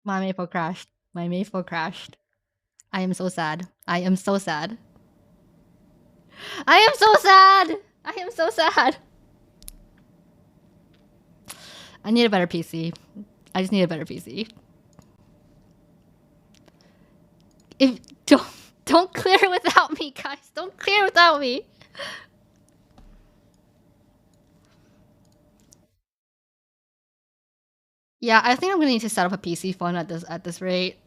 My Maple crashed. My Maple crashed. I am so sad. I am so sad. I am so sad! I am so sad! I need a better PC. I just need a better PC. If don't clear without me, guys. Don't clear without me. Yeah, I think I'm gonna need to set up a PC phone at this rate.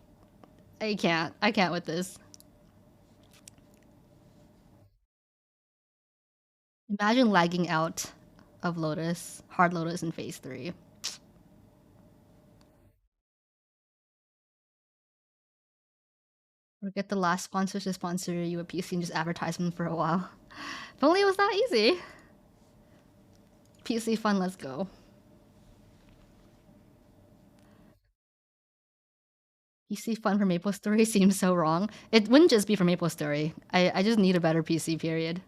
I can't with this. Imagine lagging out of Lotus, Hard Lotus in Phase 3. Or get the last sponsors to sponsor you a PC and just advertise them for a while. If only it was that easy. PC fun, let's go. PC fun for Maple Story seems so wrong. It wouldn't just be for Maple Story. I just need a better PC, period.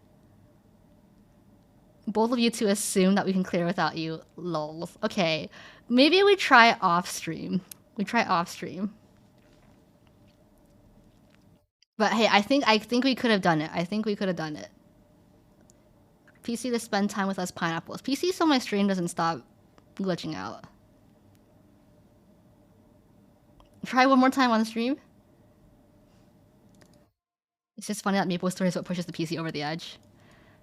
Both of you to assume that we can clear without you. Lols. Okay. Maybe we try off stream. We try off stream. But hey, I think we could have done it. I think we could have done it. PC to spend time with us pineapples. PC so my stream doesn't stop glitching out. Try one more time on the stream. It's just funny that Maple Story is what pushes the PC over the edge.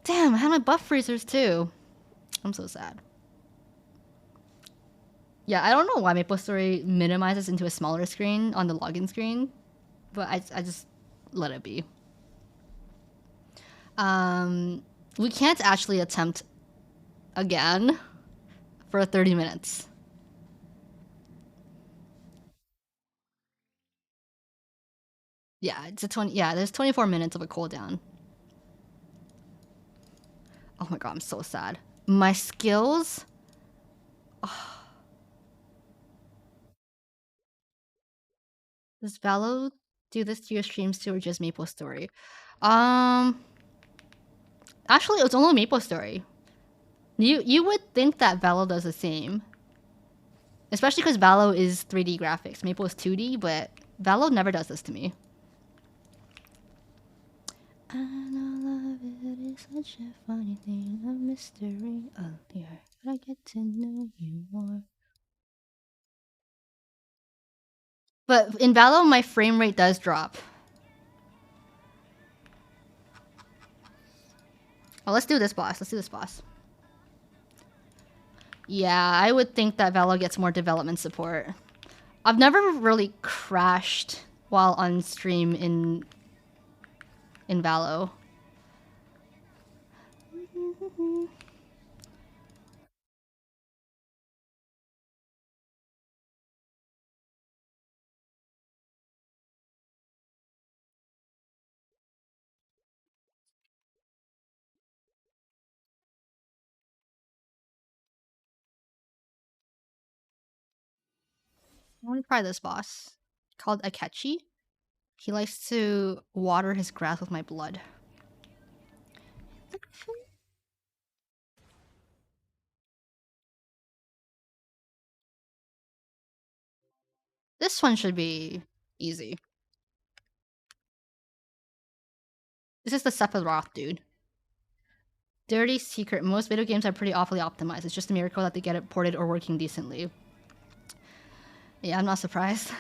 Damn, I had my buff freezers too. I'm so sad. Yeah, I don't know why Maple Story minimizes into a smaller screen on the login screen, but I just let it be. We can't actually attempt again for 30 minutes. Yeah, it's a 20. Yeah, there's 24 minutes of a cooldown. Oh my god, I'm so sad. My skills. Oh. Does Valo do this to your streams too, or just Maple Story? Actually, it's only Maple Story. You would think that Valo does the same, especially because Valo is 3D graphics. Maple is 2D, but Valo never does this to me. I know love it is such a funny thing, a mystery. Oh dear, but I get to know you more. But in Valo, my frame rate does drop. Oh, let's do this boss. Let's do this boss. Yeah, I would think that Valo gets more development support. I've never really crashed while on stream in Valo. I want to try this boss called Akechi. He likes to water his grass with my blood. This one should be easy. This is the Sephiroth dude. Dirty secret. Most video games are pretty awfully optimized. It's just a miracle that they get it ported or working decently. Yeah, I'm not surprised.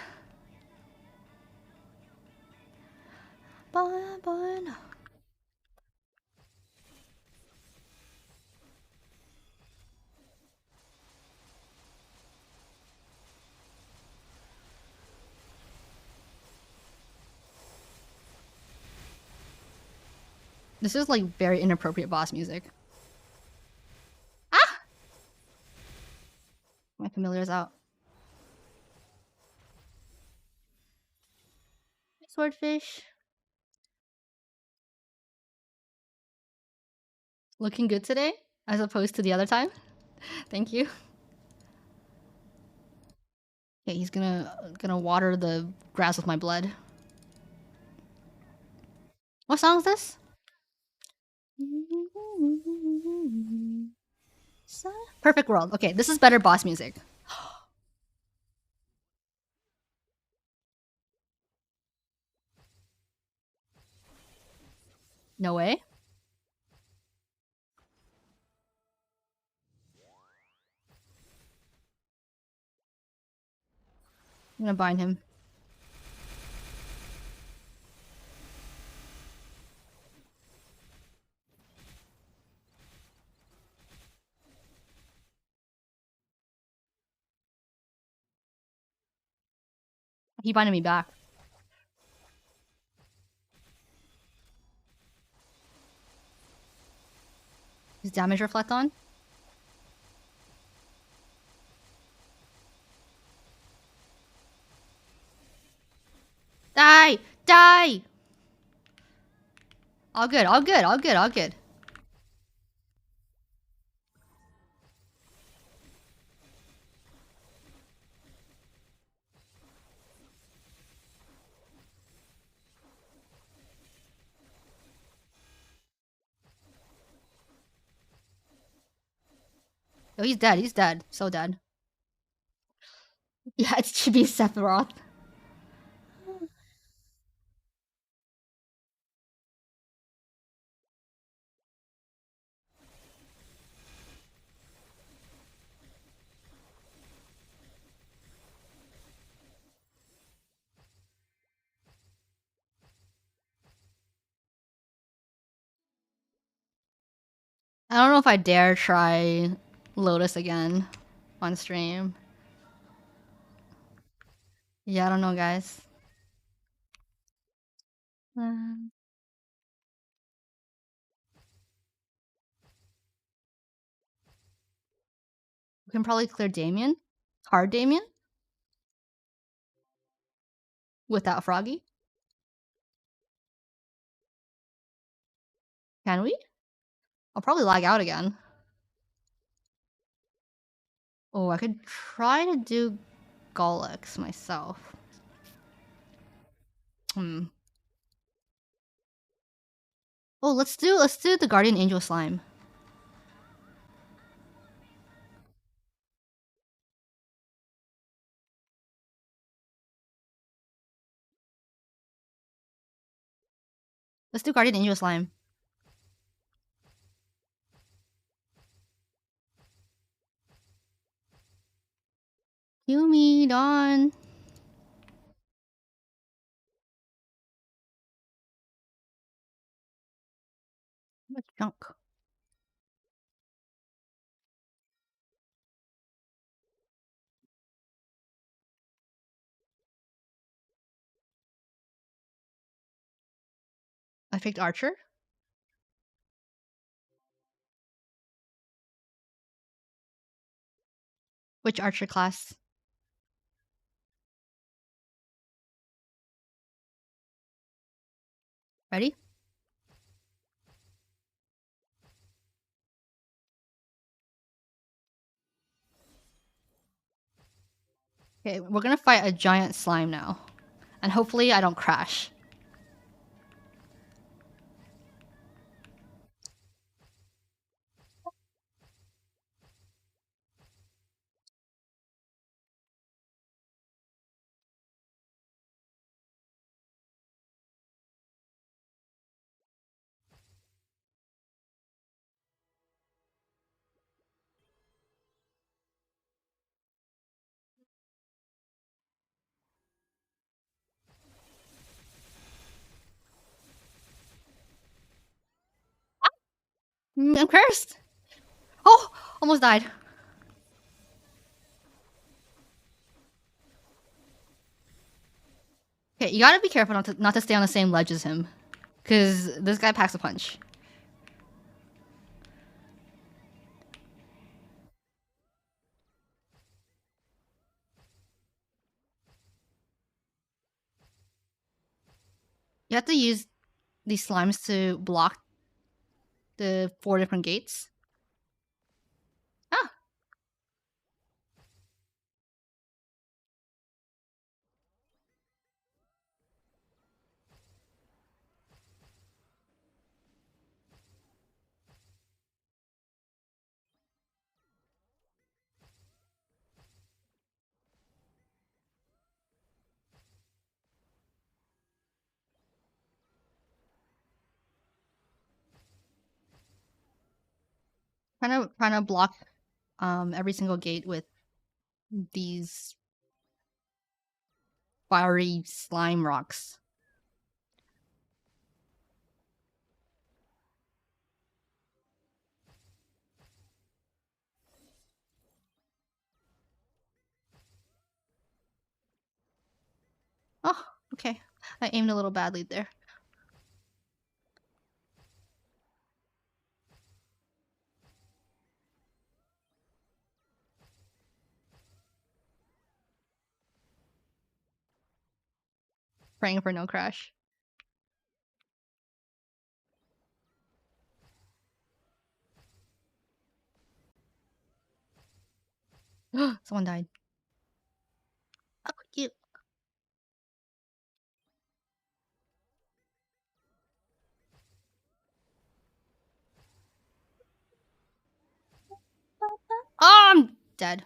This is like very inappropriate boss music. Ah! My familiar's out. Swordfish. Looking good today, as opposed to the other time. Thank you. Okay, he's gonna water the grass with my blood. What song is this? Perfect World. Okay, this is better boss music. No way. I'm gonna bind him. He binded me back. His damage reflect on? Die! Die! All good, all good, all good, all good. Oh, he's dead, he's dead. So dead. Yeah, it should be Sephiroth. I don't know if I dare try Lotus again on stream. Yeah, I don't know, guys. We can probably clear Damien. Hard Damien? Without Froggy? Can we? I'll probably lag out again. Oh, I could try to do Golix myself. Oh, let's do the Guardian Angel slime. Let's do Guardian Angel slime. Yumi, Dawn. Much junk. I picked Archer. Which Archer class? Ready? Okay, we're gonna fight a giant slime now. And hopefully I don't crash. I'm cursed! Oh! Almost died. Okay, you gotta be careful not to stay on the same ledge as him. Because this guy packs a punch. You have to use these slimes to block the 4 different gates. Ah! Trying to block every single gate with these fiery slime rocks. Oh, okay. I aimed a little badly there. Praying for no crash. Someone died. Oh, cute. Oh, I'm dead.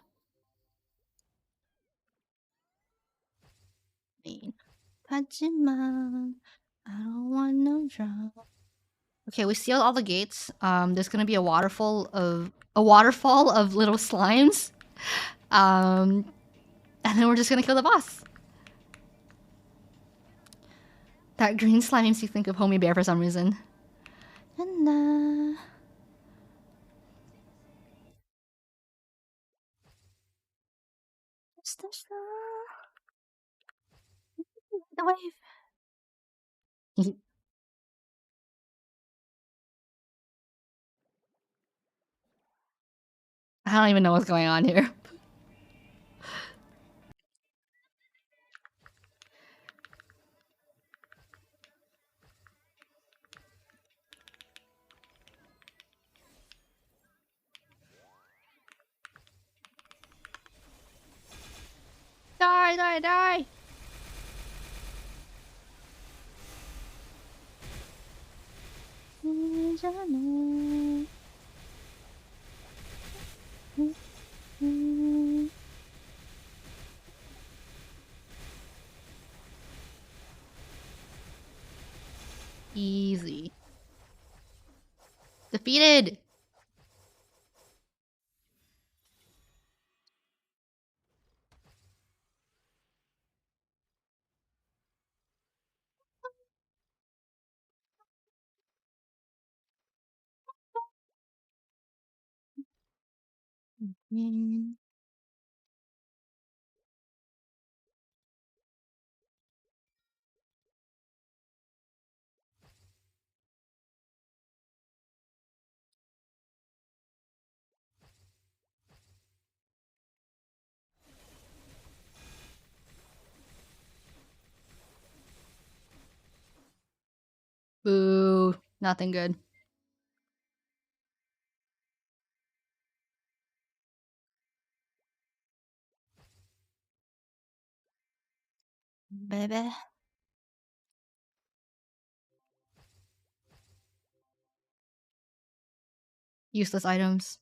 Pajima. I don't want no drama. Okay, we sealed all the gates. There's gonna be a waterfall of little slimes. And then we're just gonna kill the boss. That green slime makes you think of Homie Bear for some reason. The wave. I don't even know what's going on here. Die, die, die! Easy. Defeated! Boo. Nothing good. Baby. Useless items.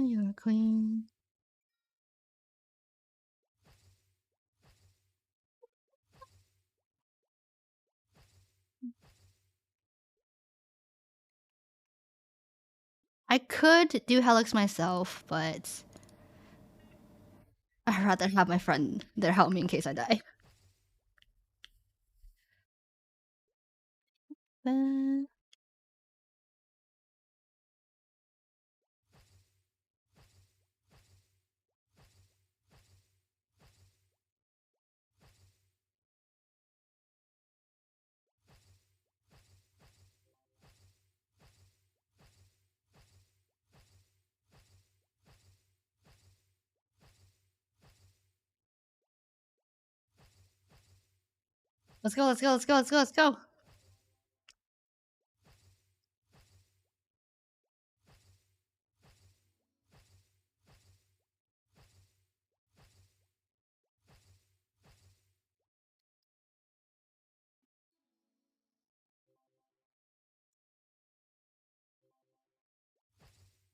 You're a queen. I could do Helix myself, but I'd rather have my friend there help me in case I die. Let's go, let's go, let's go, let's go, let's go.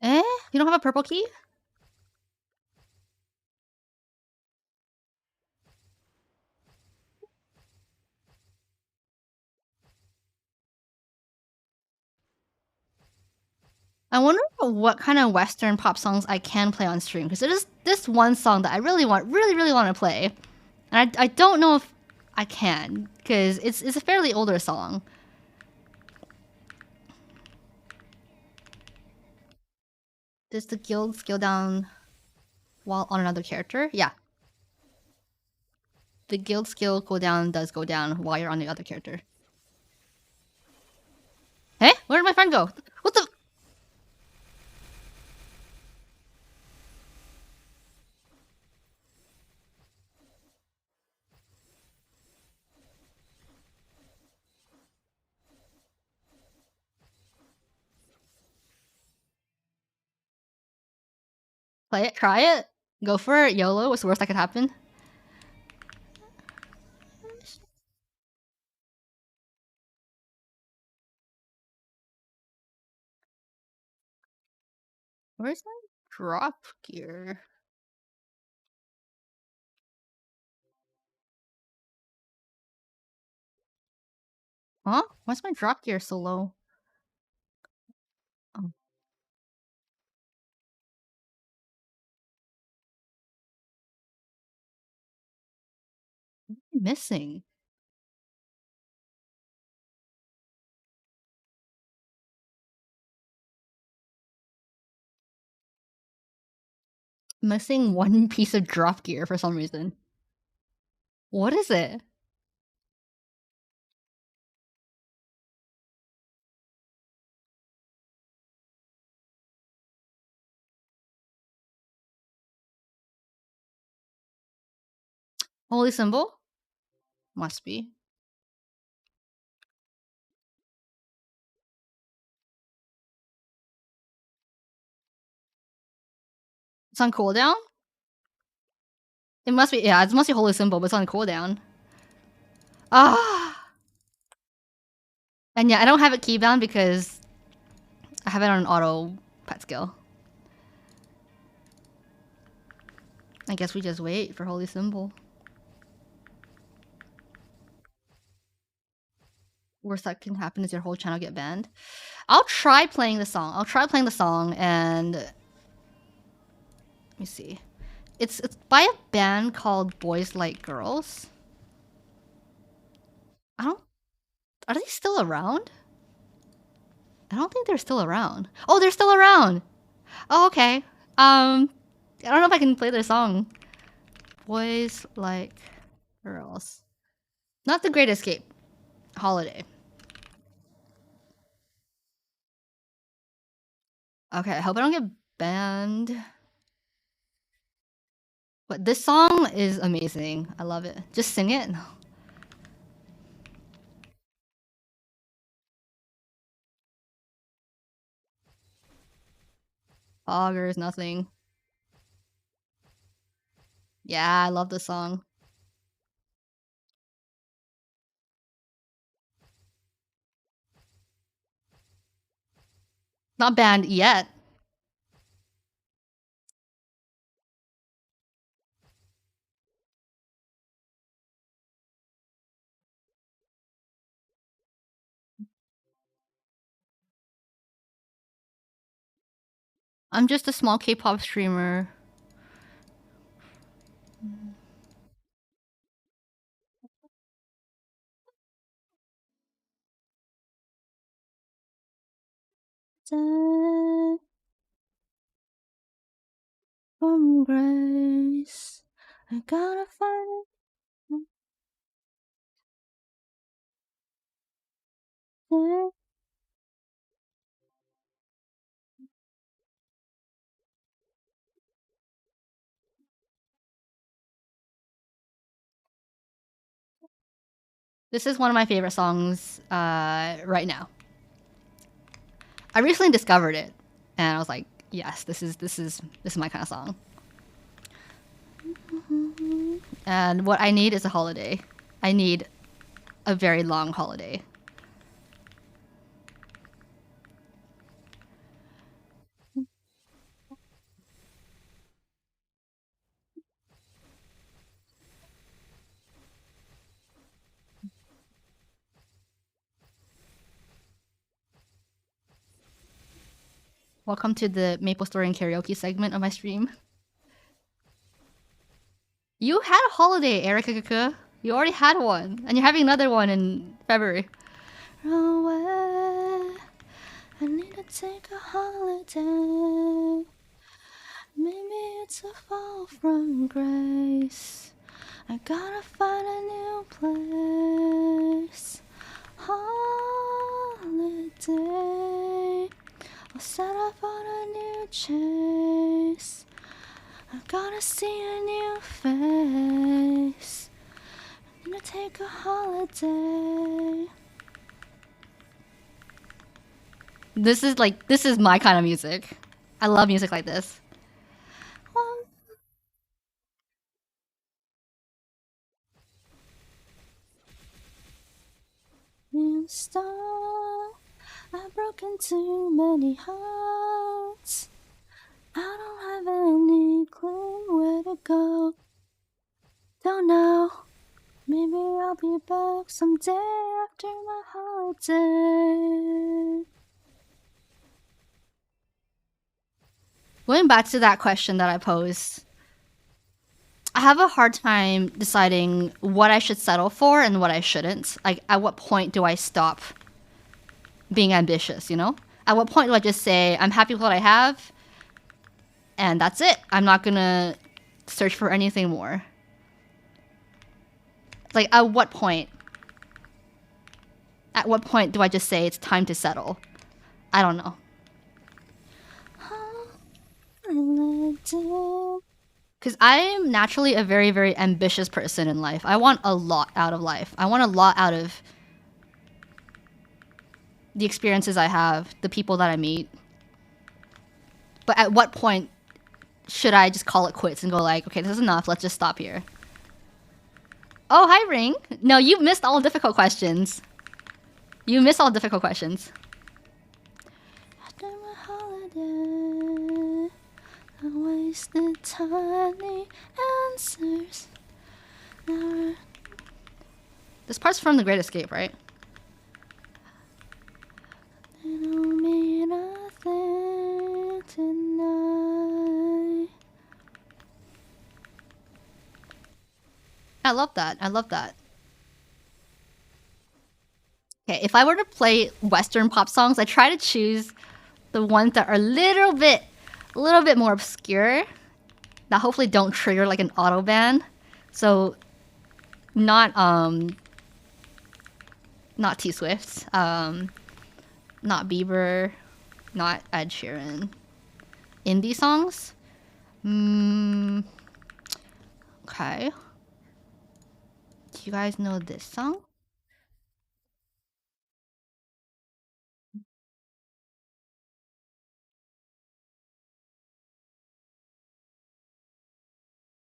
Eh? You don't have a purple key? I wonder what kind of Western pop songs I can play on stream, because there's this one song that I really want to play, and I don't know if I can, because it's a fairly older song. Does the guild scale down while on another character? Yeah, the guild skill cooldown does go down while you're on the other character. Hey, where did my friend go? What the? Play it, try it, go for it, YOLO. What's the worst that could happen? Where's my drop gear? Huh? Why's my drop gear so low? Oh, what am I missing? Missing one piece of drop gear for some reason. What is it? Holy symbol? Must be. It's on cooldown? It must be, yeah, it must be holy symbol, but it's on cooldown. Ah! And yeah, I don't have it keybound because I have it on auto pet skill. I guess we just wait for holy symbol. Worst that can happen is your whole channel get banned. I'll try playing the song. And let me see. It's by a band called Boys Like Girls. I don't. Are they still around? I don't think they're still around. Oh, they're still around. Oh, okay. I don't know if I can play their song. Boys Like Girls. Not The Great Escape. Holiday. Okay, I hope I don't get banned. But this song is amazing. I love it. Just sing it. Augers, nothing. Yeah, I love this song. Not banned yet. I'm just a small K-pop streamer. From grace, I gotta find it. This is one of my favorite songs right now. I recently discovered it, and I was like, yes, this is my kind of song. And what I need is a holiday. I need a very long holiday. Welcome to the Maple Story and Karaoke segment of my stream. You had a holiday, Erika. You already had one, and you're having another one in February. Away, I need to take a holiday. Maybe it's a fall from grace. I gotta find a new place. Holiday, I'll set off on a new chase. I gotta see a new face. I'm gonna take a holiday. This is my kind of music. I love music like this. New star, I've broken too many hearts. I don't have any clue where to go. Don't know. Maybe I'll be back someday after my holiday. Going back to that question that I posed, I have a hard time deciding what I should settle for and what I shouldn't. Like, at what point do I stop being ambitious, you know? At what point do I just say, I'm happy with what I have, and that's it. I'm not gonna search for anything more. Like, at what point? At what point do I just say it's time to settle? I don't know. Because I'm naturally a very, very ambitious person in life. I want a lot out of life. I want a lot out of the experiences I have, the people that I meet. But at what point should I just call it quits and go like, okay, this is enough. Let's just stop here. Oh, hi, Ring. No, you missed all difficult questions. You missed all difficult questions. After my holiday, I wasted tiny answers. Never. This part's from The Great Escape, right? They don't mean nothing tonight. I love that. I love that. Okay, if I were to play Western pop songs, I try to choose the ones that are a little bit more obscure, that hopefully don't trigger like an auto ban. So, not T Swift, not Bieber, not Ed Sheeran. Indie songs. Okay. Do you guys know this song?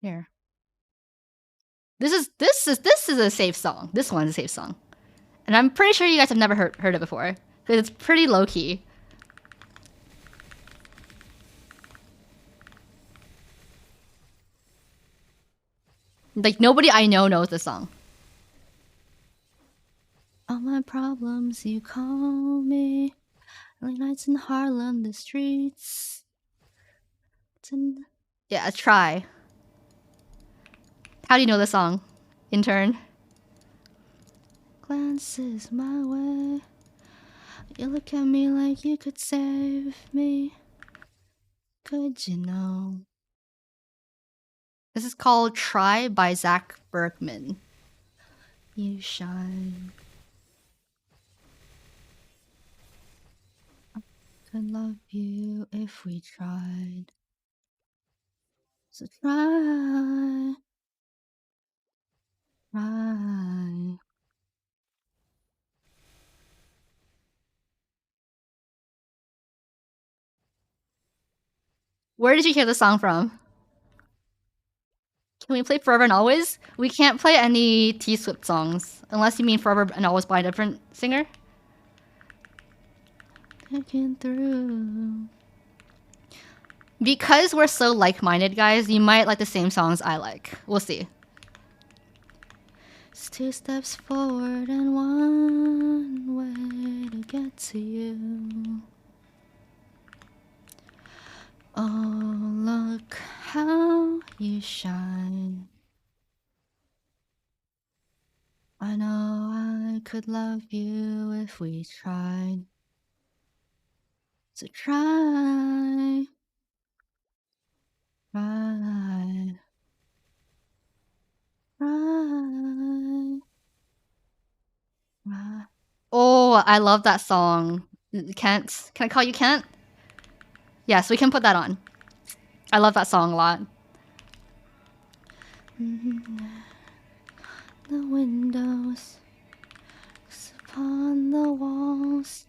Here. This is a safe song. This one's a safe song. And I'm pretty sure you guys have never heard it before. Because it's pretty low key. Like, nobody I know knows this song. All my problems, you call me. Early nights in Harlem, the streets. Yeah, try. How do you know the song? Intern. Glances my way. You look at me like you could save me. Could you know? This is called Try by Zach Berkman. You shine. I could love you if we tried. So try. Try. Where did you hear the song from? Can we play Forever and Always? We can't play any T Swift songs. Unless you mean Forever and Always by a different singer. Taking through. Because we're so like-minded, guys, you might like the same songs I like. We'll see. It's 2 steps forward and 1 way to get to you. Oh, look how you shine. I know I could love you if we tried. So try. Right. Right. Right. Oh, I love that song. Kent. Can I call you Kent? Yes, we can put that on. I love that song a lot. The windows upon the walls.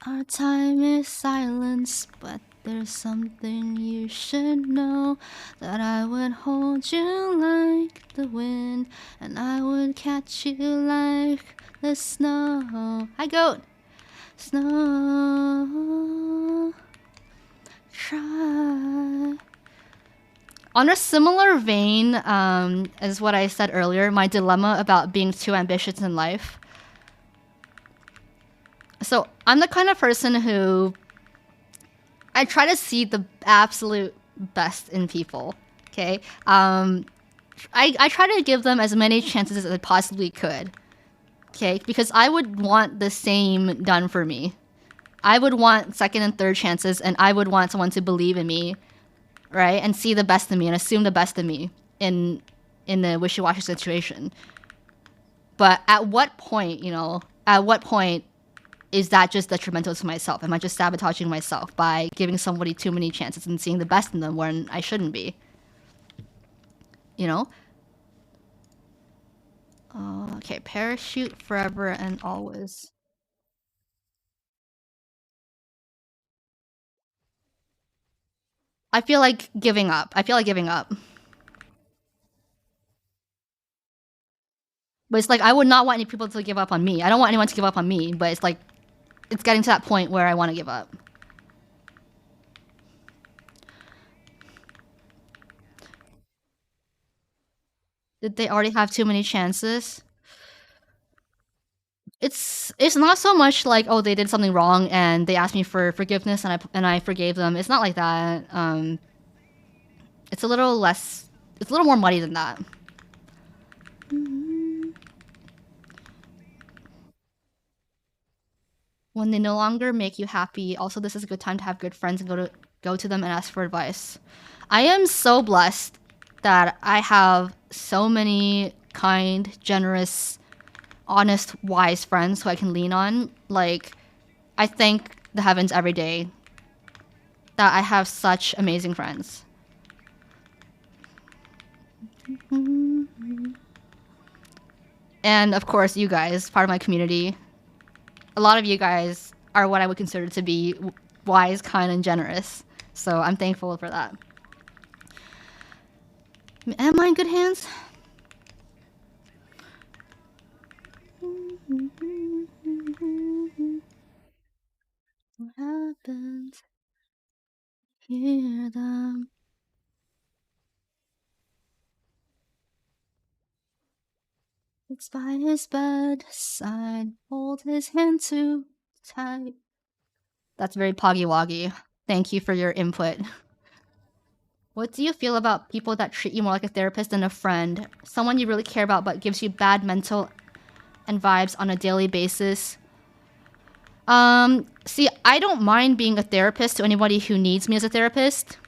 Our time is silence, but there's something you should know. That I would hold you like the wind, and I would catch you like the snow. Hi, goat. Snow. Try. On a similar vein as what I said earlier, my dilemma about being too ambitious in life. So I'm the kind of person who I try to see the absolute best in people. Okay, I try to give them as many chances as I possibly could. Okay, because I would want the same done for me. I would want second and third chances, and I would want someone to believe in me, right, and see the best in me and assume the best in me in the wishy-washy situation. But at what point, at what point is that just detrimental to myself? Am I just sabotaging myself by giving somebody too many chances and seeing the best in them when I shouldn't be? Okay, parachute forever and always. I feel like giving up. But it's like I would not want any people to give up on me. I don't want anyone to give up on me, but it's like it's getting to that point where I want to give up. Did they already have too many chances? It's not so much like, oh, they did something wrong and they asked me for forgiveness and I forgave them. It's not like that. It's a little less. It's a little more muddy than that. When they no longer make you happy, also this is a good time to have good friends and go to them and ask for advice. I am so blessed that I have so many kind, generous, honest, wise friends who I can lean on. Like, I thank the heavens every day that I have such amazing friends. And of course, you guys, part of my community. A lot of you guys are what I would consider to be wise, kind, and generous. So I'm thankful for that. Am I in good hands? What happened? Hear them. It's by his bedside. Hold his hand too tight. That's very poggy woggy. Thank you for your input. What do you feel about people that treat you more like a therapist than a friend? Someone you really care about but gives you bad mental and vibes on a daily basis? See, I don't mind being a therapist to anybody who needs me as a therapist.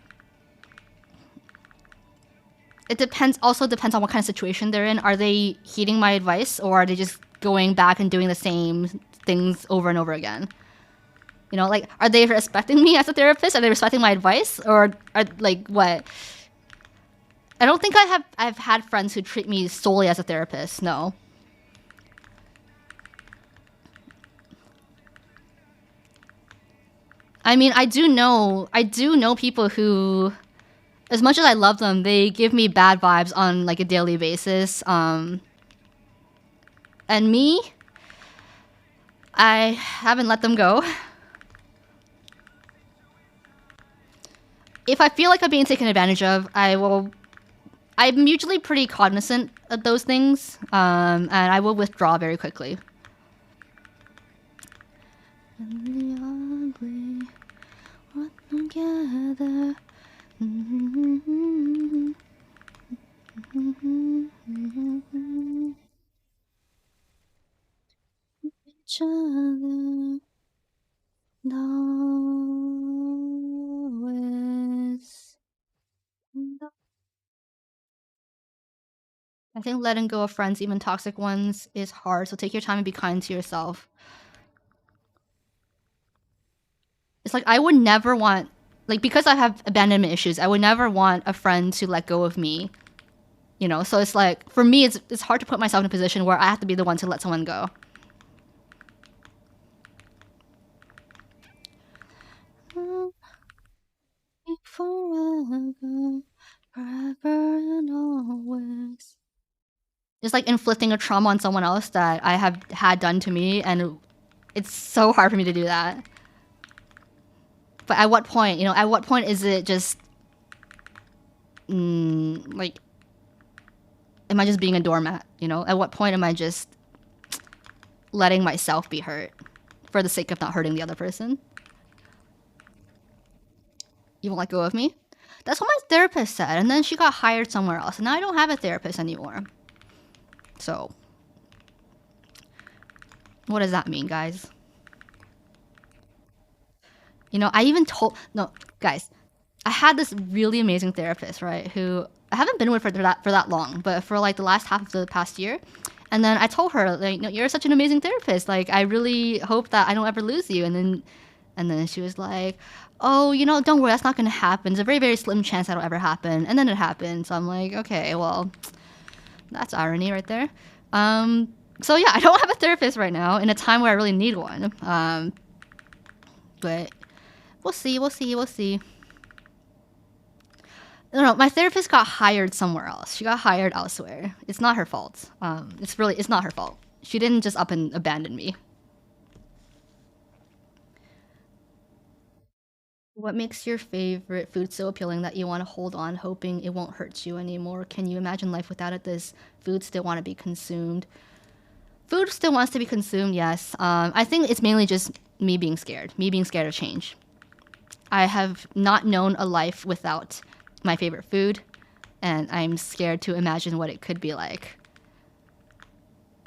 It also depends on what kind of situation they're in. Are they heeding my advice or are they just going back and doing the same things over and over again? Like, are they respecting me as a therapist? Are they respecting my advice? Or are, like, what? I don't think I've had friends who treat me solely as a therapist, no. I mean, I do know people who, as much as I love them, they give me bad vibes on like a daily basis. And me, I haven't let them go. If I feel like I'm being taken advantage of, I'm usually pretty cognizant of those things, and I will withdraw very quickly. together. Each other. Always. I think letting go of friends, even toxic ones, is hard. So take your time and be kind to yourself. It's like I would never want, like, because I have abandonment issues, I would never want a friend to let go of me. You know, so it's like for me, it's hard to put myself in a position where I have to be the one to let someone go. Forever, forever and always. Just like inflicting a trauma on someone else that I have had done to me, and it's so hard for me to do that. But at what point, you know, at what point is it just like, am I just being a doormat? You know, at what point am I just letting myself be hurt for the sake of not hurting the other person? You won't let go of me? That's what my therapist said, and then she got hired somewhere else, and now I don't have a therapist anymore. So, what does that mean, guys? You know, I even told, no, guys, I had this really amazing therapist, right? Who I haven't been with for that long, but for like the last half of the past year. And then I told her, like, no, you're such an amazing therapist. Like, I really hope that I don't ever lose you. And then she was like, oh, you know, don't worry, that's not gonna happen. It's a very, very slim chance that'll ever happen. And then it happened. So I'm like, okay, well, that's irony right there. So yeah, I don't have a therapist right now in a time where I really need one. But we'll see. No, my therapist got hired somewhere else. She got hired elsewhere. It's not her fault. It's not her fault. She didn't just up and abandon me. What makes your favorite food so appealing that you want to hold on, hoping it won't hurt you anymore? Can you imagine life without it? Does food still want to be consumed? Food still wants to be consumed, yes. I think it's mainly just me being scared of change. I have not known a life without my favorite food, and I'm scared to imagine what it could be like.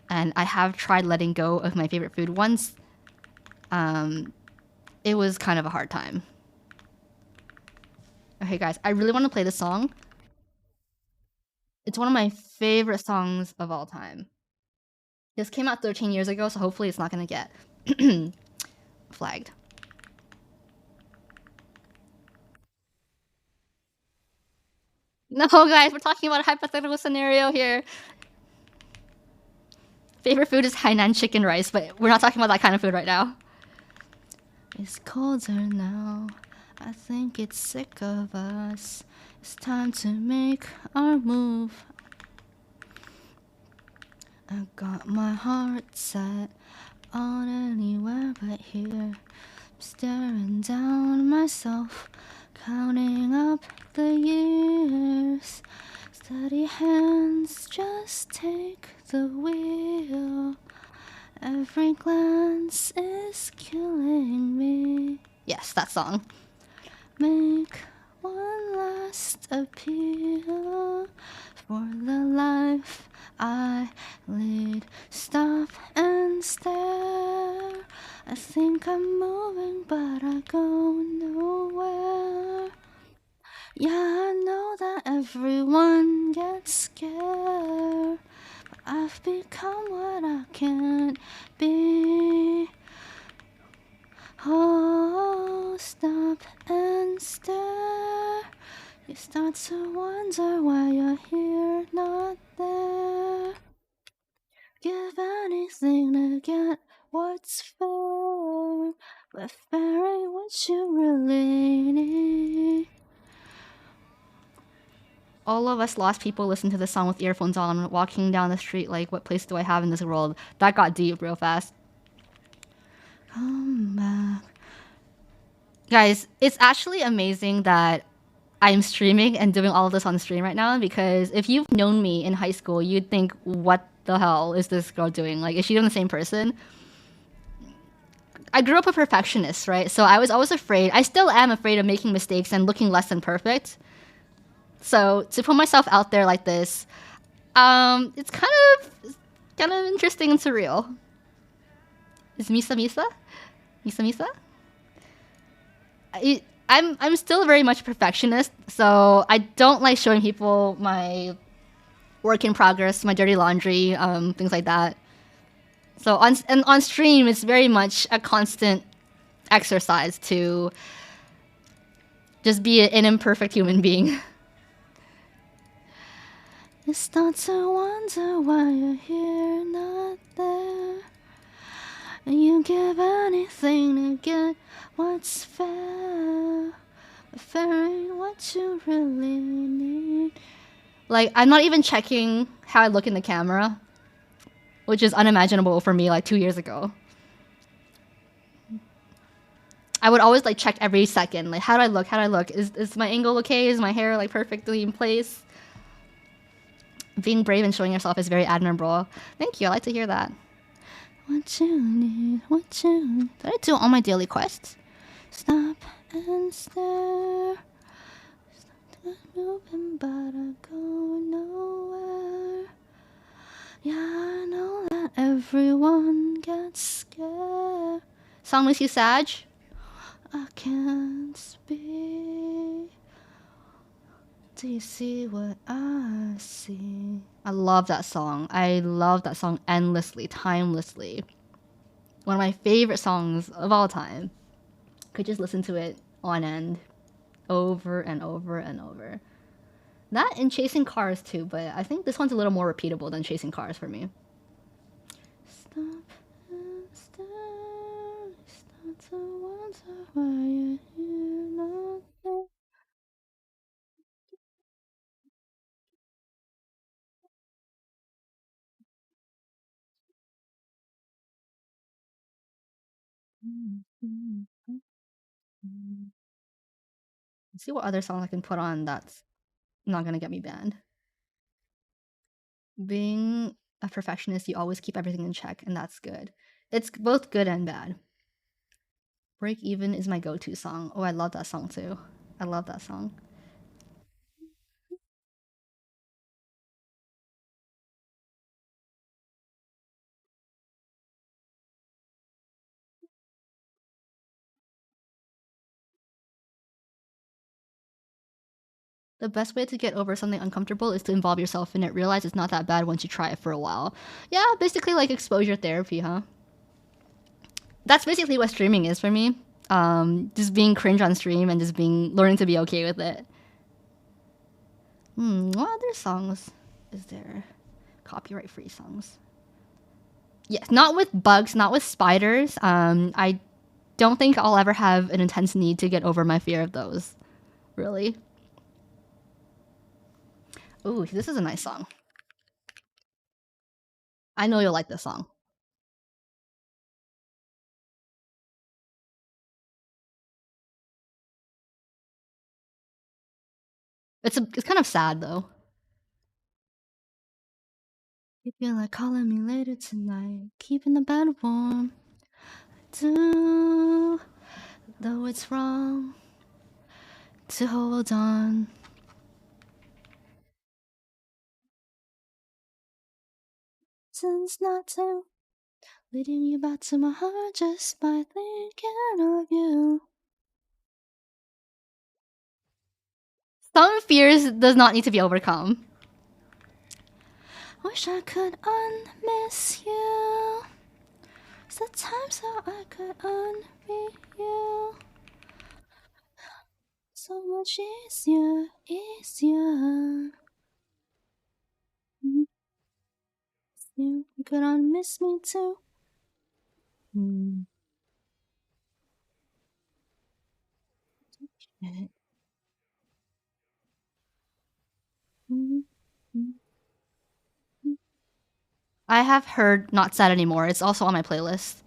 And I have tried letting go of my favorite food once. It was kind of a hard time. Okay, guys, I really want to play this song. It's one of my favorite songs of all time. This came out 13 years ago, so hopefully it's not going to get flagged. No, guys, we're talking about a hypothetical scenario here. Favorite food is Hainan chicken rice, but we're not talking about that kind of food right now. It's colder now. I think it's sick of us. It's time to make our move. I got my heart set on anywhere but here. Staring down myself, counting up the years. Steady hands, just take the wheel. Every glance is killing me. Yes, that song. Make one last appeal for the life I lead. Stop and stare. I think I'm moving, but I go nowhere. Yeah, I know that everyone gets scared, but I've become what I can't be. Oh, stop and stare. You start to wonder why you're here, not there. Give anything to get what's fair, but fair ain't what you really need. All of us lost people listen to this song with earphones on, walking down the street like, what place do I have in this world? That got deep real fast. Come back. Guys, it's actually amazing that I'm streaming and doing all of this on stream right now, because if you've known me in high school, you'd think, what the hell is this girl doing? Like, is she even the same person? I grew up a perfectionist, right? So I was always afraid. I still am afraid of making mistakes and looking less than perfect. So to put myself out there like this, it's kind of interesting and surreal. Is Misa Misa? Misa Misa? I'm still very much a perfectionist, so I don't like showing people my work in progress, my dirty laundry, things like that. So on stream, it's very much a constant exercise to just be an imperfect human being. You start to wonder why you're here, not there. And you give anything to get what's fair. But fair ain't what you really need. Like, I'm not even checking how I look in the camera, which is unimaginable for me like 2 years ago. I would always like check every second, like how do I look? How do I look? Is my angle okay? Is my hair like perfectly in place? Being brave and showing yourself is very admirable. Thank you. I like to hear that. What you need, what you need. Did I do all my daily quests? Stop and stare. Stop moving, but I go nowhere. Yeah, I know that everyone gets scared. Song makes you sad? I can't speak. Do you see what I see? I love that song. I love that song endlessly, timelessly. One of my favorite songs of all time. Could just listen to it on end, over and over and over. That and Chasing Cars too, but I think this one's a little more repeatable than Chasing Cars for me. Stop and stare. Start to wonder why you're here, not there. Let's see what other songs I can put on that's not gonna get me banned. Being a perfectionist, you always keep everything in check, and that's good. It's both good and bad. Break Even is my go-to song. Oh, I love that song too. I love that song. The best way to get over something uncomfortable is to involve yourself in it. Realize it's not that bad once you try it for a while. Yeah, basically like exposure therapy, huh? That's basically what streaming is for me. Just being cringe on stream and just being learning to be okay with it. What other songs is there? Copyright free songs. Yes, not with bugs, not with spiders. I don't think I'll ever have an intense need to get over my fear of those. Really. Ooh, this is a nice song. I know you'll like this song. It's kind of sad though. You feel like calling me later tonight, keeping the bed warm. Do though it's wrong to hold on. Since not to leading you back to my heart just by thinking of you. Some fears does not need to be overcome. Wish I could unmiss you. It's the time so I could unbe you. So much easier, easier. You could unmiss me too. I have heard Not Sad Anymore. It's also on my playlist.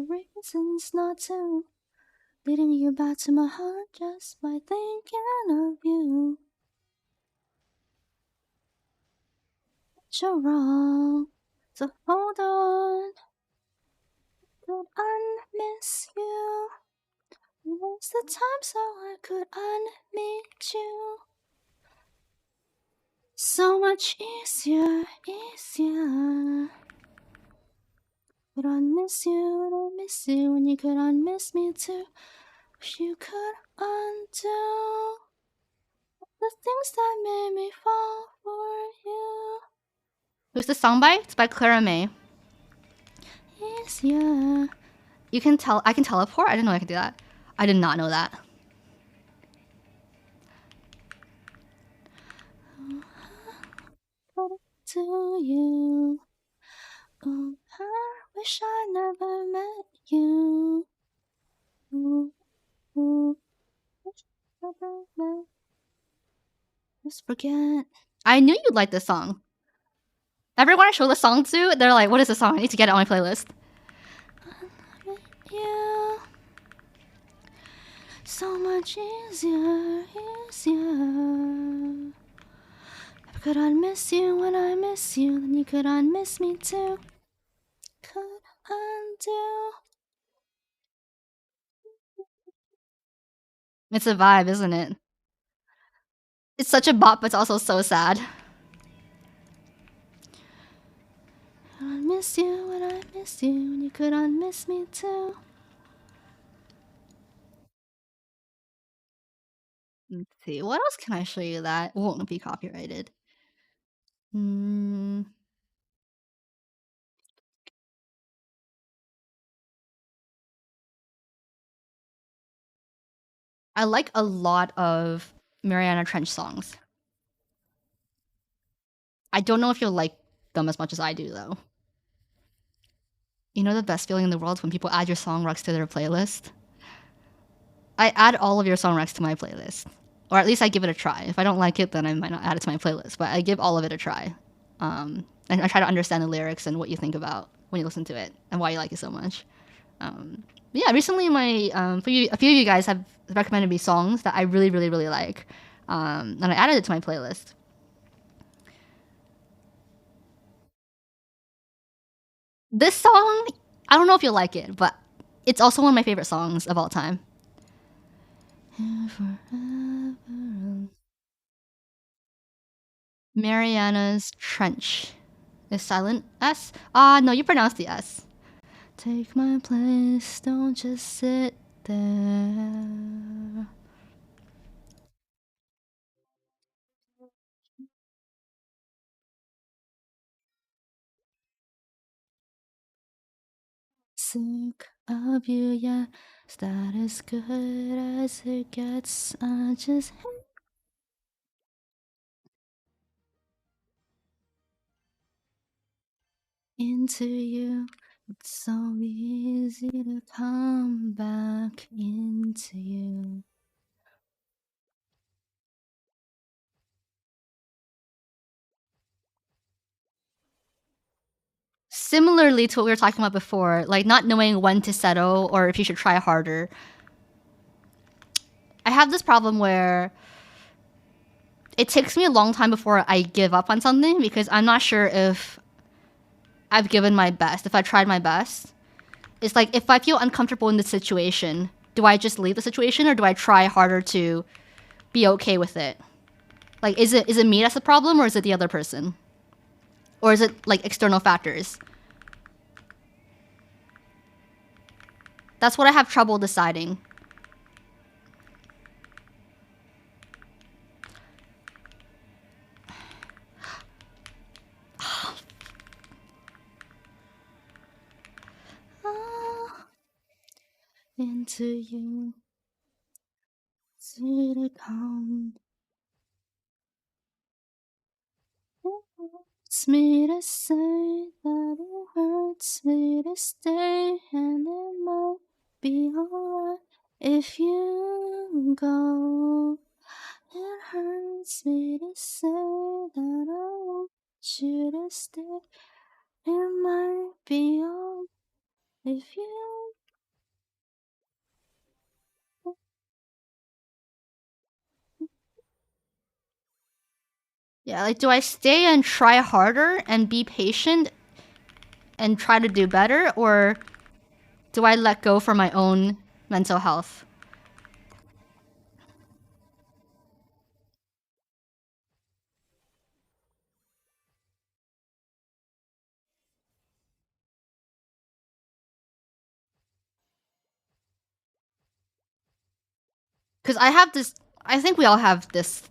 Reasons not to leading you back to my heart just by thinking of you. you're wrong. So hold on. Could unmiss you. Waste the time so I could unmeet you. So much easier, easier. Could unmiss you when you could unmiss me too. Wish you could undo the things that made me fall for you. Who's the song by? It's by Clara May. Easier. You can tell. I can teleport. I didn't know I could do that. I did not know that. To you. Oh, I wish I never met you. Ooh, ooh, wish I never met. Just forget. I knew you'd like this song. Everyone I show the song to, they're like, "What is this song? I need to get it on my playlist." You. So much easier, easier. Could I miss you when I miss you? Then you could unmiss me too. Could undo. It's a vibe, isn't it? It's such a bop, but it's also so sad. I miss you when I miss you, and you could unmiss me too. Let's see, what else can I show you that won't be copyrighted? I like a lot of Mariana Trench songs. I don't know if you'll like them as much as I do, though. You know the best feeling in the world is when people add your song recs to their playlist? I add all of your song recs to my playlist. Or at least I give it a try. If I don't like it, then I might not add it to my playlist. But I give all of it a try. And I try to understand the lyrics and what you think about when you listen to it and why you like it so much. Yeah, recently a few of you guys have recommended me songs that I really, really, really like. And I added it to my playlist. This song, I don't know if you'll like it, but it's also one of my favorite songs of all time. Mariana's Trench. Is silent S? No, you pronounced the S. Take my place, don't just sit there. Sick of you, yeah. Is that as good as it gets? I just into you. It's so easy to come back into you. Similarly to what we were talking about before, like not knowing when to settle or if you should try harder. I have this problem where it takes me a long time before I give up on something because I'm not sure if I've given my best, if I tried my best. It's like if I feel uncomfortable in the situation, do I just leave the situation or do I try harder to be okay with it? Like is it me that's the problem or is it the other person? Or is it like external factors? That's what I have trouble deciding. Into you, see to come. It hurts me to say that it hurts me to stay, and it might be alright if you go. It hurts me to say that I want you to stay. It might be alright if you. Yeah, like, do I stay and try harder and be patient and try to do better, or do I let go for my own mental health? Because I think we all have this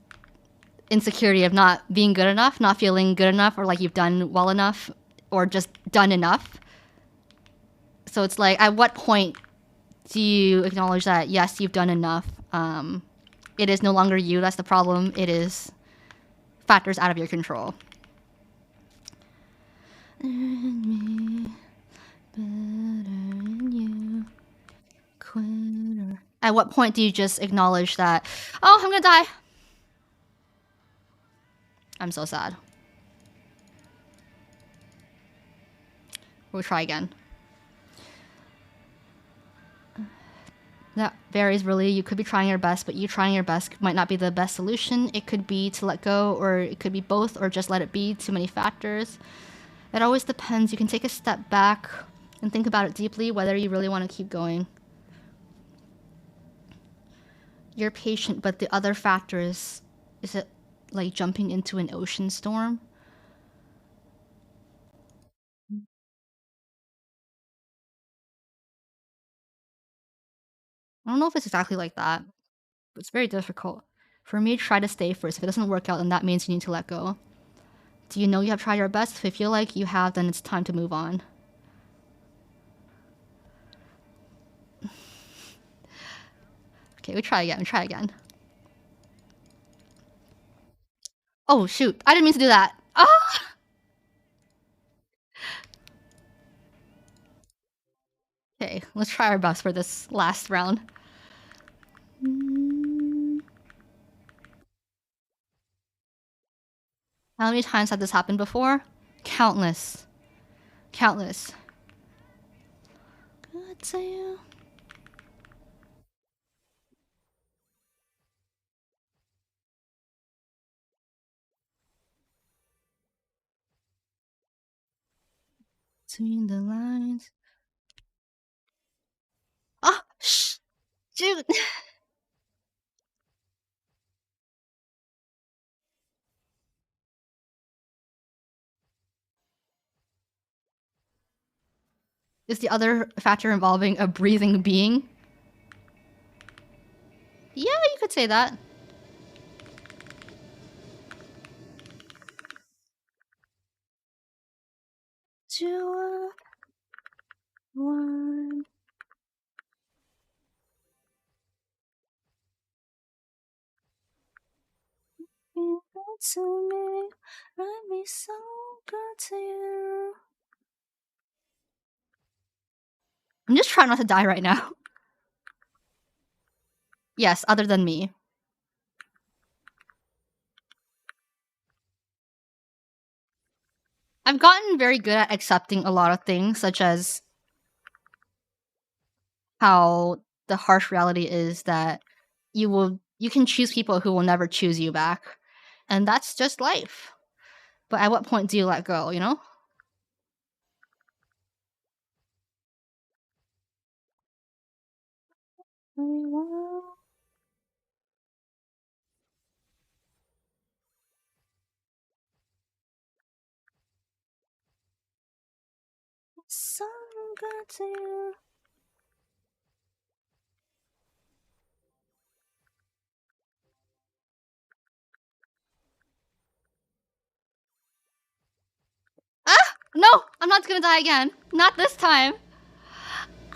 insecurity of not being good enough, not feeling good enough, or like you've done well enough, or just done enough. So it's like, at what point do you acknowledge that, yes, you've done enough? It is no longer you that's the problem, it is factors out of your control. At what point do you just acknowledge that, oh, I'm gonna die? I'm so sad. We'll try again. That varies really. You could be trying your best, but you trying your best might not be the best solution. It could be to let go, or it could be both, or just let it be. Too many factors. It always depends. You can take a step back and think about it deeply, whether you really want to keep going. You're patient, but the other factors, is it like jumping into an ocean storm? I don't know if it's exactly like that, but it's very difficult. For me, try to stay first. If it doesn't work out, then that means you need to let go. Do you know you have tried your best? If you feel like you have, then it's time to move on. Okay, we try again. We try again. Oh, shoot. I didn't mean to do that. Ah! Okay, let's try our best for this last round. How many times had this happened before? Countless. Countless. Good to you. Between the lines. Ah! Shh! Dude! Is the other factor involving a breathing being? Yeah, you could say that. Two, one. Be good to me. I'd be so good to you. I'm just trying not to die right now. Yes, other than me. I've gotten very good at accepting a lot of things, such as how the harsh reality is that you can choose people who will never choose you back. And that's just life. But at what point do you let go, you know? So good to you. Ah! No! I'm not gonna die again. Not this time.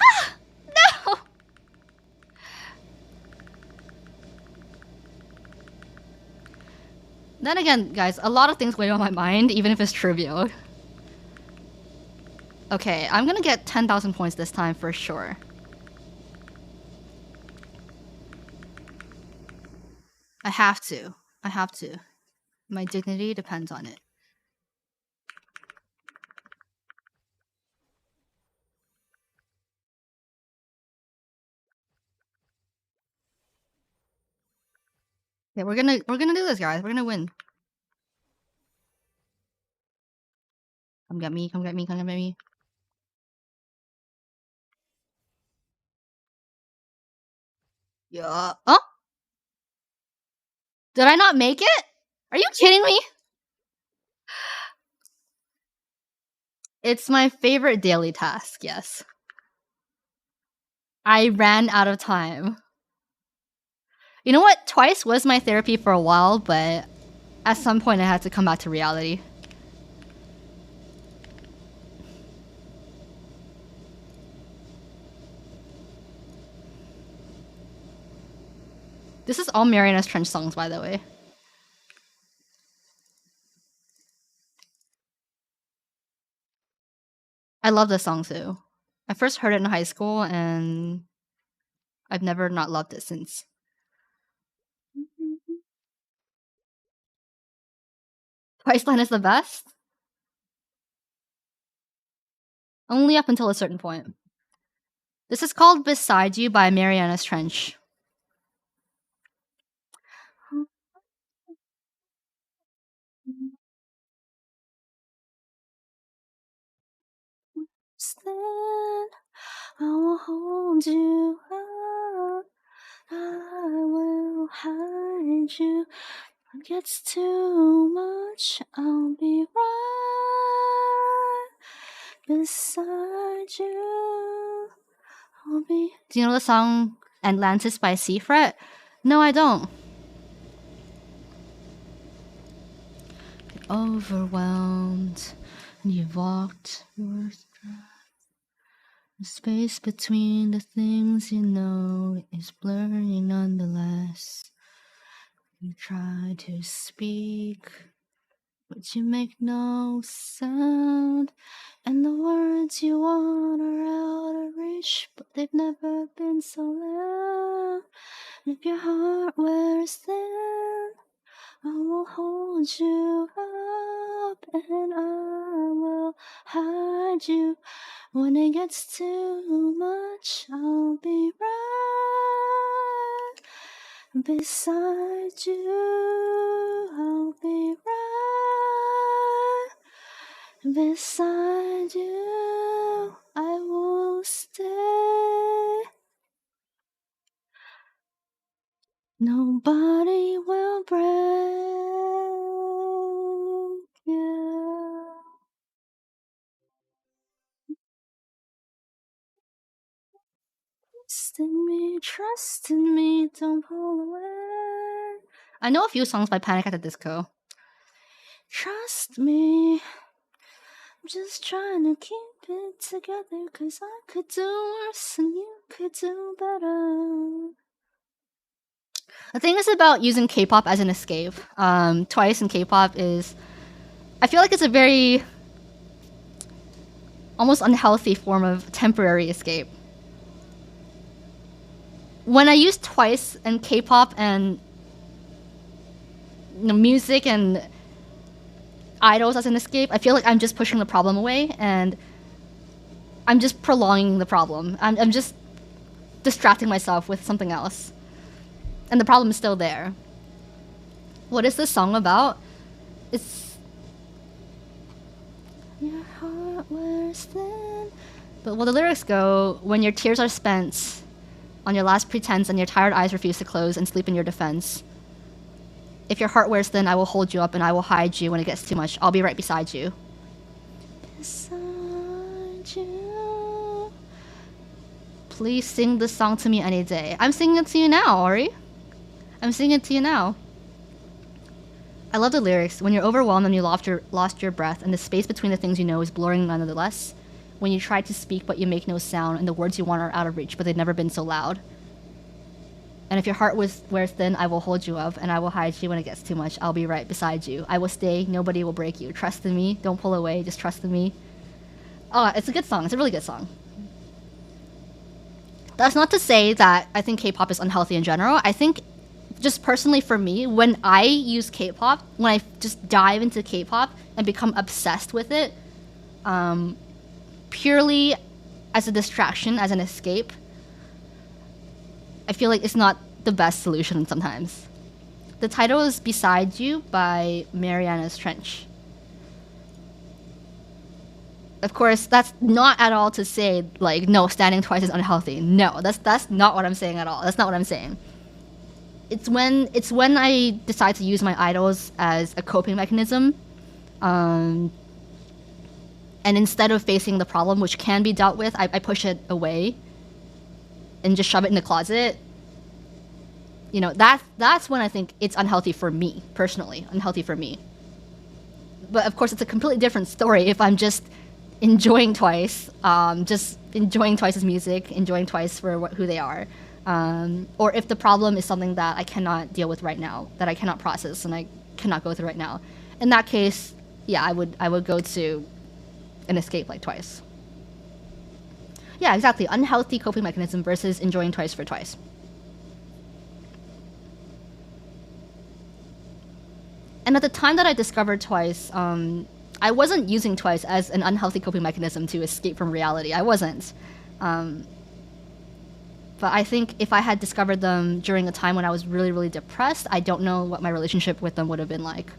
Ah! No! Then again, guys, a lot of things weigh on my mind, even if it's trivial. Okay, I'm gonna get 10,000 points this time for sure. I have to. I have to. My dignity depends on it. Okay, we're gonna do this, guys. We're gonna win. Come get me, come get me, come get me. Yeah. Oh? Did I not make it? Are you kidding me? It's my favorite daily task, yes. I ran out of time. You know what? Twice was my therapy for a while, but at some point I had to come back to reality. This is all Mariana's Trench songs, by the way. I love this song too. I first heard it in high school and I've never not loved it since. Twice Line is the best? Only up until a certain point. This is called Beside You by Mariana's Trench. Stand, I will hold you up. I will hide you. If it gets too much, I'll be right beside you. I'll be. Do you know the song Atlantis by Seafret? No, I don't. Overwhelmed, and you've walked your the space between the things you know is blurry nonetheless. You try to speak, but you make no sound. And the words you want are out of reach, but they've never been so loud. And if your heart wears thin, I will hold you up and I will hide you. When it gets too much, I'll be right beside you. I'll be right beside you. I will stay. Nobody will break you. Trust in me, don't pull away. I know a few songs by Panic at the Disco. Trust me, I'm just trying to keep it together, 'cause I could do worse and you could do better. The thing is about using K-pop as an escape. Twice in K-pop is, I feel like it's a very almost unhealthy form of temporary escape. When I use Twice and K-pop and music and idols as an escape, I feel like I'm just pushing the problem away and I'm just prolonging the problem. I'm just distracting myself with something else. And the problem is still there. What is this song about? It's your heart wears thin. But well, the lyrics go, when your tears are spent on your last pretense and your tired eyes refuse to close and sleep in your defense. If your heart wears thin, I will hold you up and I will hide you when it gets too much. I'll be right beside you. Beside you. Please sing this song to me any day. I'm singing it to you now, Ori. I'm singing it to you now. I love the lyrics. When you're overwhelmed and you lost your breath and the space between the things you know is blurring nonetheless. When you try to speak but you make no sound and the words you want are out of reach but they've never been so loud. And if your heart wears thin, I will hold you up and I will hide you when it gets too much. I'll be right beside you. I will stay. Nobody will break you. Trust in me. Don't pull away. Just trust in me. Oh, it's a good song. It's a really good song. That's not to say that I think K-pop is unhealthy in general. I think just personally for me, when I use K-pop, when I just dive into K-pop and become obsessed with it, purely as a distraction, as an escape, I feel like it's not the best solution sometimes. The title is Beside You by Mariana's Trench. Of course, that's not at all to say like no, standing Twice is unhealthy. No, that's not what I'm saying at all. That's not what I'm saying. It's when I decide to use my idols as a coping mechanism, and instead of facing the problem, which can be dealt with, I push it away and just shove it in the closet. You know, that's when I think it's unhealthy for me personally. Unhealthy for me. But of course, it's a completely different story if I'm just enjoying Twice, just enjoying Twice's music, enjoying Twice for who they are, or if the problem is something that I cannot deal with right now, that I cannot process and I cannot go through right now. In that case, yeah, I would go to an escape like Twice. Yeah, exactly. Unhealthy coping mechanism versus enjoying Twice for Twice. And at the time that I discovered Twice, I wasn't using Twice as an unhealthy coping mechanism to escape from reality. I wasn't. But I think if I had discovered them during a time when I was really, really depressed, I don't know what my relationship with them would have been like.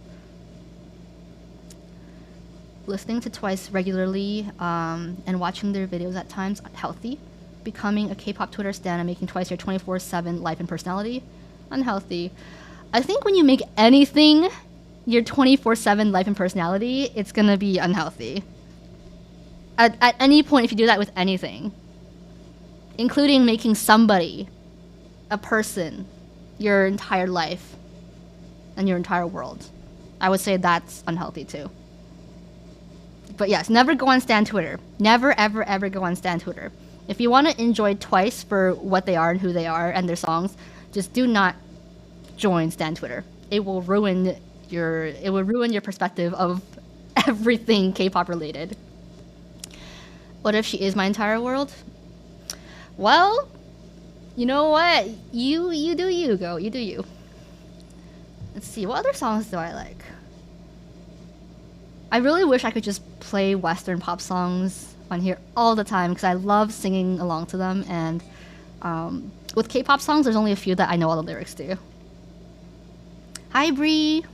Listening to Twice regularly and watching their videos at times, unhealthy. Becoming a K-pop Twitter stan and making Twice your 24/7 life and personality, unhealthy. I think when you make anything your 24/7 life and personality, it's gonna be unhealthy. At any point, if you do that with anything, including making somebody, a person, your entire life and your entire world, I would say that's unhealthy too. But yes, never go on Stan Twitter. Never, ever, ever go on Stan Twitter. If you want to enjoy Twice for what they are and who they are and their songs, just do not join Stan Twitter. It will ruin your perspective of everything K-pop related. What if she is my entire world? Well, you know what? You do you, go. You do you. Let's see, what other songs do I like? I really wish I could just play Western pop songs on here all the time because I love singing along to them. And with K-pop songs, there's only a few that I know all the lyrics to. Hi, Bree.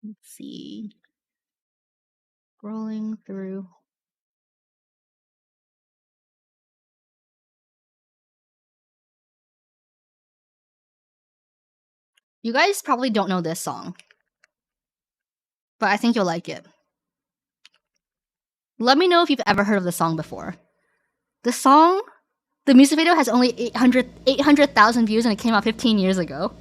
Let's see. Scrolling through. You guys probably don't know this song, but I think you'll like it. Let me know if you've ever heard of this song before. The music video has only 800,000 views and it came out 15 years ago.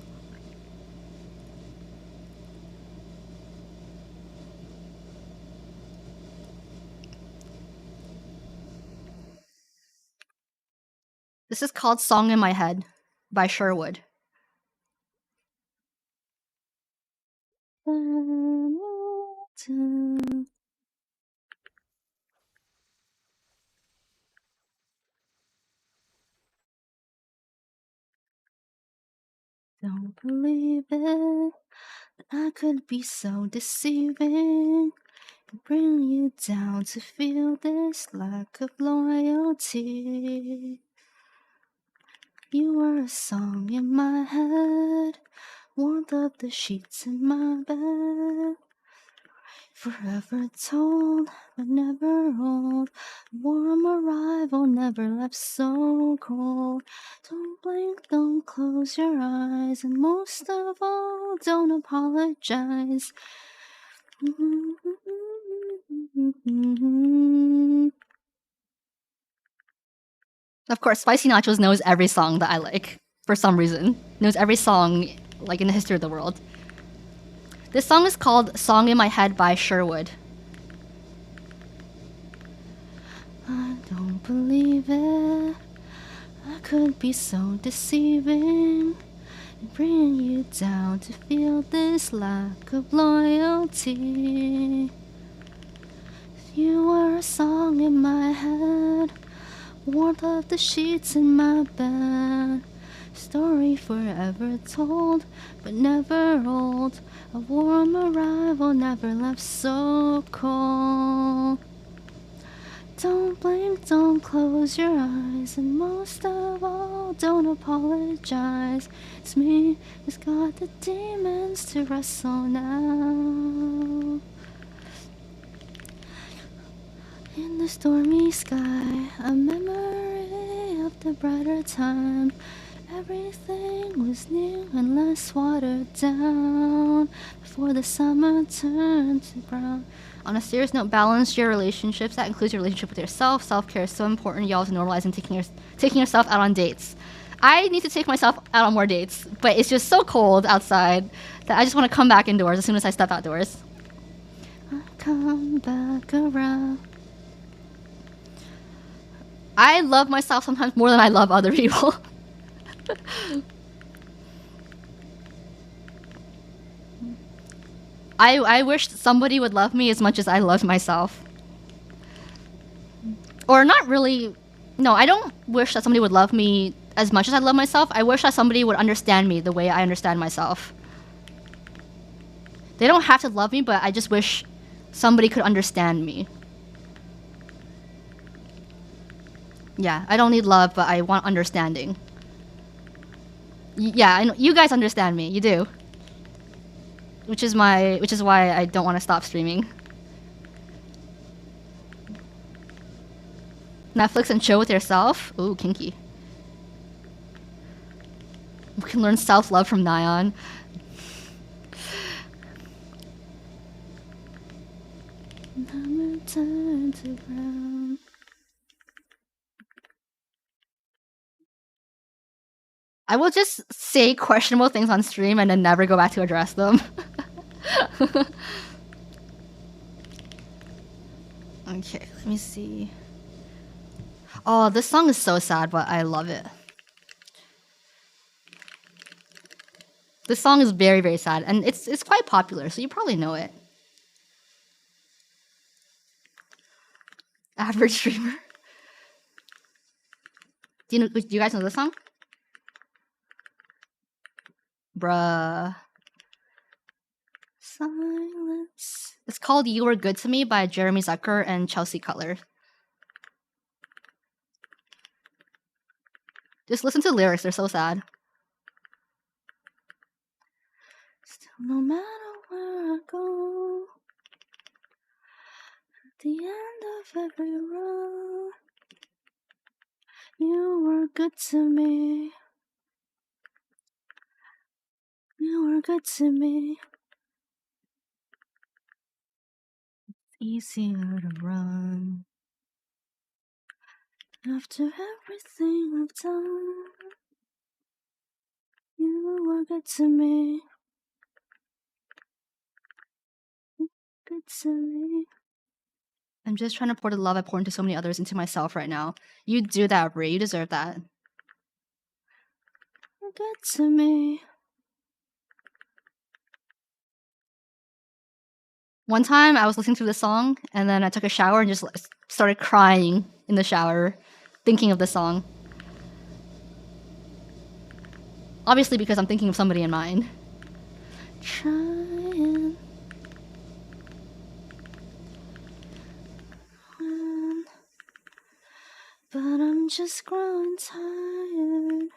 This is called Song in My Head by Sherwood. Don't believe it, I could be so deceiving. Bring you down to feel this lack of loyalty. You were a song in my head, warmth of the sheets in my bed. Forever told, but never old. Warm arrival, never left so cold. Don't blink, don't close your eyes, and most of all, don't apologize. Of course, Spicy Nachos knows every song that I like, for some reason. Knows every song, like, in the history of the world. This song is called Song in My Head by Sherwood. I don't believe it, I could be so deceiving. Bring you down to feel this lack of loyalty. You were a song in my head, warmth of the sheets in my bed. Story forever told, but never old. A warm arrival, never left so cold. Don't blink, don't close your eyes, and most of all, don't apologize. It's me who's got the demons to wrestle now. In the stormy sky, a memory of the brighter time. Everything was new and less watered down before the summer turned to brown. On a serious note, balance your relationships. That includes your relationship with yourself. Self-care is so important. Y'all is normalizing taking yourself out on dates. I need to take myself out on more dates, but it's just so cold outside that I just want to come back indoors as soon as I step outdoors. I come back around. I love myself sometimes more than I love other people. I wish somebody would love me as much as I love myself. Or not really. No, I don't wish that somebody would love me as much as I love myself. I wish that somebody would understand me the way I understand myself. They don't have to love me, but I just wish somebody could understand me. Yeah, I don't need love, but I want understanding. Yeah, I know, you guys understand me. You do. Which is why I don't want to stop streaming. Netflix and chill with yourself? Ooh, kinky. We can learn self-love from Nyan. Turn to ground. I will just say questionable things on stream and then never go back to address them. Okay, let me see. Oh, this song is so sad, but I love it. This song is very, very sad, and it's quite popular, so you probably know it. Average streamer. Do you guys know this song? Bruh. Silence. It's called You Were Good to Me by Jeremy Zucker and Chelsea Cutler. Just listen to the lyrics, they're so sad. Still, no matter where I go, at the end of every road, you were good to me. You were good to me. Easier to run. After everything I've done, you were good to me. Good to me. I'm just trying to pour the love I pour into so many others into myself right now. You do that, Brie. You deserve that. Good to me. One time I was listening to this song and then I took a shower and just started crying in the shower, thinking of the song. Obviously because I'm thinking of somebody in mind. Trying. But I'm just growing tired.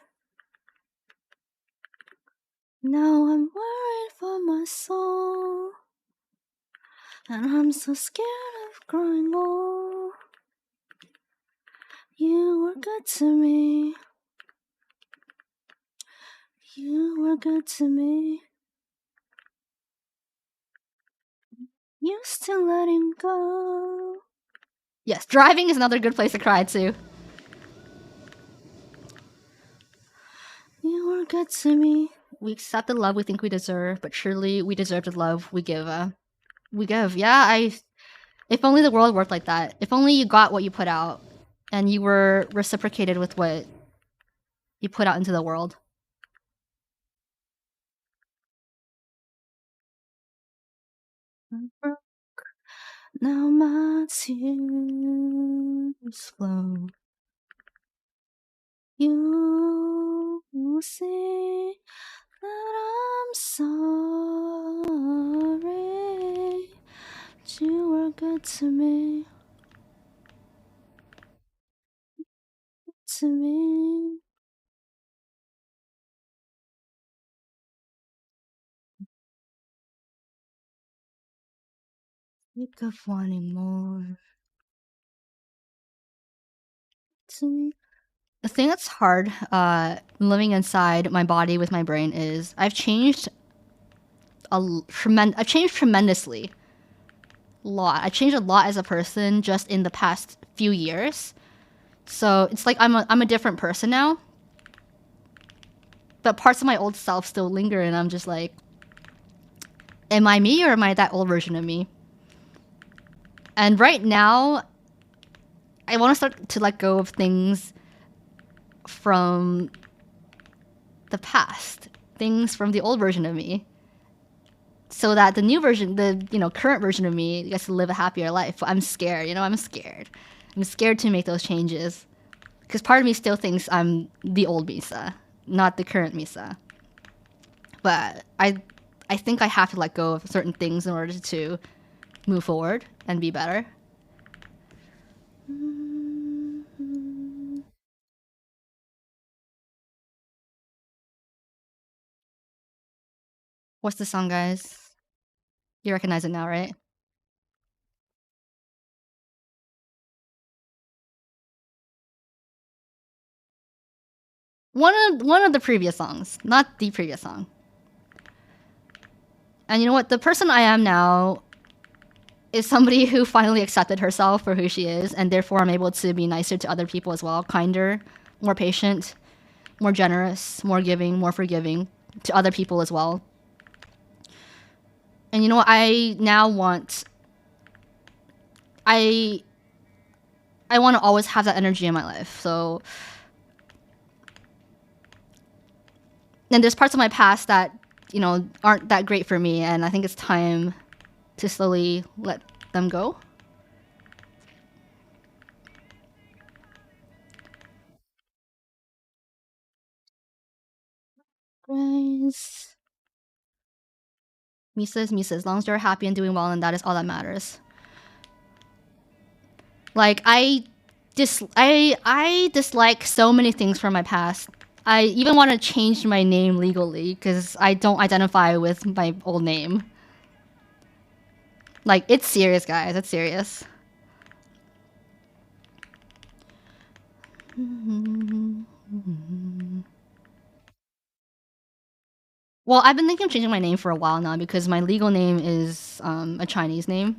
Now I'm worried for my soul. And I'm so scared of growing old. You were good to me. You were good to me. You still letting go. Yes, driving is another good place to cry too. You were good to me. We accept the love we think we deserve, but surely we deserve the love we give. Yeah, if only the world worked like that. If only you got what you put out, and you were reciprocated with what you put out into the world. Now my tears flow. You see that I'm sorry. But you were good to me. to me. Sick of wanting more. To me. The thing that's hard, living inside my body with my brain is I've changed I've changed tremendously. Lot. I changed a lot as a person just in the past few years. So it's like I'm a different person now. But parts of my old self still linger, and I'm just like, am I me or am I that old version of me? And right now, I want to start to let go of things from the past, things from the old version of me, so that the new version, the current version of me, gets to live a happier life. But I'm scared. I'm scared. I'm scared to make those changes because part of me still thinks I'm the old Misa, not the current Misa. But I think I have to let go of certain things in order to move forward and be better. What's the song, guys? You recognize it now, right? One of the previous songs, not the previous song. And you know what? The person I am now is somebody who finally accepted herself for who she is, and therefore I'm able to be nicer to other people as well, kinder, more patient, more generous, more giving, more forgiving to other people as well. And you know what? I want to always have that energy in my life. So, and there's parts of my past that aren't that great for me, and I think it's time to slowly let them go. Grace. Misa is Misa. As long as you're happy and doing well, and that is all that matters. Like I dislike so many things from my past. I even want to change my name legally because I don't identify with my old name. Like, it's serious, guys. It's serious. Well, I've been thinking of changing my name for a while now because my legal name is a Chinese name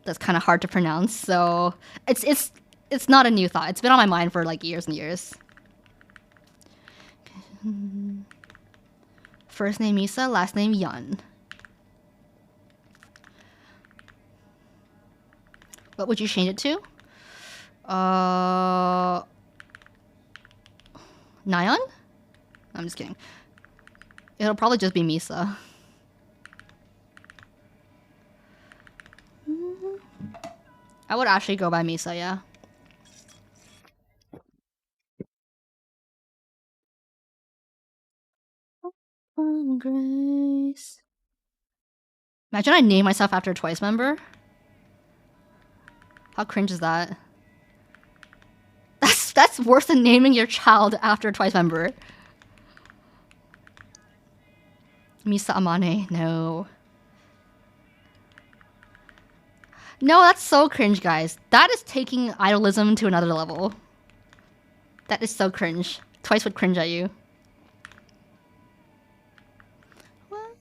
that's kind of hard to pronounce. So it's not a new thought. It's been on my mind for like years and years. First name Misa, last name Yun. What would you change it to? Nyan? I'm just kidding. It'll probably just be Misa. I would actually go by Misa, yeah. Grace. Imagine I name myself after a Twice member. How cringe is that? That's worse than naming your child after a Twice member. Misa Amane, no. No, that's so cringe, guys. That is taking idolism to another level. That is so cringe. Twice would cringe at you. What?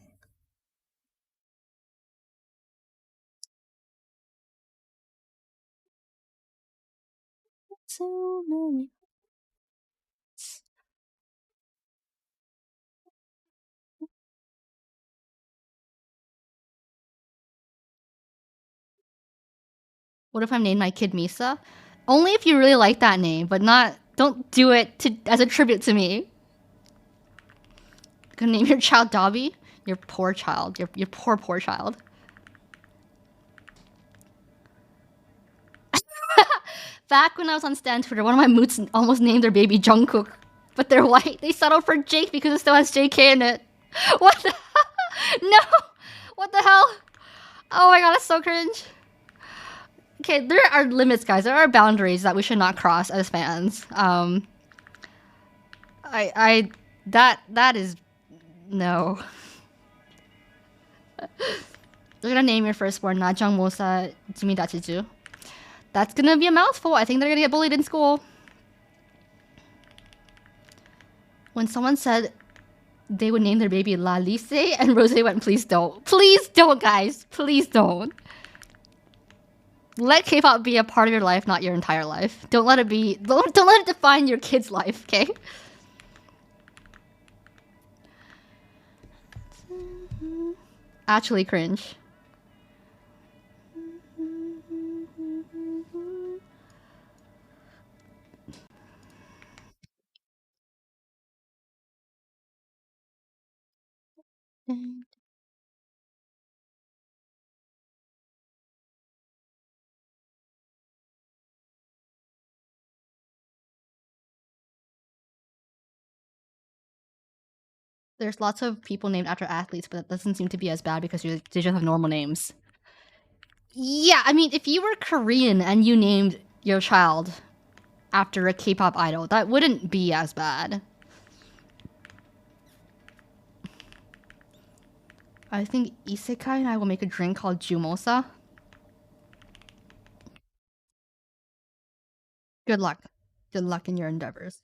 So many. What if I named my kid Misa? Only if you really like that name, but don't do it as a tribute to me. Gonna name your child Dobby? Your poor child. Your poor child. Back when I was on Stan Twitter, one of my moots almost named their baby Jungkook. But they're white. They settled for Jake because it still has JK in it. What the No! What the hell? Oh my god, that's so cringe. Okay, there are limits, guys. There are boundaries that we should not cross as fans. That is no. You're gonna name your firstborn Najang Mosa Jimi Dachiju. That's gonna be a mouthful. I think they're gonna get bullied in school. When someone said they would name their baby Lalice, and Rose went, please don't. Please don't, guys. Please don't. Let K-pop be a part of your life, not your entire life. Don't let it be. Don't let it define your kid's life, okay? Actually cringe. There's lots of people named after athletes, but that doesn't seem to be as bad because they just have normal names. Yeah, I mean, if you were Korean and you named your child after a K-pop idol, that wouldn't be as bad. I think Isekai and I will make a drink called Jumosa. Good luck. Good luck in your endeavors.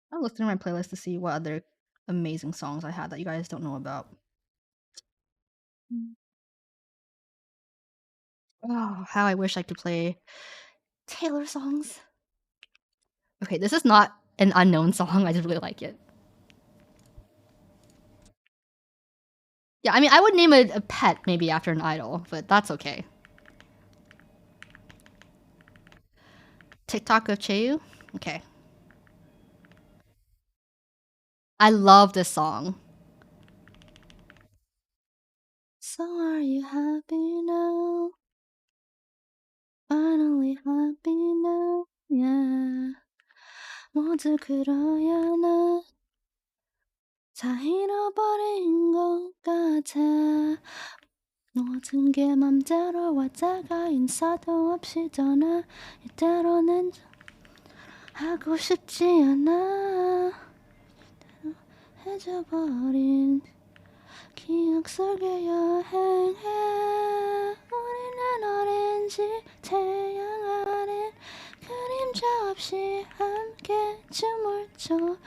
I'll look through my playlist to see what other amazing songs I had that you guys don't know about. Oh, how I wish I could play Taylor songs. Okay, this is not an unknown song. I just really like it. Yeah, I mean, I would name a pet maybe after an idol, but that's okay. TikTok of Cheu? Okay. I love this song. So are you happy now? Finally happy now? Yeah. 모두 그러야 나 다 잃어버린 것 같아. 모든 게 맘대로 왔다가 인사도 없이 떠나 이대로는 하고 싶지 않아. 해져버린 기억 속에 여행해. 우리는 오렌지 태양 아래 그림자 없이 함께 춤을 춰.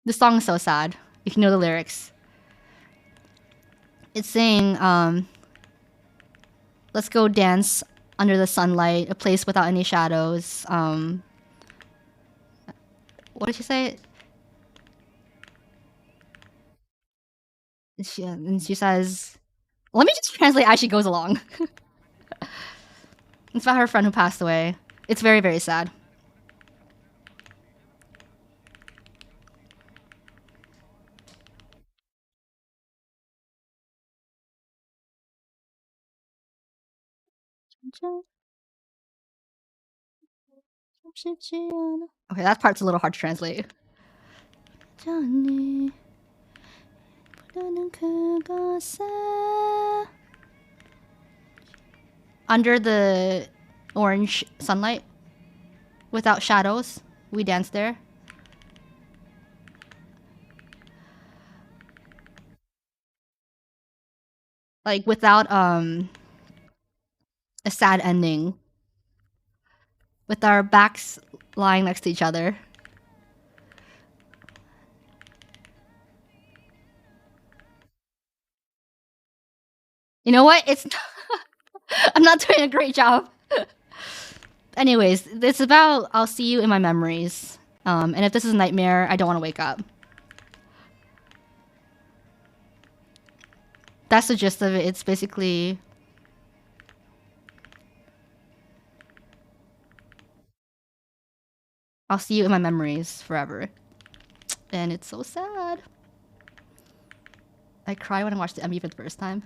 The song is so sad. If you know the lyrics. It's saying, let's go dance under the sunlight, a place without any shadows. What did she say? And she says, let me just translate as she goes along. It's about her friend who passed away. It's very, very sad. Okay, that part's a little hard to translate. Under the orange sunlight, without shadows, we dance there. Like without a sad ending. With our backs lying next to each other. You know what? It's I'm not doing a great job. Anyways, it's about I'll see you in my memories. And if this is a nightmare, I don't want to wake up. That's the gist of it. It's basically I'll see you in my memories forever. And it's so sad. I cry when I watch the MV for the first time.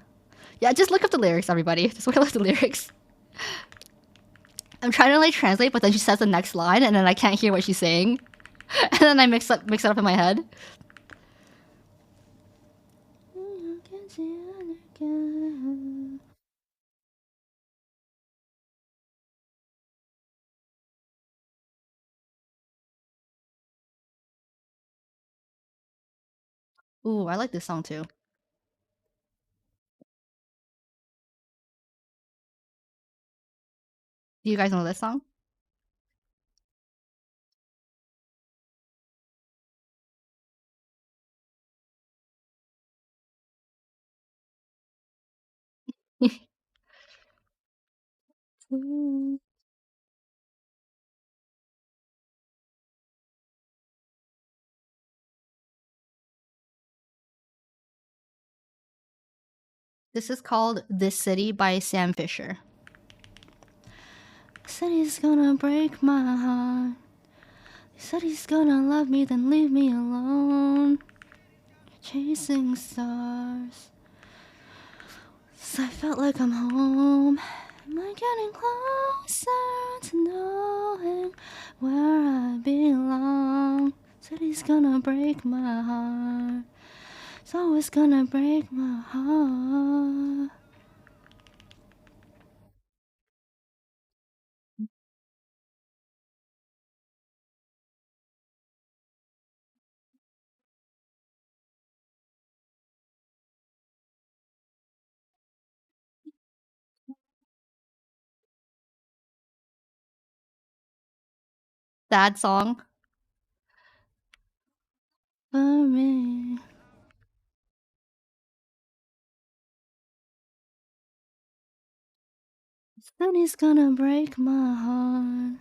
Yeah, just look up the lyrics, everybody. Just look up the lyrics. I'm trying to like translate, but then she says the next line, and then I can't hear what she's saying, and then I mix it up in my head. Ooh, I like this song too. Do you guys know this song? This is called This City by Sam Fisher. City's gonna break my heart. Said he's gonna love me, then leave me alone. Chasing stars. So I felt like I'm home. Am I getting closer to knowing where I belong? Said he's gonna break my heart. It's always gonna break my heart. Sad song for me. Said he's gonna break my heart.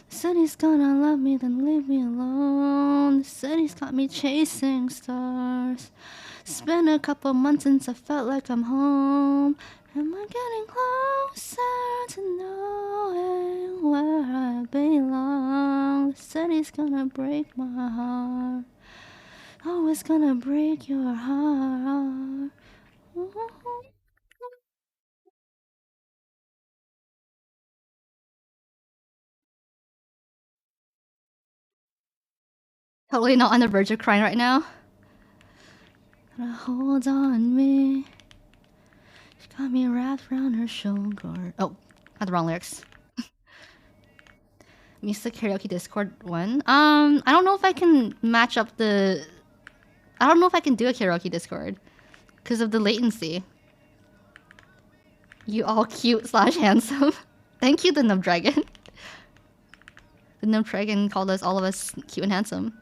Said he's gonna love me, then leave me alone. Said he's got me chasing stars. It's been a couple months since I felt like I'm home. Am I getting closer to knowing where I belong? Said he's gonna break my heart. Always gonna break your heart. Totally not on the verge of crying right now. Gotta hold on me. She got me wrapped around her shoulder. Oh, got the wrong lyrics. Misa Karaoke Discord one. I don't know if I can match up the. I don't know if I can do a karaoke Discord because of the latency. You all cute slash handsome. Thank you, the Nub Dragon. The Nub Dragon called us all of us cute and handsome.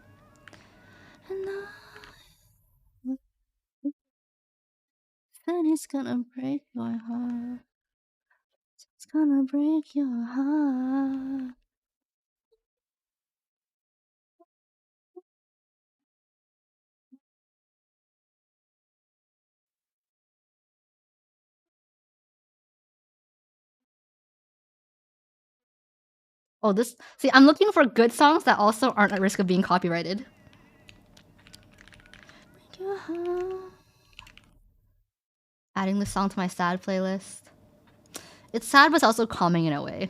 And it's gonna break your heart. It's gonna break your heart. Oh, this. See, I'm looking for good songs that also aren't at risk of being copyrighted. Break your heart. Adding this song to my sad playlist. It's sad, but it's also calming in a way.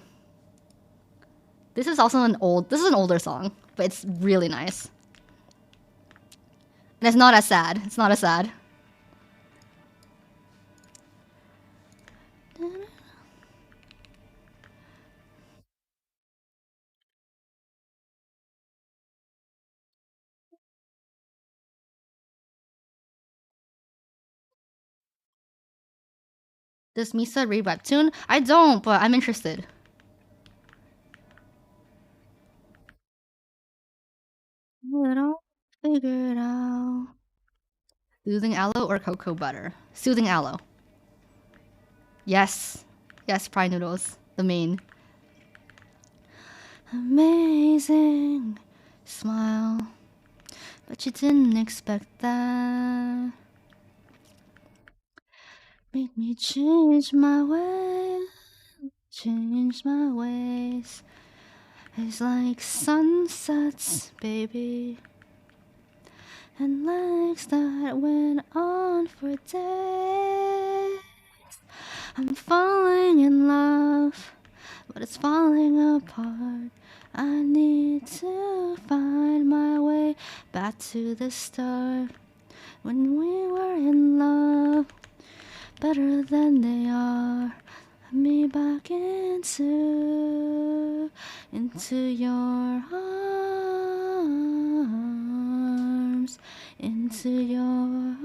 This is also an older song, but it's really nice. And it's not as sad. It's not as sad. Does Misa read webtoon? I don't, but I'm interested. Figure it out. Soothing aloe or cocoa butter? Soothing aloe. Yes. Yes, pride noodles. The main. Amazing smile. But you didn't expect that. Make me change my ways. Change my ways. It's like sunsets, baby. And legs that went on for days. I'm falling in love, but it's falling apart. I need to find my way back to the start. When we were in love, better than they are. Let me back into your arms, into your arms.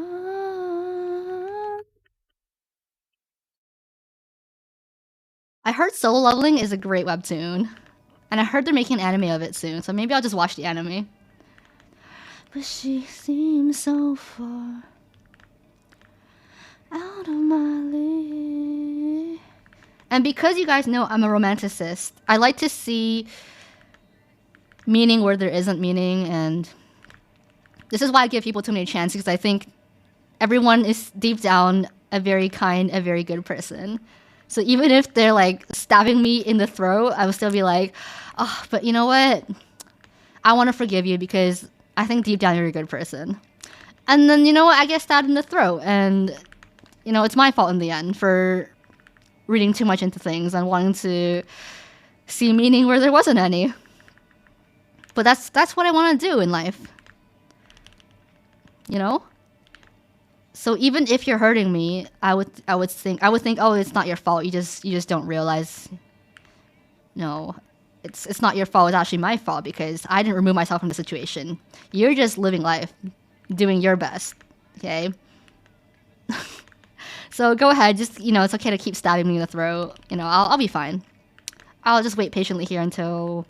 I heard Solo Leveling is a great webtoon. And I heard they're making an anime of it soon, so maybe I'll just watch the anime. But she seems so far out of my league. And because you guys know I'm a romanticist, I like to see meaning where there isn't meaning, and this is why I give people too many chances, because I think everyone is deep down a very kind, a very good person. So even if they're like stabbing me in the throat, I would still be like, oh, but you know what? I want to forgive you because I think deep down you're a good person. And then, you know what? I get stabbed in the throat. And, you know, it's my fault in the end for reading too much into things and wanting to see meaning where there wasn't any. But that's what I want to do in life. You know? So even if you're hurting me, I would think, oh, it's not your fault. You just don't realize. No, it's not your fault. It's actually my fault because I didn't remove myself from the situation. You're just living life, doing your best. Okay. So go ahead. Just, you know, it's okay to keep stabbing me in the throat. You know, I'll be fine. I'll just wait patiently here until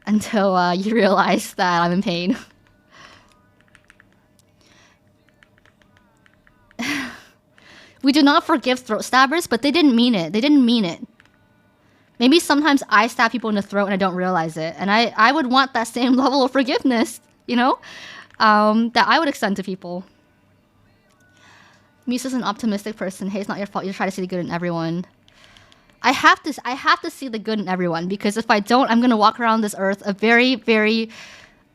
you realize that I'm in pain. We do not forgive throat stabbers, but they didn't mean it. They didn't mean it. Maybe sometimes I stab people in the throat and I don't realize it. And I would want that same level of forgiveness, you know, that I would extend to people. Misa's an optimistic person. Hey, it's not your fault. You try to see the good in everyone. I have to see the good in everyone, because if I don't, I'm going to walk around this earth a very, very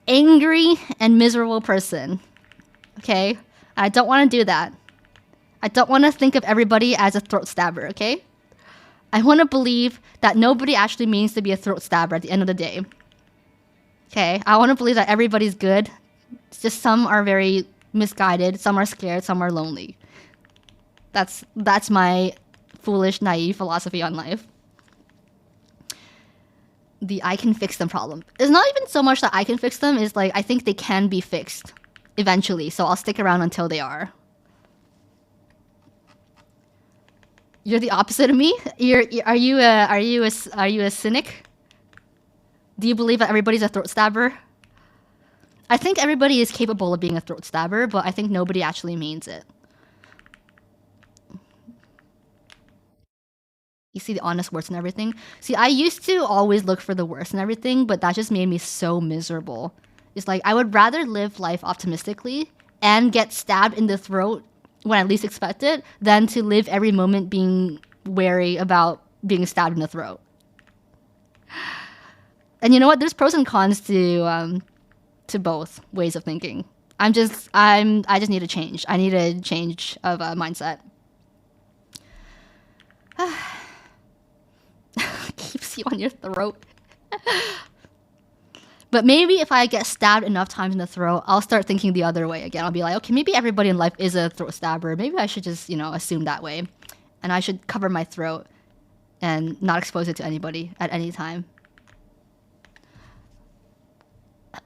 angry and miserable person. Okay? I don't want to do that. I don't want to think of everybody as a throat stabber, okay? I want to believe that nobody actually means to be a throat stabber at the end of the day. Okay? I want to believe that everybody's good. It's just some are very misguided, some are scared, some are lonely. That's my foolish, naive philosophy on life. The I can fix them problem. It's not even so much that I can fix them, it's like I think they can be fixed eventually, so I'll stick around until they are. You're the opposite of me? Are you a cynic? Do you believe that everybody's a throat stabber? I think everybody is capable of being a throat stabber, but I think nobody actually means it. You see the honest worst and everything? See, I used to always look for the worst and everything, but that just made me so miserable. It's like, I would rather live life optimistically and get stabbed in the throat when I least expect it than to live every moment being wary about being stabbed in the throat. And you know what? There's pros and cons to both ways of thinking. I just need a change. I need a change of mindset. Keeps you on your throat. But maybe if I get stabbed enough times in the throat, I'll start thinking the other way again. I'll be like, okay, maybe everybody in life is a throat stabber. Maybe I should just, you know, assume that way. And I should cover my throat and not expose it to anybody at any time.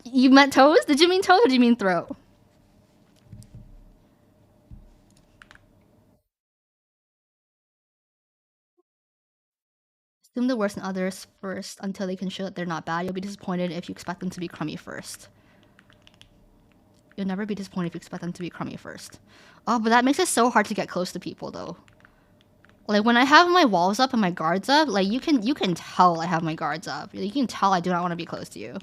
You meant toes? Did you mean toes or did you mean throat? Assume the worst in others first until they can show that they're not bad. You'll be disappointed if you expect them to be crummy first. You'll never be disappointed if you expect them to be crummy first. Oh, but that makes it so hard to get close to people, though. Like, when I have my walls up and my guards up, like, you can tell I have my guards up. You can tell I do not want to be close to you.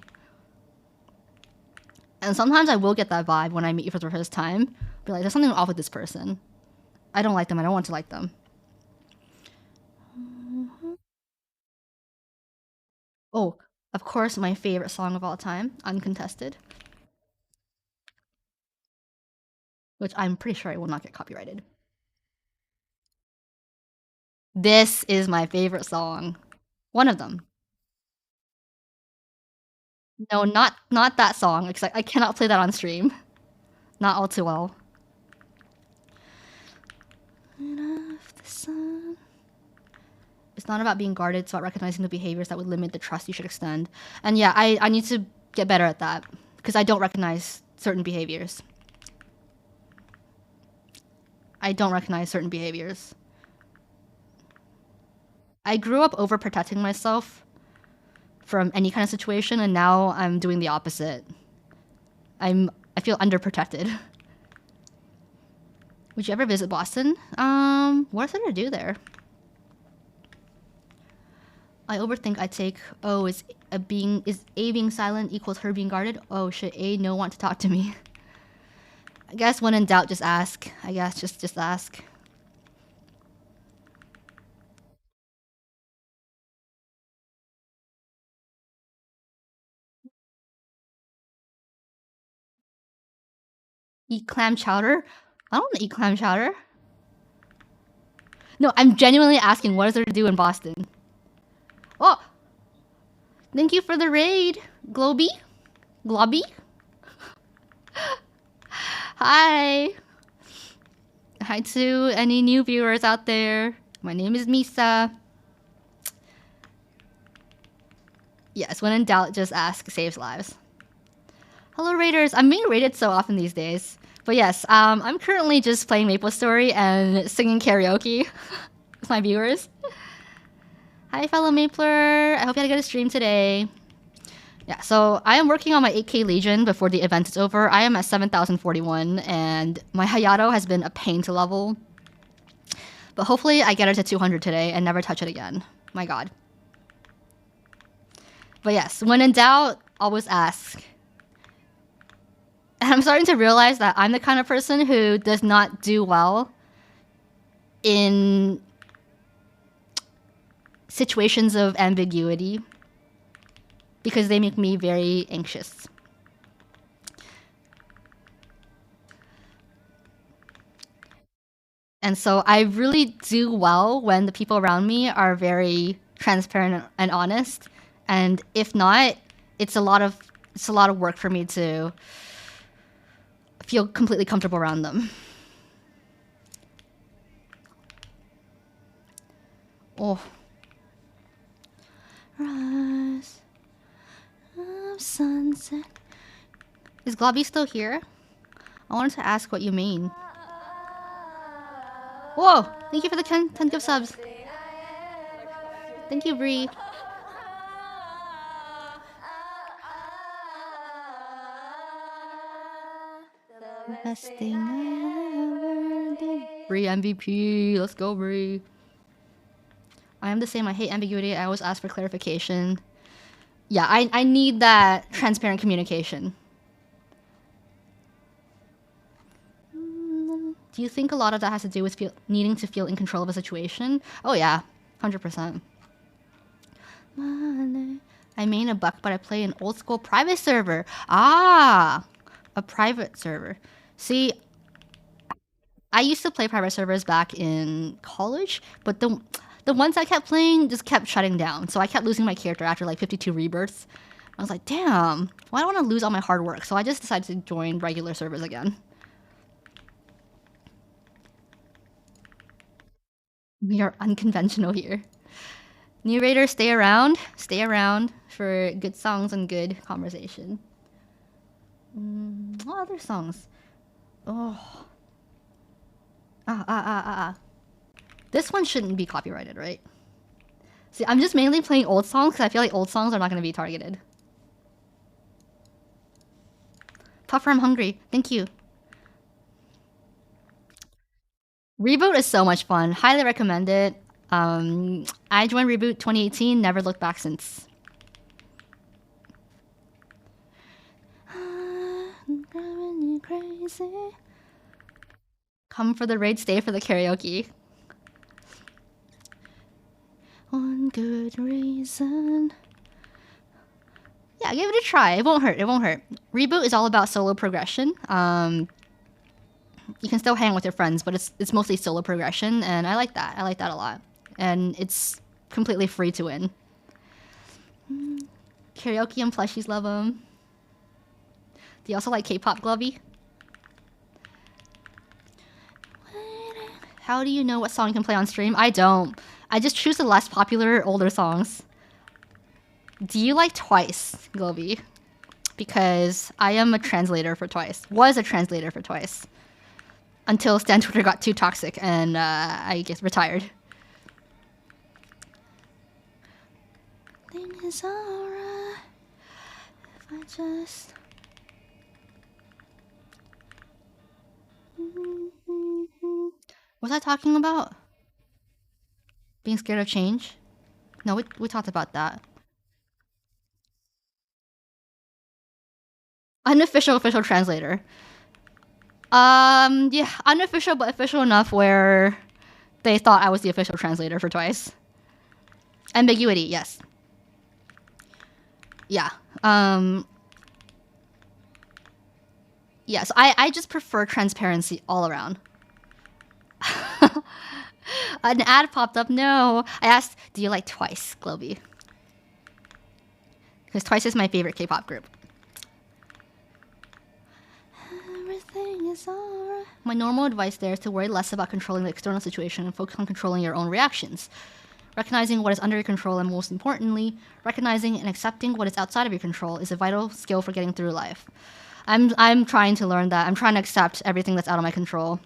And sometimes I will get that vibe when I meet you for the first time. Be like, there's something off with this person. I don't like them. I don't want to like them. Oh, of course, my favorite song of all time, Uncontested. Which I'm pretty sure I will not get copyrighted. This is my favorite song. One of them. No, not that song, because I cannot play that on stream. Not all too well. Son. It's not about being guarded, it's about recognizing the behaviors that would limit the trust you should extend. And yeah, I need to get better at that because I don't recognize certain behaviors. I don't recognize certain behaviors. I grew up overprotecting myself from any kind of situation, and now I'm doing the opposite. I feel underprotected. Would you ever visit Boston? What is there to do there? I overthink. I take. Oh, is A being silent equals her being guarded? Oh shit, A no want to talk to me. I guess when in doubt, just ask. I guess just ask. Eat clam chowder? I don't want to eat clam chowder. No, I'm genuinely asking, what is there to do in Boston? Oh! Thank you for the raid, Globby? Globby? Hi! Hi to any new viewers out there. My name is Misa. Yes, when in doubt, just ask. Saves lives. Hello, raiders. I'm being raided so often these days. But yes, I'm currently just playing Maple Story and singing karaoke with my viewers. Hi, fellow Mapler. I hope you had a good stream today. Yeah, so I am working on my 8K Legion before the event is over. I am at 7,041, and my Hayato has been a pain to level. But hopefully I get it to 200 today and never touch it again. My god. But yes, when in doubt, always ask. And I'm starting to realize that I'm the kind of person who does not do well in situations of ambiguity because they make me very anxious. And so I really do well when the people around me are very transparent and honest. And if not, it's a lot of work for me to feel completely comfortable around them. Oh. Rise of sunset. Is Globby still here? I wanted to ask what you mean. Whoa! Thank you for the 10 gift subs. Thank you, Bree. The best thing I ever did. Bree MVP. Let's go, Bree. I am the same. I hate ambiguity. I always ask for clarification. Yeah, I need that transparent communication. Do you think a lot of that has to do with needing to feel in control of a situation? Oh yeah, 100%. I main a buck, but I play an old school private server. Ah, a private server. See, I used to play private servers back in college, but the ones I kept playing just kept shutting down. So I kept losing my character after like 52 rebirths. I was like, damn, why do I want to lose all my hard work? So I just decided to join regular servers again. We are unconventional here. New raiders, stay around. Stay around for good songs and good conversation. What other songs? Oh. This one shouldn't be copyrighted, right? See, I'm just mainly playing old songs because I feel like old songs are not going to be targeted. Puffer, I'm hungry. Thank you. Reboot is so much fun. Highly recommend it. I joined Reboot 2018, never looked back since. Crazy. Come for the raid, stay for the karaoke. One good reason. Yeah, give it a try. It won't hurt. It won't hurt. Reboot is all about solo progression. You can still hang with your friends, but it's mostly solo progression, and I like that. I like that a lot. And it's completely free to win. Karaoke and plushies, love them. Do you also like K-pop, Glovey? How do you know what song you can play on stream? I don't. I just choose the less popular, older songs. Do you like Twice, Globy? Because I am a translator for Twice. Was a translator for Twice. Until Stan Twitter got too toxic and I guess retired. Thing is alright if I just... Was I talking about? Being scared of change? No, we talked about that. Unofficial official translator. Yeah, unofficial but official enough where they thought I was the official translator for Twice. Ambiguity, yes. Yeah. Yes, I just prefer transparency all around. An ad popped up. No. I asked, do you like Twice, Globy? Because Twice is my favorite K-pop group. Everything is alright. My normal advice there is to worry less about controlling the external situation and focus on controlling your own reactions. Recognizing what is under your control and, most importantly, recognizing and accepting what is outside of your control is a vital skill for getting through life. I'm trying to learn that. I'm trying to accept everything that's out of my control.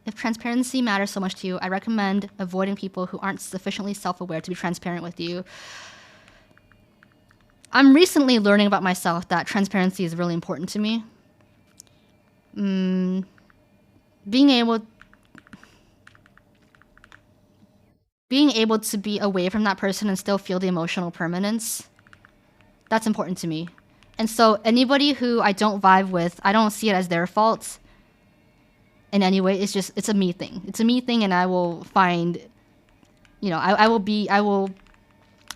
If transparency matters so much to you, I recommend avoiding people who aren't sufficiently self-aware to be transparent with you. I'm recently learning about myself that transparency is really important to me. Being able to be away from that person and still feel the emotional permanence, that's important to me. And so anybody who I don't vibe with, I don't see it as their fault in any way. It's a me thing. It's a me thing, and I will find, you know, I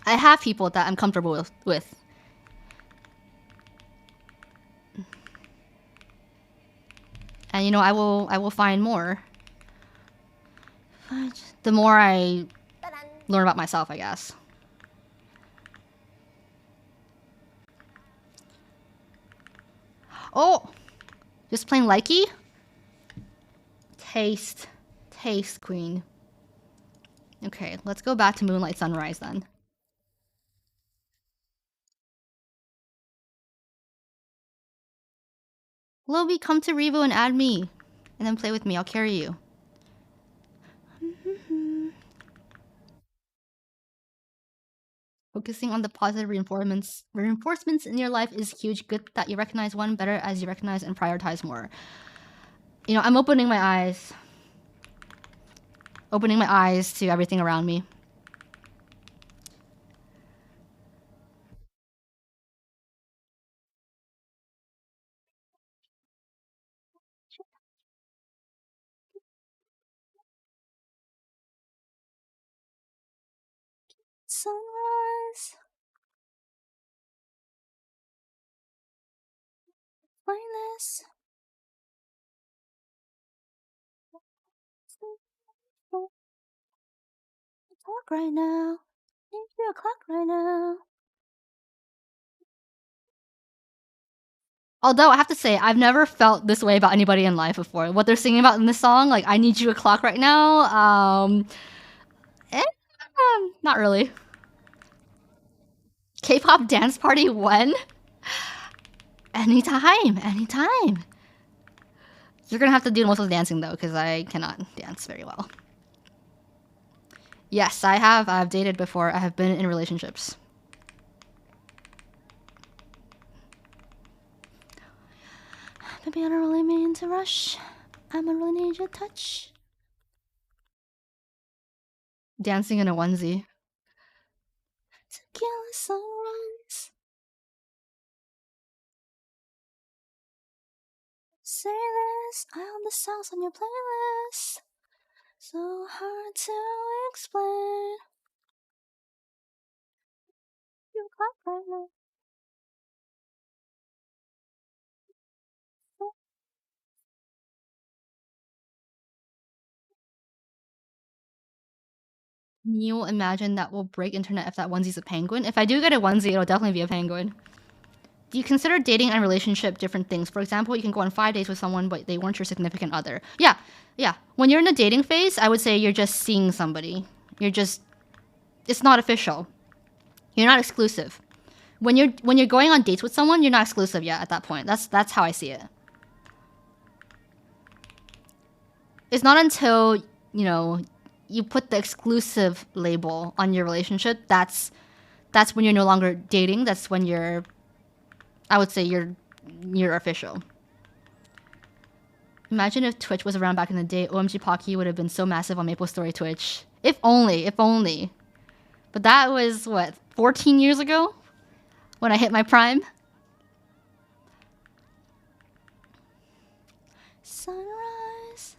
have people that I'm comfortable with. And, you know, I will find more. The more I learn about myself, I guess. Oh! Just plain likey? Taste, queen. Okay, let's go back to Moonlight Sunrise then. Lobi, come to Revo and add me. And then play with me, I'll carry you. Focusing on the positive reinforcements in your life is huge. Good that you recognize one, better as you recognize and prioritize more. You know, I'm opening my eyes. Opening my eyes to everything around me. Sunrise. Blindness. Talk right now. Need your clock right now. Although I have to say, I've never felt this way about anybody in life before. What they're singing about in this song, like I need you a clock right now. Not really. K-pop dance party when? Anytime. You're gonna have to do most of the dancing though, because I cannot dance very well. Yes, I have. I've dated before. I have been in relationships. Maybe I don't really mean to rush. I'ma really need your touch. Dancing in a onesie. Tequila sunrise. Say this, I own the songs on your playlist. So hard to explain. You clap right now. Can you imagine that will break internet if that onesie's a penguin? If I do get a onesie, it'll definitely be a penguin. Do you consider dating and relationship different things? For example, you can go on 5 days with someone, but they weren't your significant other. Yeah, yeah. When you're in the dating phase, I would say you're just seeing somebody. You're just, it's not official. You're not exclusive. When you're going on dates with someone, you're not exclusive yet at that point. That's how I see it. It's not until, you put the exclusive label on your relationship, that's when you're no longer dating. That's when I would say you're official. Imagine if Twitch was around back in the day. OMG Pocky would have been so massive on MapleStory Twitch. If only, if only. But that was what, 14 years ago when I hit my prime. Sunrise.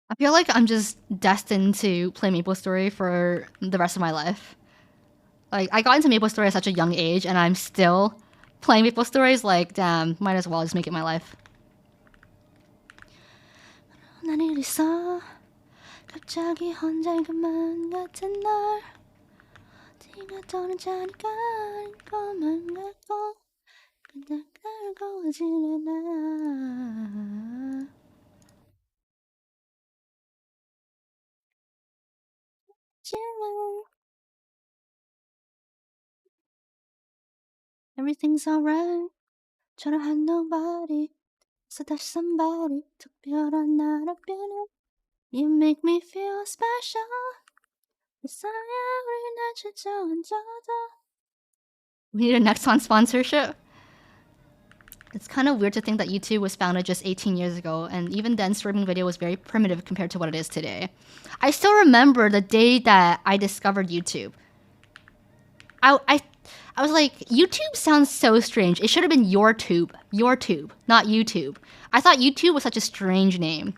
I feel like I'm just destined to play MapleStory for the rest of my life. Like, I got into MapleStory at such a young age, and I'm still playing MapleStories. Like, damn, might as well just make it my life. 갑자기 혼자인 것만 같은 날 네가 떠난 자리가 것만 같고 그날 갈거워지는 날 Everything's alright 저러한 nobody so there's somebody 특별한 나를 빼는 You make me feel special We need a Nexon sponsorship. It's kind of weird to think that YouTube was founded just 18 years ago, and even then, streaming video was very primitive compared to what it is today. I still remember the day that I discovered YouTube. I was like, YouTube sounds so strange. It should have been YourTube, not YouTube. I thought YouTube was such a strange name.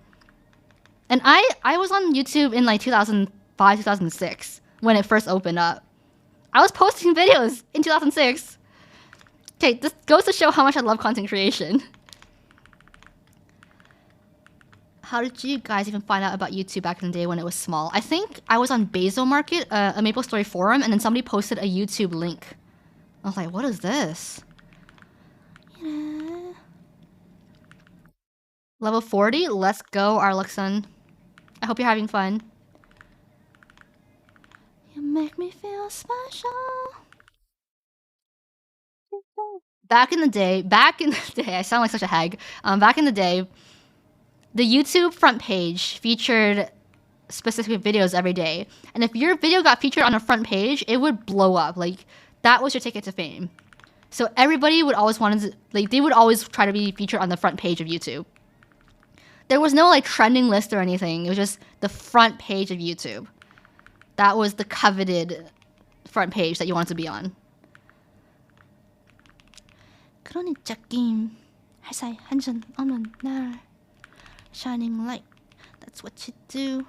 And I was on YouTube in like 2005, 2006 when it first opened up. I was posting videos in 2006. Okay, this goes to show how much I love content creation. How did you guys even find out about YouTube back in the day when it was small? I think I was on Basil Market, a MapleStory forum, and then somebody posted a YouTube link. I was like, what is this? Yeah. Level 40? Let's go, Arluxon. I hope you're having fun. You make me feel special. Back in the day, I sound like such a hag. Back in the day, the YouTube front page featured specific videos every day. And if your video got featured on the front page, it would blow up. Like, that was your ticket to fame. So everybody would always want to, like, they would always try to be featured on the front page of YouTube. There was no, like, trending list or anything. It was just the front page of YouTube. That was the coveted front page that you wanted to be on. 그러니까 게임 회사에 한전 없는 날 Shining light, that's what you do.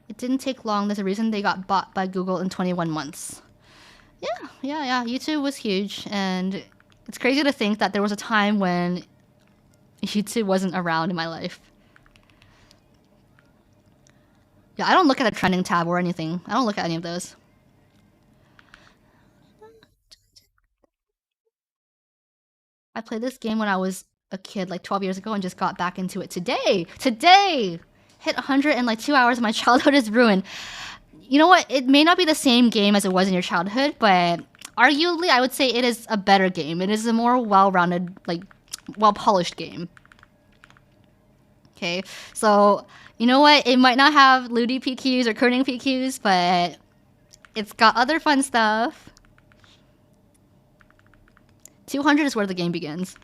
It didn't take long. There's a reason they got bought by Google in 21 months. Yeah. YouTube was huge, and it's crazy to think that there was a time when YouTube wasn't around in my life. Yeah, I don't look at a trending tab or anything. I don't look at any of those. I played this game when I was a kid, like 12 years ago, and just got back into it today. Hit 100 in like 2 hours, and my childhood is ruined. You know what? It may not be the same game as it was in your childhood, but arguably, I would say it is a better game. It is a more well-rounded, like, well-polished game. Okay, so you know what? It might not have looty PQs or kerning PQs, but it's got other fun stuff. 200 is where the game begins.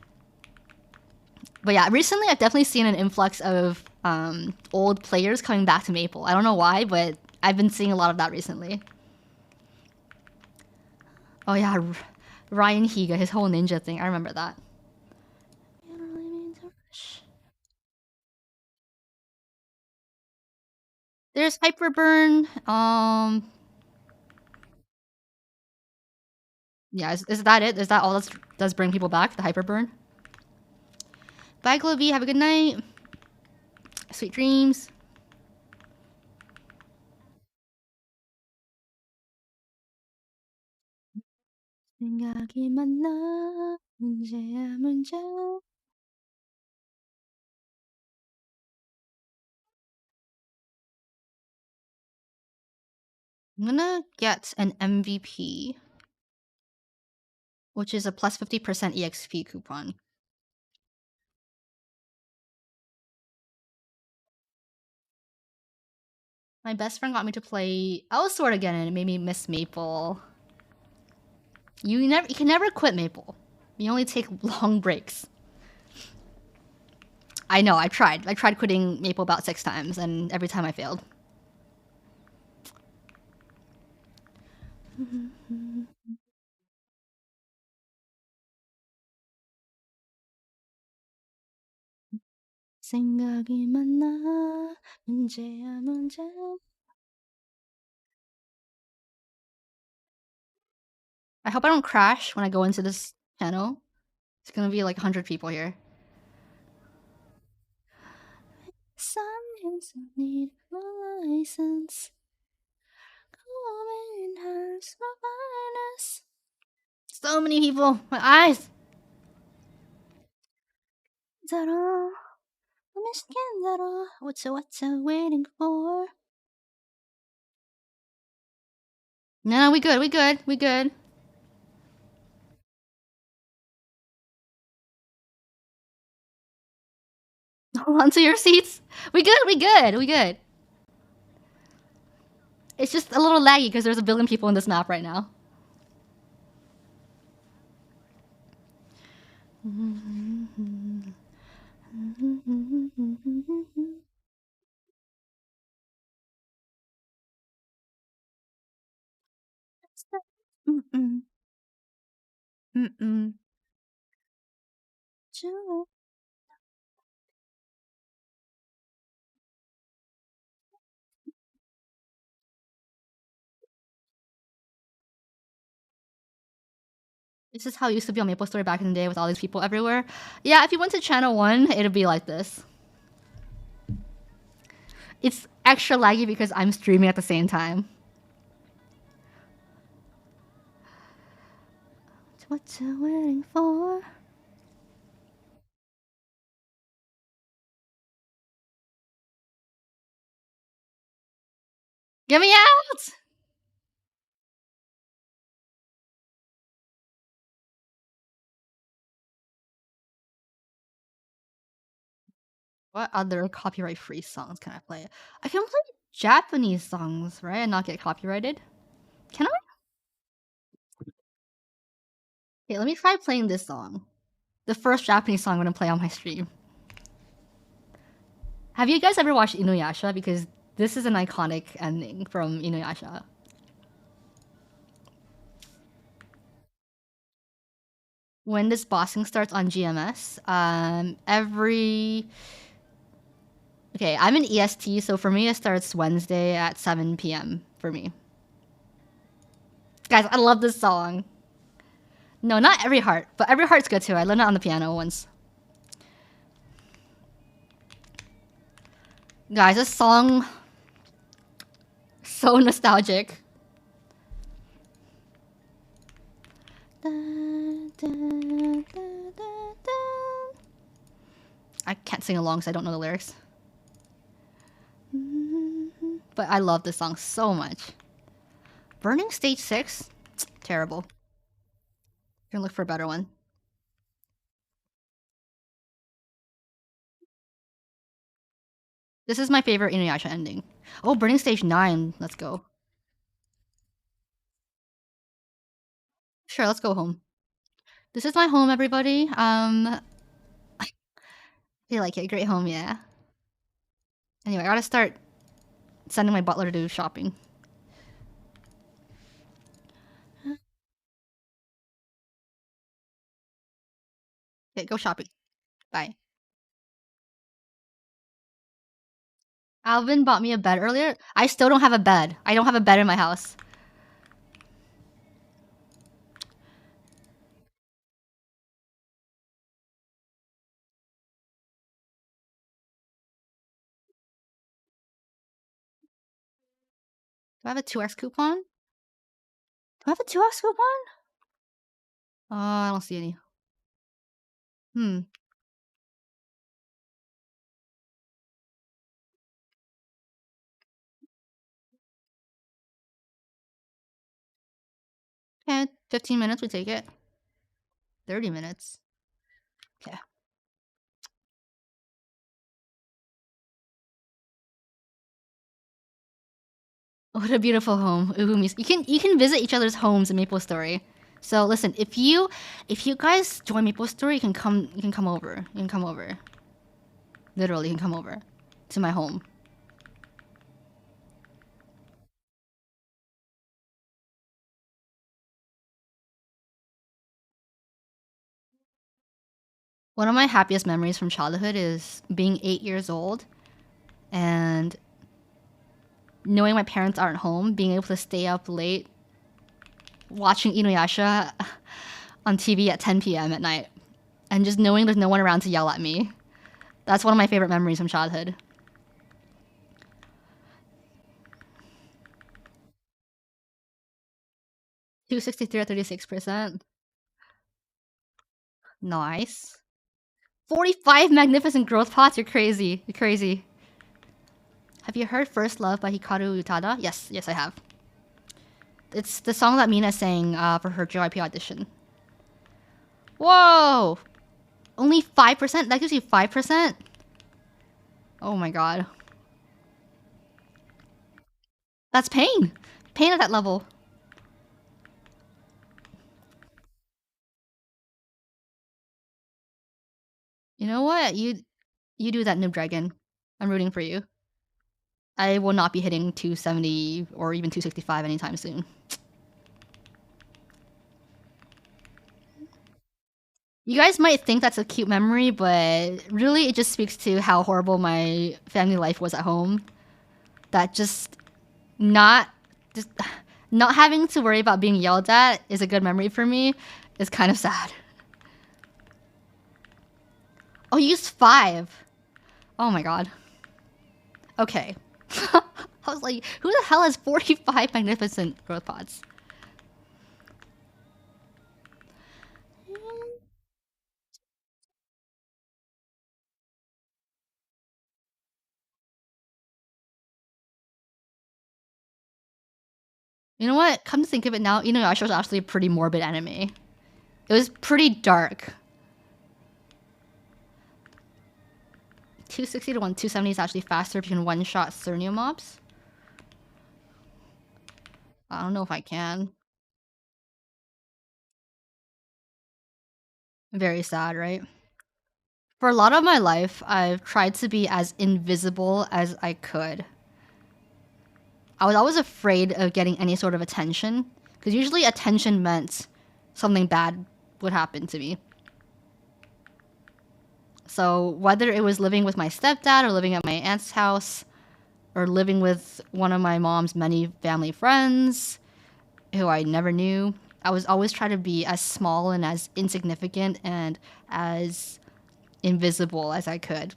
But yeah, recently I've definitely seen an influx of old players coming back to Maple. I don't know why, but I've been seeing a lot of that recently. Oh yeah, Ryan Higa, his whole ninja thing. I remember that. There's Hyperburn. Yeah, is that it? Is that all that does bring people back? The Hyperburn? Bye, Globee. Have a good night. Sweet dreams. 생각이 많나 문제야 문제. I'm gonna get an MVP, which is a plus 50% EXP coupon. My best friend got me to play Elsword again, and it made me miss Maple. You can never quit Maple. You only take long breaks. I know. I tried. I tried quitting Maple about 6 times, and every time I failed. 생각이 많나 문제야 문제. I hope I don't crash when I go into this channel. It's gonna be like 100 people here. Silence need license. So many people. My eyes. What's waiting for? No, we good. We good. We good. Hold on to your seats. We good. We good. We good. It's just a little laggy because there's a billion people in this map right now. Mm-mm. Mm-mm. This is how it used to be on MapleStory back in the day with all these people everywhere. Yeah, if you went to channel 1, it'd be like this. It's extra laggy because I'm streaming at the same time. What's it waiting for? Get me out! What other copyright-free songs can I play? I can play Japanese songs, right, and not get copyrighted? Can I? Okay, let me try playing this song. The first Japanese song I'm gonna play on my stream. Have you guys ever watched Inuyasha? Because this is an iconic ending from Inuyasha. When this bossing starts on GMS, okay, I'm in EST, so for me it starts Wednesday at 7 p.m. for me. Guys, I love this song. No, not Every Heart, but Every Heart's good too. I learned it on the piano once. Guys, this song, so nostalgic. I can't sing along because I don't know the lyrics. But I love this song so much. Burning Stage 6? Terrible. Gonna look for a better one. This is my favorite Inuyasha ending. Oh, Burning Stage 9. Let's go. Sure, let's go home. This is my home, everybody. I feel like it. Great home, yeah. Anyway, I gotta start sending my butler to do shopping. Okay, go shopping. Bye. Alvin bought me a bed earlier. I still don't have a bed. I don't have a bed in my house. Do I have a 2x coupon? Do I have a 2x coupon? I don't see any. Hmm. Okay, 15 minutes, we take it. 30 minutes. Okay. What a beautiful home. You can visit each other's homes in Maple Story. So listen, if you guys join Maple Story, you can come over. You can come over. Literally, you can come over to my home. One of my happiest memories from childhood is being 8 years old and knowing my parents aren't home, being able to stay up late watching Inuyasha on TV at 10 p.m. at night, and just knowing there's no one around to yell at me. That's one of my favorite memories from childhood. 263 or 36%. Nice. 45 magnificent growth pots. You're crazy. You're crazy. Have you heard First Love by Hikaru Utada? Yes, yes, I have. It's the song that Mina sang for her JYP audition. Whoa! Only 5%? That gives you 5%? Oh my god. That's pain. Pain at that level. You know what? You do that, Noob Dragon. I'm rooting for you. I will not be hitting 270 or even 265 anytime soon. You guys might think that's a cute memory, but really it just speaks to how horrible my family life was at home. That not just not having to worry about being yelled at is a good memory for me. It's kind of sad. Oh, you used 5. Oh my god. Okay. I was like, who the hell has 45 magnificent growth pods? You know what? Come to think of it now, Inuyasha was actually a pretty morbid anime. It was pretty dark. 260 to 270 is actually faster if you can one-shot Cernio mobs. I don't know if I can. Very sad, right? For a lot of my life, I've tried to be as invisible as I could. I was always afraid of getting any sort of attention, because usually attention meant something bad would happen to me. So whether it was living with my stepdad or living at my aunt's house or living with one of my mom's many family friends who I never knew, I was always trying to be as small and as insignificant and as invisible as I could.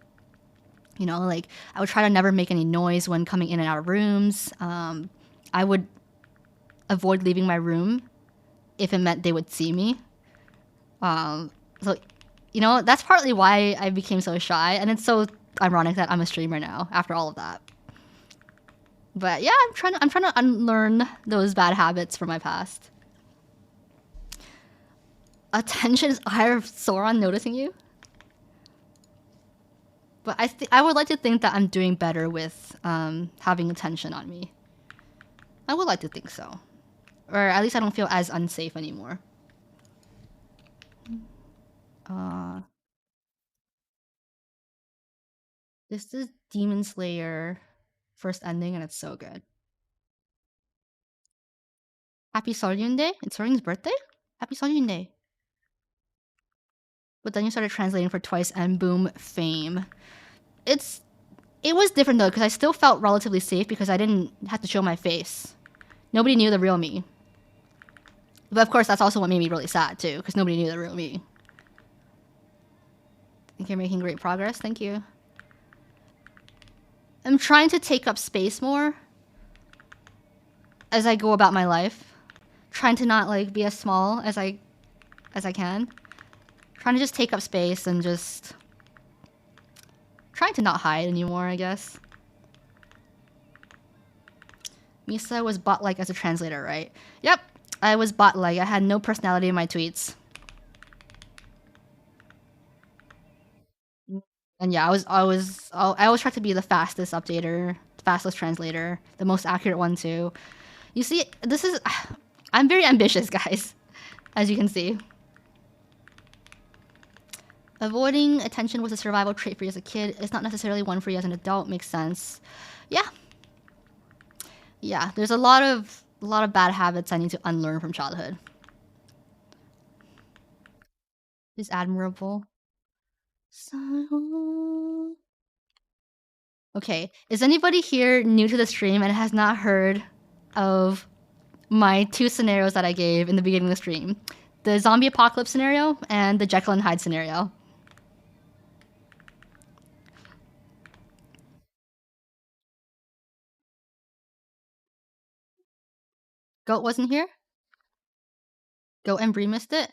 You know, like I would try to never make any noise when coming in and out of rooms. I would avoid leaving my room if it meant they would see me. So, you know, that's partly why I became so shy, and it's so ironic that I'm a streamer now after all of that. But yeah, I'm trying to unlearn those bad habits from my past. Attention is higher of Sauron noticing you. But I would like to think that I'm doing better with having attention on me. I would like to think so. Or at least I don't feel as unsafe anymore. This is Demon Slayer first ending and it's so good. Happy Soryun Day? It's Soryun's birthday? Happy Soryun Day. But then you started translating for Twice and boom, fame. It's It was different though, because I still felt relatively safe because I didn't have to show my face. Nobody knew the real me. But of course, that's also what made me really sad too, because nobody knew the real me. I think you're making great progress. Thank you. I'm trying to take up space more as I go about my life. Trying to not like be as small as I can. Trying to just take up space and just trying to not hide anymore, I guess. Misa was bot-like as a translator, right? Yep, I was bot-like. I had no personality in my tweets. And yeah, I always try to be the fastest updater, fastest translator, the most accurate one too. You see, this is... I'm very ambitious, guys, as you can see. Avoiding attention was a survival trait for you as a kid. It's not necessarily one for you as an adult. Makes sense. Yeah. Yeah, there's a lot of bad habits I need to unlearn from childhood. It's admirable. Okay, is anybody here new to the stream and has not heard of my 2 scenarios that I gave in the beginning of the stream? The zombie apocalypse scenario and the Jekyll and Hyde scenario. Goat wasn't here? Goat and Bree missed it?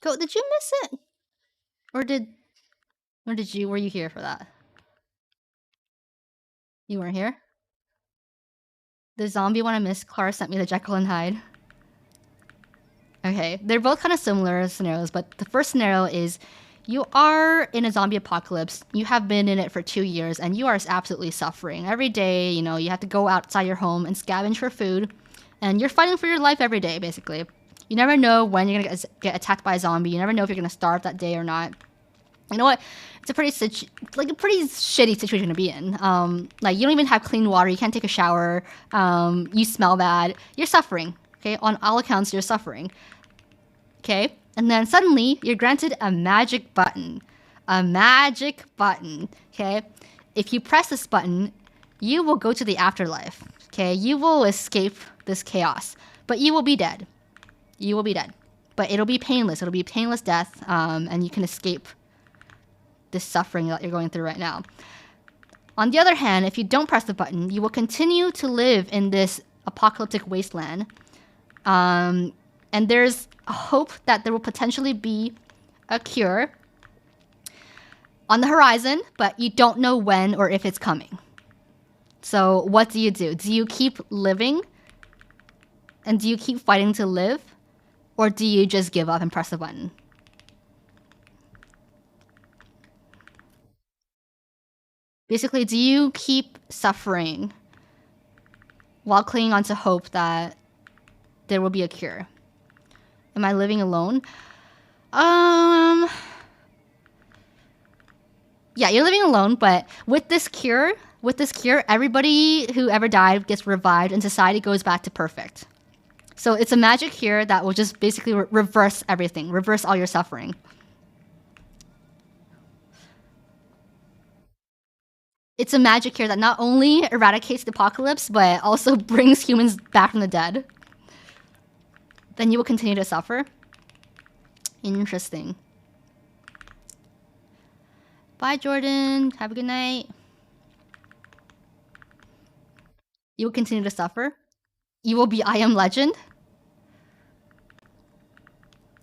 Goat, did you miss it? Or were you here for that? You weren't here? The zombie one I missed, Clara sent me the Jekyll and Hyde. Okay, they're both kind of similar scenarios, but the first scenario is you are in a zombie apocalypse. You have been in it for 2 years, and you are absolutely suffering. Every day, you know, you have to go outside your home and scavenge for food, and you're fighting for your life every day, basically. You never know when you're gonna get attacked by a zombie. You never know if you're gonna starve that day or not. You know what? It's a pretty shitty situation to be in. Like, you don't even have clean water. You can't take a shower. You smell bad. You're suffering. Okay, on all accounts, you're suffering. Okay, and then suddenly you're granted a magic button. A magic button. Okay, if you press this button, you will go to the afterlife. Okay, you will escape this chaos, but you will be dead. You will be dead, but it'll be painless. It'll be painless death, and you can escape this suffering that you're going through right now. On the other hand, if you don't press the button, you will continue to live in this apocalyptic wasteland. And there's a hope that there will potentially be a cure on the horizon, but you don't know when or if it's coming. So what do? Do you keep living? And do you keep fighting to live? Or do you just give up and press the button? Basically, do you keep suffering while clinging on to hope that there will be a cure? Am I living alone? Yeah, you're living alone, but with this cure, everybody who ever died gets revived and society goes back to perfect. So it's a magic cure that will just basically reverse everything, reverse all your suffering. It's a magic cure that not only eradicates the apocalypse, but also brings humans back from the dead. Then you will continue to suffer. Interesting. Bye, Jordan. Have a good night. You will continue to suffer. You will be I Am Legend.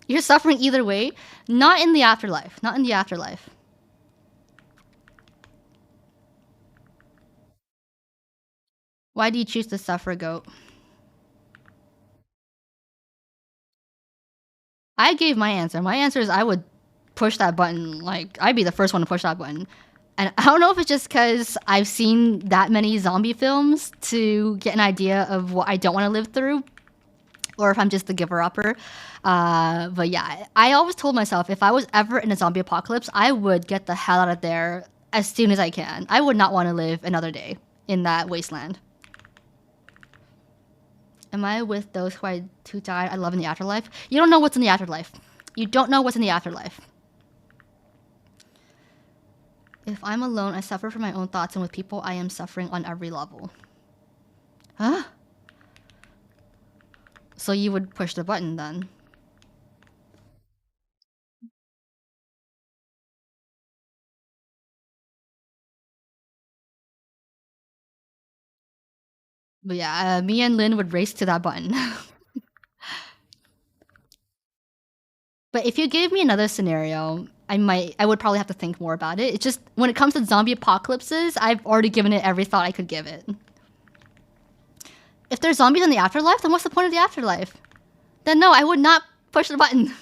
You're suffering either way. Not in the afterlife. Not in the afterlife. Why do you choose to suffer, Goat? I gave my answer. My answer is I would push that button. Like, I'd be the first one to push that button. And I don't know if it's just because I've seen that many zombie films to get an idea of what I don't want to live through, or if I'm just the giver-upper. But yeah, I always told myself if I was ever in a zombie apocalypse, I would get the hell out of there as soon as I can. I would not want to live another day in that wasteland. Am I with those who died I love in the afterlife? You don't know what's in the afterlife. You don't know what's in the afterlife. If I'm alone, I suffer from my own thoughts, and with people, I am suffering on every level. Huh? So you would push the button then? But yeah, me and Lynn would race to that button. But if you gave me another scenario, I would probably have to think more about it. It's just, when it comes to zombie apocalypses, I've already given it every thought I could give it. If there's zombies in the afterlife, then what's the point of the afterlife? Then no, I would not push the button.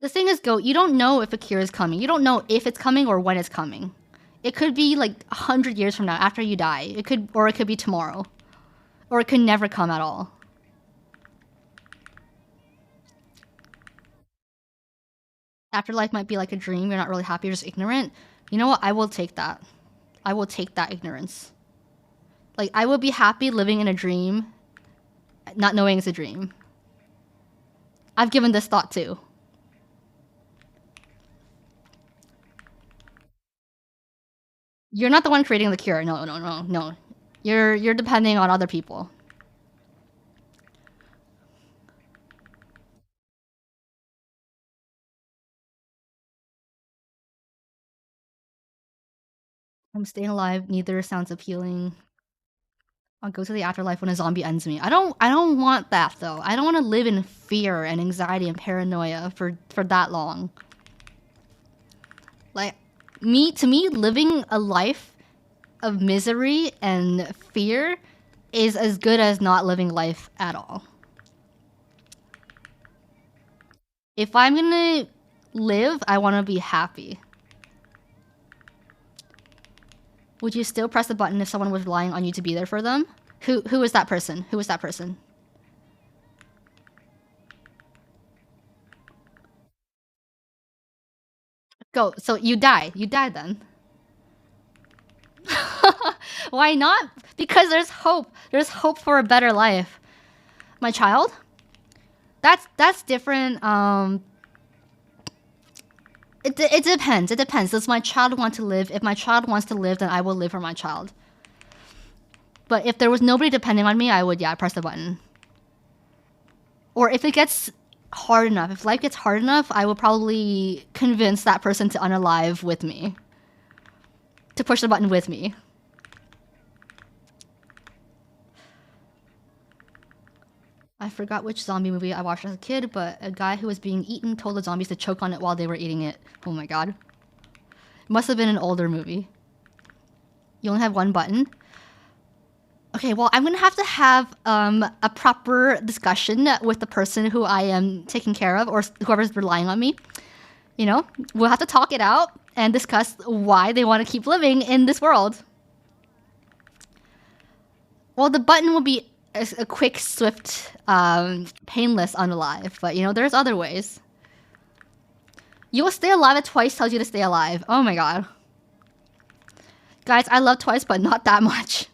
The thing is, Goat, you don't know if a cure is coming. You don't know if it's coming or when it's coming. It could be like 100 years from now, after you die. It could be tomorrow. Or it could never come at all. Afterlife might be like a dream. You're not really happy. You're just ignorant. You know what? I will take that. I will take that ignorance. Like, I would be happy living in a dream, not knowing it's a dream. I've given this thought too. You're not the one creating the cure. No, no, no, no. You're depending on other people. I'm staying alive. Neither sounds appealing. I'll go to the afterlife when a zombie ends me. I don't want that though. I don't want to live in fear and anxiety and paranoia for that long. Like, to me, living a life of misery and fear is as good as not living life at all. If I'm gonna live, I want to be happy. Would you still press the button if someone was relying on you to be there for them? Who is that person? Who is that person? Go. So you die. You die then. Why not? Because there's hope. There's hope for a better life. My child? That's different. It depends. It depends. Does my child want to live? If my child wants to live, then I will live for my child. But if there was nobody depending on me, I would, yeah, press the button. Or if it gets hard enough, if life gets hard enough, I will probably convince that person to unalive with me. To push the button with me. I forgot which zombie movie I watched as a kid, but a guy who was being eaten told the zombies to choke on it while they were eating it. Oh my god. It must have been an older movie. You only have one button? Okay, well, I'm gonna have to have a proper discussion with the person who I am taking care of, or whoever's relying on me. You know, we'll have to talk it out and discuss why they want to keep living in this world. Well, the button will be a quick, swift, painless unalive, but you know, there's other ways. You will stay alive if Twice tells you to stay alive. Oh my god. Guys, I love Twice, but not that much.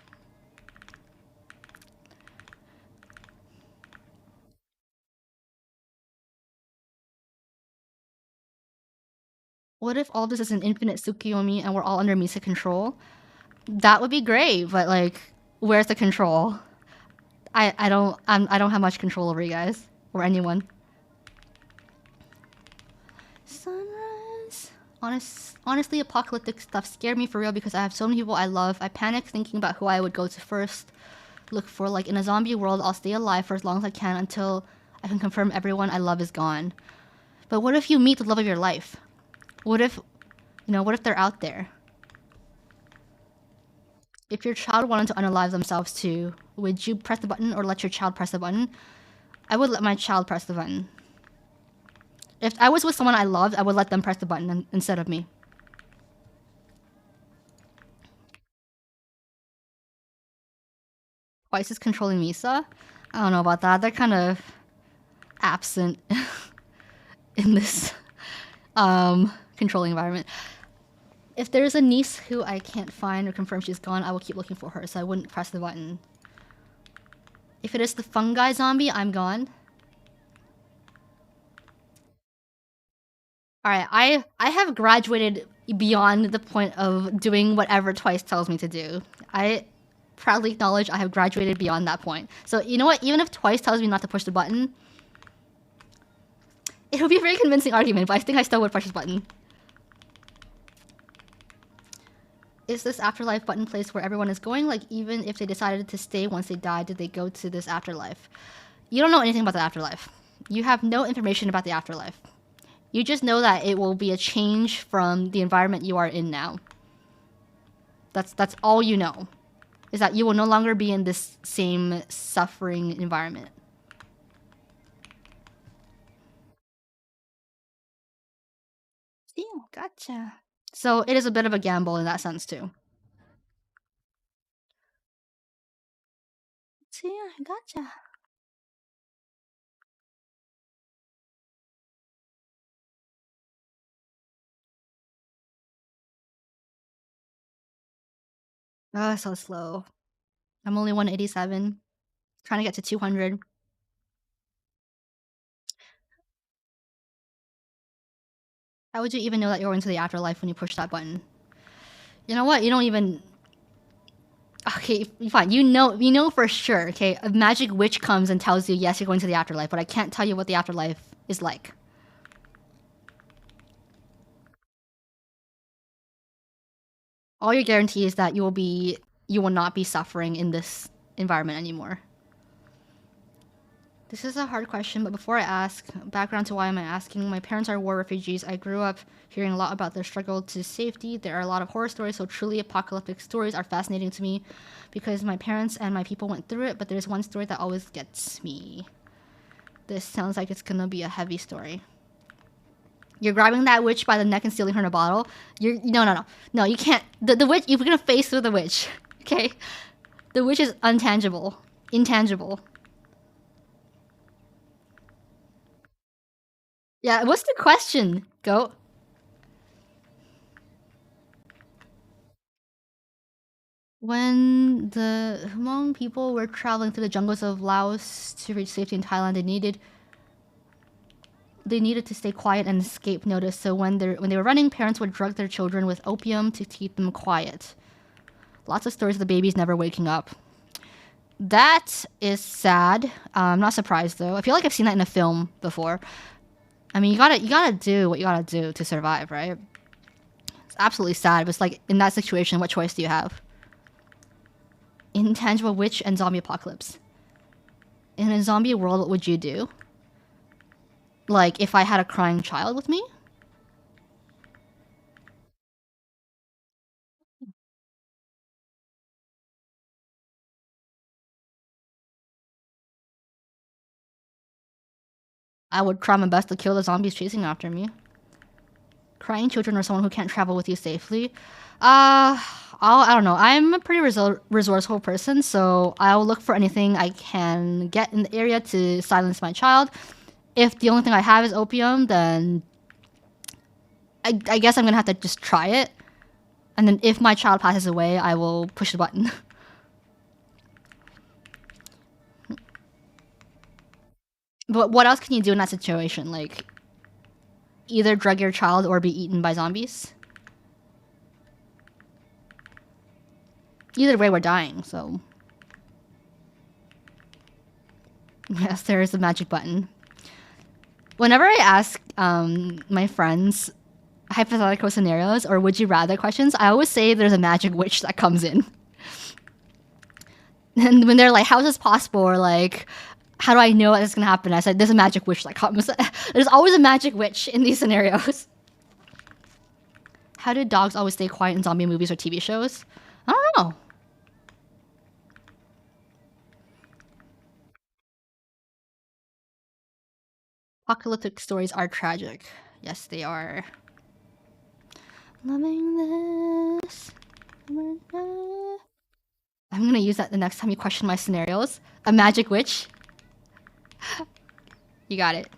What if all this is an infinite Tsukiyomi and we're all under Misa control? That would be great, but like, where's the control? I don't have much control over you guys or anyone. Sunrise. Honestly, apocalyptic stuff scared me for real because I have so many people I love. I panic thinking about who I would go to first. Look for, like, in a zombie world, I'll stay alive for as long as I can until I can confirm everyone I love is gone. But what if you meet the love of your life? What if, what if they're out there? If your child wanted to unalive themselves too, would you press the button or let your child press the button? I would let my child press the button. If I was with someone I loved, I would let them press the button instead of me. Twice is controlling Misa? I don't know about that. They're kind of absent in this controlling environment. If there's a niece who I can't find or confirm she's gone, I will keep looking for her, so I wouldn't press the button. If it is the fungi zombie, I'm gone. Alright, I have graduated beyond the point of doing whatever Twice tells me to do. I proudly acknowledge I have graduated beyond that point. So you know what? Even if Twice tells me not to push the button, it'll be a very convincing argument, but I think I still would push this button. Is this afterlife button place where everyone is going? Like, even if they decided to stay once they died, did they go to this afterlife? You don't know anything about the afterlife. You have no information about the afterlife. You just know that it will be a change from the environment you are in now. That's all you know. Is that you will no longer be in this same suffering environment. Yeah, gotcha. So it is a bit of a gamble in that sense too. Yeah, gotcha. Oh, so slow. I'm only 187. Trying to get to 200. How would you even know that you're going to the afterlife when you push that button? You know what? You don't even... Okay, fine. You know for sure, okay? A magic witch comes and tells you, yes, you're going to the afterlife, but I can't tell you what the afterlife is like. All your guarantee is that you will not be suffering in this environment anymore. This is a hard question, but before I ask, background to why am I asking, my parents are war refugees. I grew up hearing a lot about their struggle to safety. There are a lot of horror stories, so truly apocalyptic stories are fascinating to me because my parents and my people went through it, but there's one story that always gets me. This sounds like it's gonna be a heavy story. You're grabbing that witch by the neck and stealing her in a bottle. No, you can't. The witch, you're gonna face through the witch, okay? The witch is intangible. Yeah, what's the question? Go. When the Hmong people were traveling through the jungles of Laos to reach safety in Thailand, they needed to stay quiet and escape notice. So when they were running, parents would drug their children with opium to keep them quiet. Lots of stories of the babies never waking up. That is sad. I'm not surprised though. I feel like I've seen that in a film before. I mean, you gotta do what you gotta do to survive, right? It's absolutely sad. But it's like in that situation, what choice do you have? Intangible witch and zombie apocalypse. In a zombie world, what would you do? Like, if I had a crying child with me? I would try my best to kill the zombies chasing after me. Crying children or someone who can't travel with you safely. I don't know. I'm a pretty resourceful person, so I'll look for anything I can get in the area to silence my child. If the only thing I have is opium, then I guess I'm gonna have to just try it. And then if my child passes away, I will push the button. But what else can you do in that situation? Like, either drug your child or be eaten by zombies? Either way, we're dying, so... Yes, there is a magic button. Whenever I ask my friends hypothetical scenarios or would you rather questions, I always say there's a magic witch that comes in. And when they're like, how is this possible? Or like, how do I know that this is gonna happen? I said, there's a magic witch that comes. There's always a magic witch in these scenarios. How do dogs always stay quiet in zombie movies or TV shows? I don't know. Apocalyptic stories are tragic. Yes, they are. Loving this. I'm gonna use that the next time you question my scenarios. A magic witch. You got it.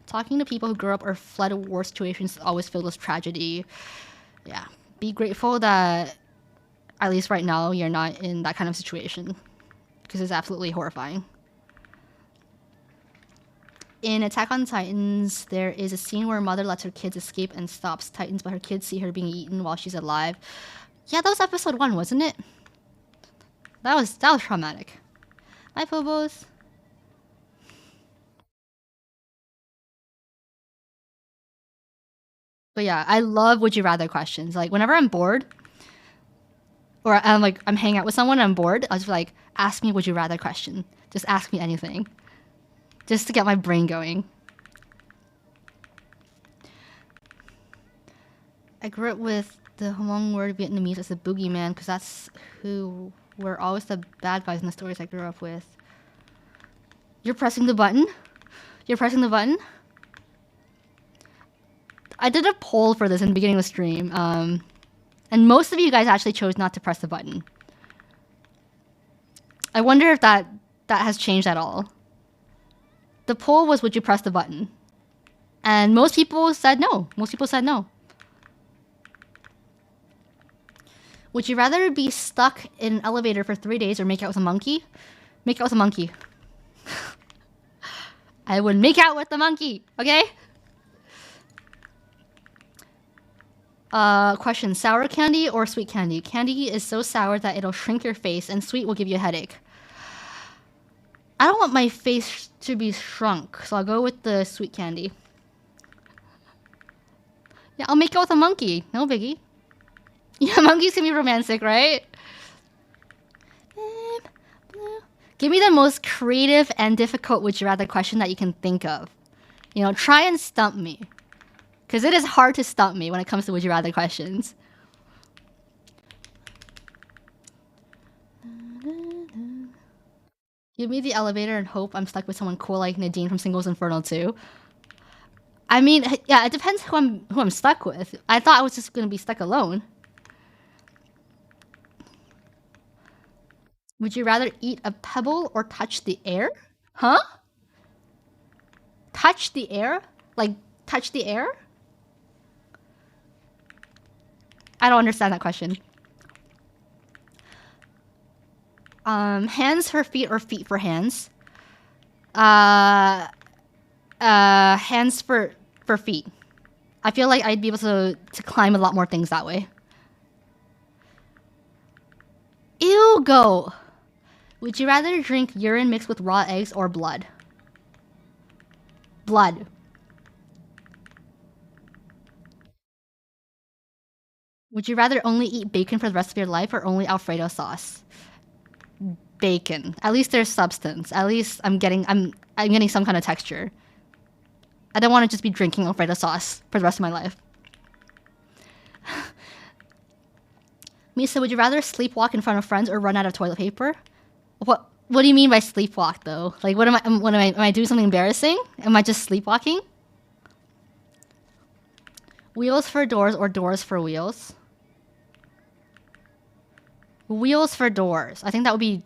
Talking to people who grew up or fled war situations is always filled with tragedy. Yeah. Be grateful that at least right now you're not in that kind of situation. Because it's absolutely horrifying. In Attack on Titans, there is a scene where a mother lets her kids escape and stops Titans, but her kids see her being eaten while she's alive. Yeah, that was episode 1, wasn't it? That was traumatic. Hi, Phobos. But yeah, I love would you rather questions. Like whenever I'm bored, or I'm hanging out with someone and I'm bored, I'll just be like, ask me would you rather question. Just ask me anything. Just to get my brain going. I grew up with the Hmong word Vietnamese as a boogeyman because that's who were always the bad guys in the stories I grew up with. You're pressing the button? You're pressing the button? I did a poll for this in the beginning of the stream, and most of you guys actually chose not to press the button. I wonder if that has changed at all. The poll was, would you press the button? And most people said no. Most people said no. Would you rather be stuck in an elevator for 3 days or make out with a monkey? Make out with a monkey. I would make out with the monkey, okay? Question, sour candy or sweet candy? Candy is so sour that it'll shrink your face, and sweet will give you a headache. I don't want my face to be shrunk, so I'll go with the sweet candy. Yeah, I'll make out with a monkey. No biggie. Yeah, monkeys can be romantic, right? Give me the most creative and difficult would you rather question that you can think of. You know, try and stump me. Because it is hard to stump me when it comes to would you rather questions. Give me the elevator and hope I'm stuck with someone cool like Nadine from Singles Inferno 2. I mean, yeah, it depends who I'm stuck with. I thought I was just gonna be stuck alone. Would you rather eat a pebble or touch the air? Huh? Touch the air? Like, touch the air? I don't understand that question. Hands for feet or feet for hands? Hands for feet. I feel like I'd be able to climb a lot more things that way. Ew, go. Would you rather drink urine mixed with raw eggs or blood? Blood. Would you rather only eat bacon for the rest of your life or only Alfredo sauce? Bacon. At least there's substance. At least I'm getting some kind of texture. I don't want to just be drinking Alfredo sauce for the rest of my life. Misa, would you rather sleepwalk in front of friends or run out of toilet paper? What do you mean by sleepwalk though? Like am I doing something embarrassing? Am I just sleepwalking? Wheels for doors or doors for wheels? Wheels for doors. I think that would be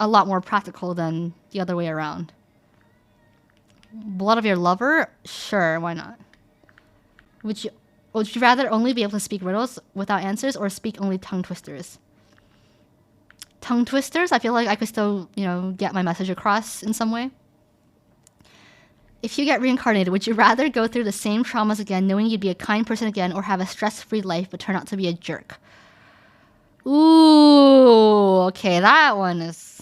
a lot more practical than the other way around. Blood of your lover? Sure, why not? Would you rather only be able to speak riddles without answers or speak only tongue twisters? Tongue twisters? I feel like I could still, get my message across in some way. If you get reincarnated, would you rather go through the same traumas again, knowing you'd be a kind person again, or have a stress-free life but turn out to be a jerk? Ooh, okay, that one is...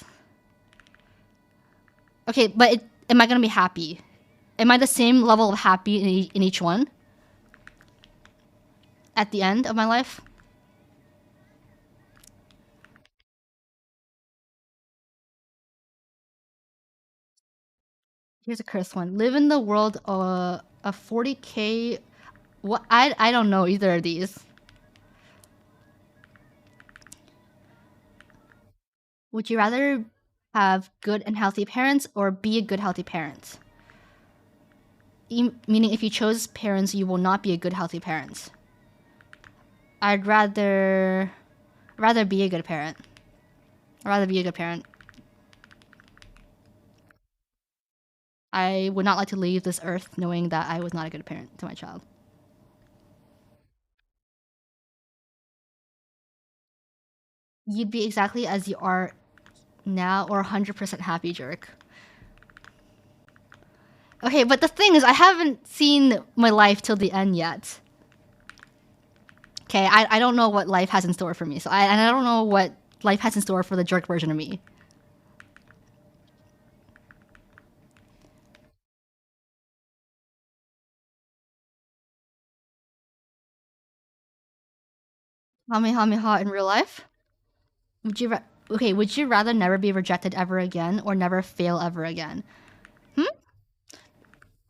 Okay, but am I gonna be happy? Am I the same level of happy in each one? At the end of my life? Here's a cursed one. Live in the world of a 40k... What? I don't know either of these. Would you rather have good and healthy parents or be a good healthy parent? Meaning if you chose parents, you will not be a good healthy parent. I'd rather be a good parent. I'd rather be a good parent. I would not like to leave this earth knowing that I was not a good parent to my child. You'd be exactly as you are now or 100% happy, jerk. Okay, but the thing is, I haven't seen my life till the end yet. Okay, I don't know what life has in store for me. And I don't know what life has in store for the jerk version of me. Kamehameha in real life? Would you okay, would you rather never be rejected ever again or never fail ever again? Hmm?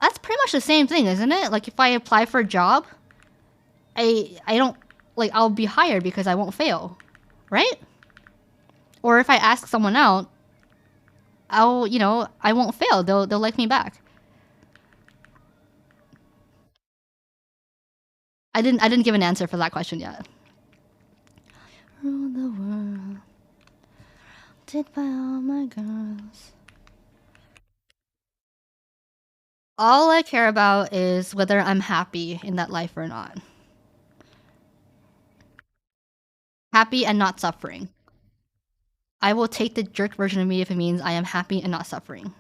That's pretty much the same thing, isn't it? Like if I apply for a job, I don't like I'll be hired because I won't fail, right? Or if I ask someone out, I won't fail. They'll like me back. I didn't give an answer for that question yet. Rule the world, did by all my girls. All I care about is whether I'm happy in that life or not. Happy and not suffering. I will take the jerk version of me if it means I am happy and not suffering.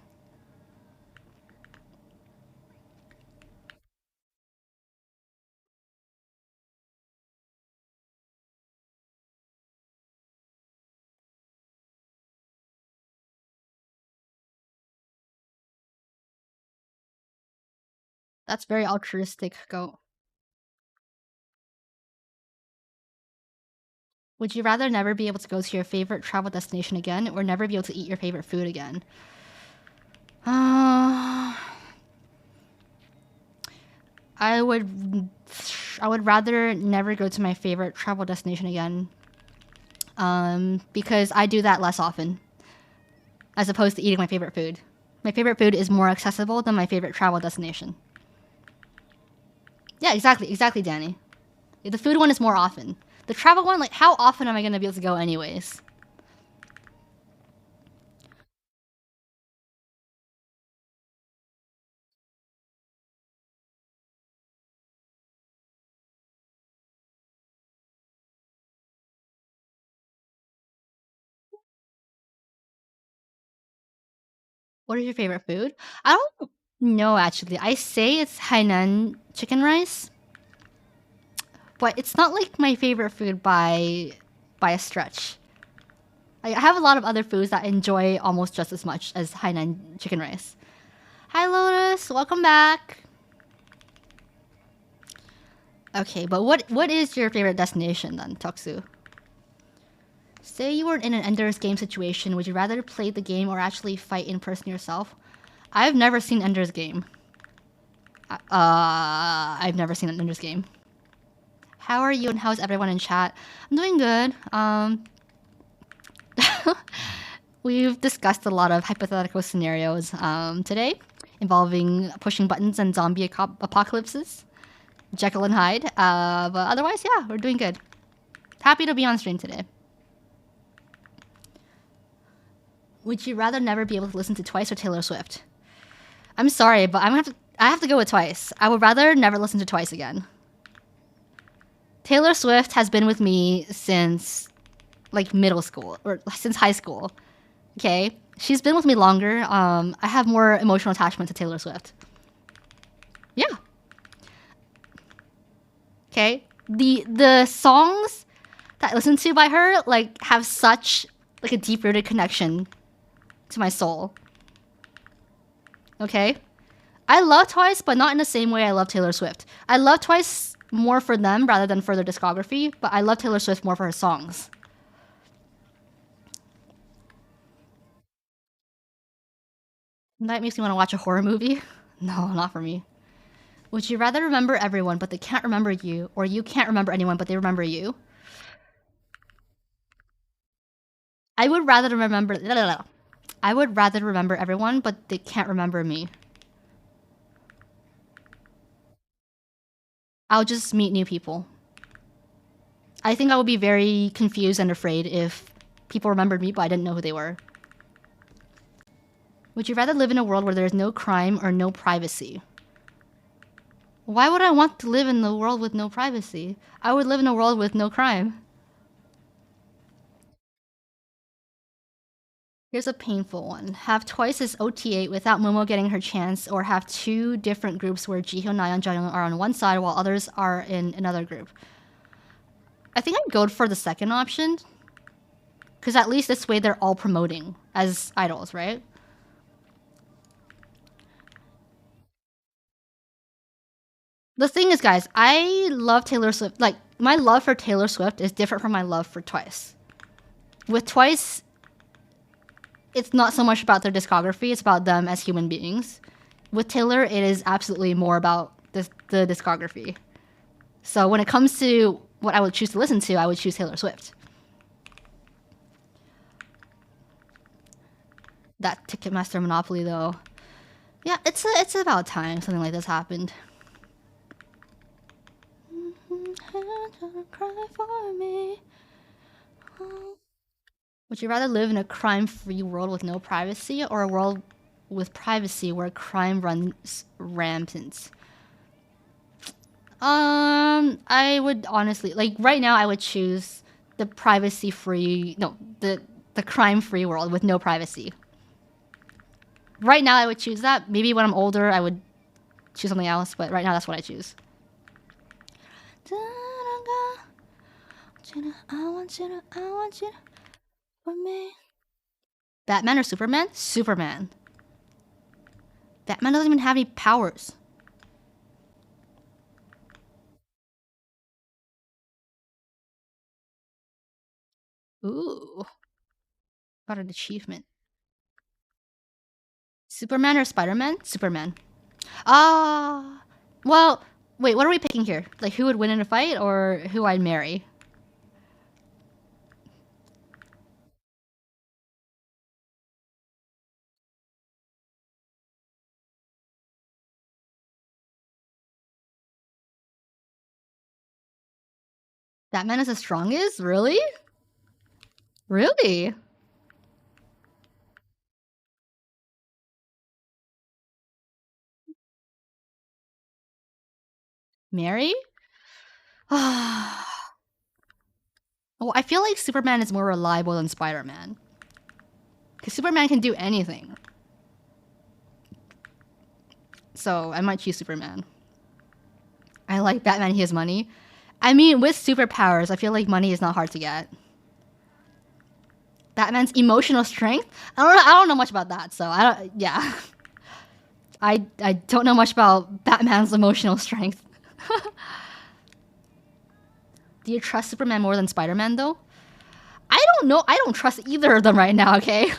That's very altruistic. Go. Would you rather never be able to go to your favorite travel destination again or never be able to eat your favorite food again? Uh, I would I would rather never go to my favorite travel destination again. Because I do that less often as opposed to eating my favorite food. My favorite food is more accessible than my favorite travel destination. Yeah, exactly, Danny. The food one is more often. The travel one, like, how often am I gonna be able to go anyways? What is your favorite food? I don't know actually. I say it's Hainan chicken rice, but it's not like my favorite food by a stretch. I have a lot of other foods that I enjoy almost just as much as Hainan chicken rice. Hi Lotus, welcome back. Okay, but what is your favorite destination then, Toksu? Say you were in an Ender's Game situation, would you rather play the game or actually fight in person yourself? I've never seen Ender's Game. I've never seen Ender's Game. How are you and how's everyone in chat? I'm doing good. We've discussed a lot of hypothetical scenarios today involving pushing buttons and zombie apocalypses. Jekyll and Hyde. But otherwise, yeah, we're doing good. Happy to be on stream today. Would you rather never be able to listen to Twice or Taylor Swift? I'm sorry, but I have to go with Twice. I would rather never listen to Twice again. Taylor Swift has been with me since like middle school or since high school. Okay, she's been with me longer. I have more emotional attachment to Taylor Swift. Yeah. Okay. The songs that I listen to by her like have such like a deep rooted connection to my soul. Okay. I love Twice, but not in the same way I love Taylor Swift. I love Twice more for them rather than for their discography, but I love Taylor Swift more for her songs. That makes me want to watch a horror movie. No, not for me. Would you rather remember everyone but they can't remember you, or you can't remember anyone but they remember you? I would rather remember. I would rather remember everyone but they can't remember me. I'll just meet new people. I think I would be very confused and afraid if people remembered me but I didn't know who they were. Would you rather live in a world where there is no crime or no privacy? Why would I want to live in a world with no privacy? I would live in a world with no crime. Here's a painful one. Have Twice as OT8 without Momo getting her chance, or have two different groups where Jihyo, Nayeon, and Jonghyun are on one side while others are in another group. I think I'd go for the second option. Because at least this way they're all promoting as idols, right? The thing is, guys, I love Taylor Swift. Like, my love for Taylor Swift is different from my love for Twice. With Twice, it's not so much about their discography, it's about them as human beings. With Taylor, it is absolutely more about the discography. So when it comes to what I would choose to listen to, I would choose Taylor Swift. That Ticketmaster monopoly, though. Yeah, it's about time something like this happened. Cry for me. Would you rather live in a crime-free world with no privacy, or a world with privacy where crime runs rampant? I would honestly, like, right now I would choose the privacy-free, no, the crime-free world with no privacy. Right now I would choose that. Maybe when I'm older I would choose something else, but right now that's what I choose. I want you for me. Batman or Superman? Superman. Batman doesn't even have any powers. Ooh. Got an achievement. Superman or Spider-Man? Superman. Well, wait, what are we picking here? Like, who would win in a fight, or who I'd marry? Batman is the strongest? Really? Really? Mary? Well, I feel like Superman is more reliable than Spider-Man. Because Superman can do anything. So, I might choose Superman. I like Batman, he has money. I mean, with superpowers, I feel like money is not hard to get. Batman's emotional strength? I don't know much about that, so I don't, yeah. I don't know much about Batman's emotional strength. Do you trust Superman more than Spider-Man, though? I don't know. I don't trust either of them right now, okay?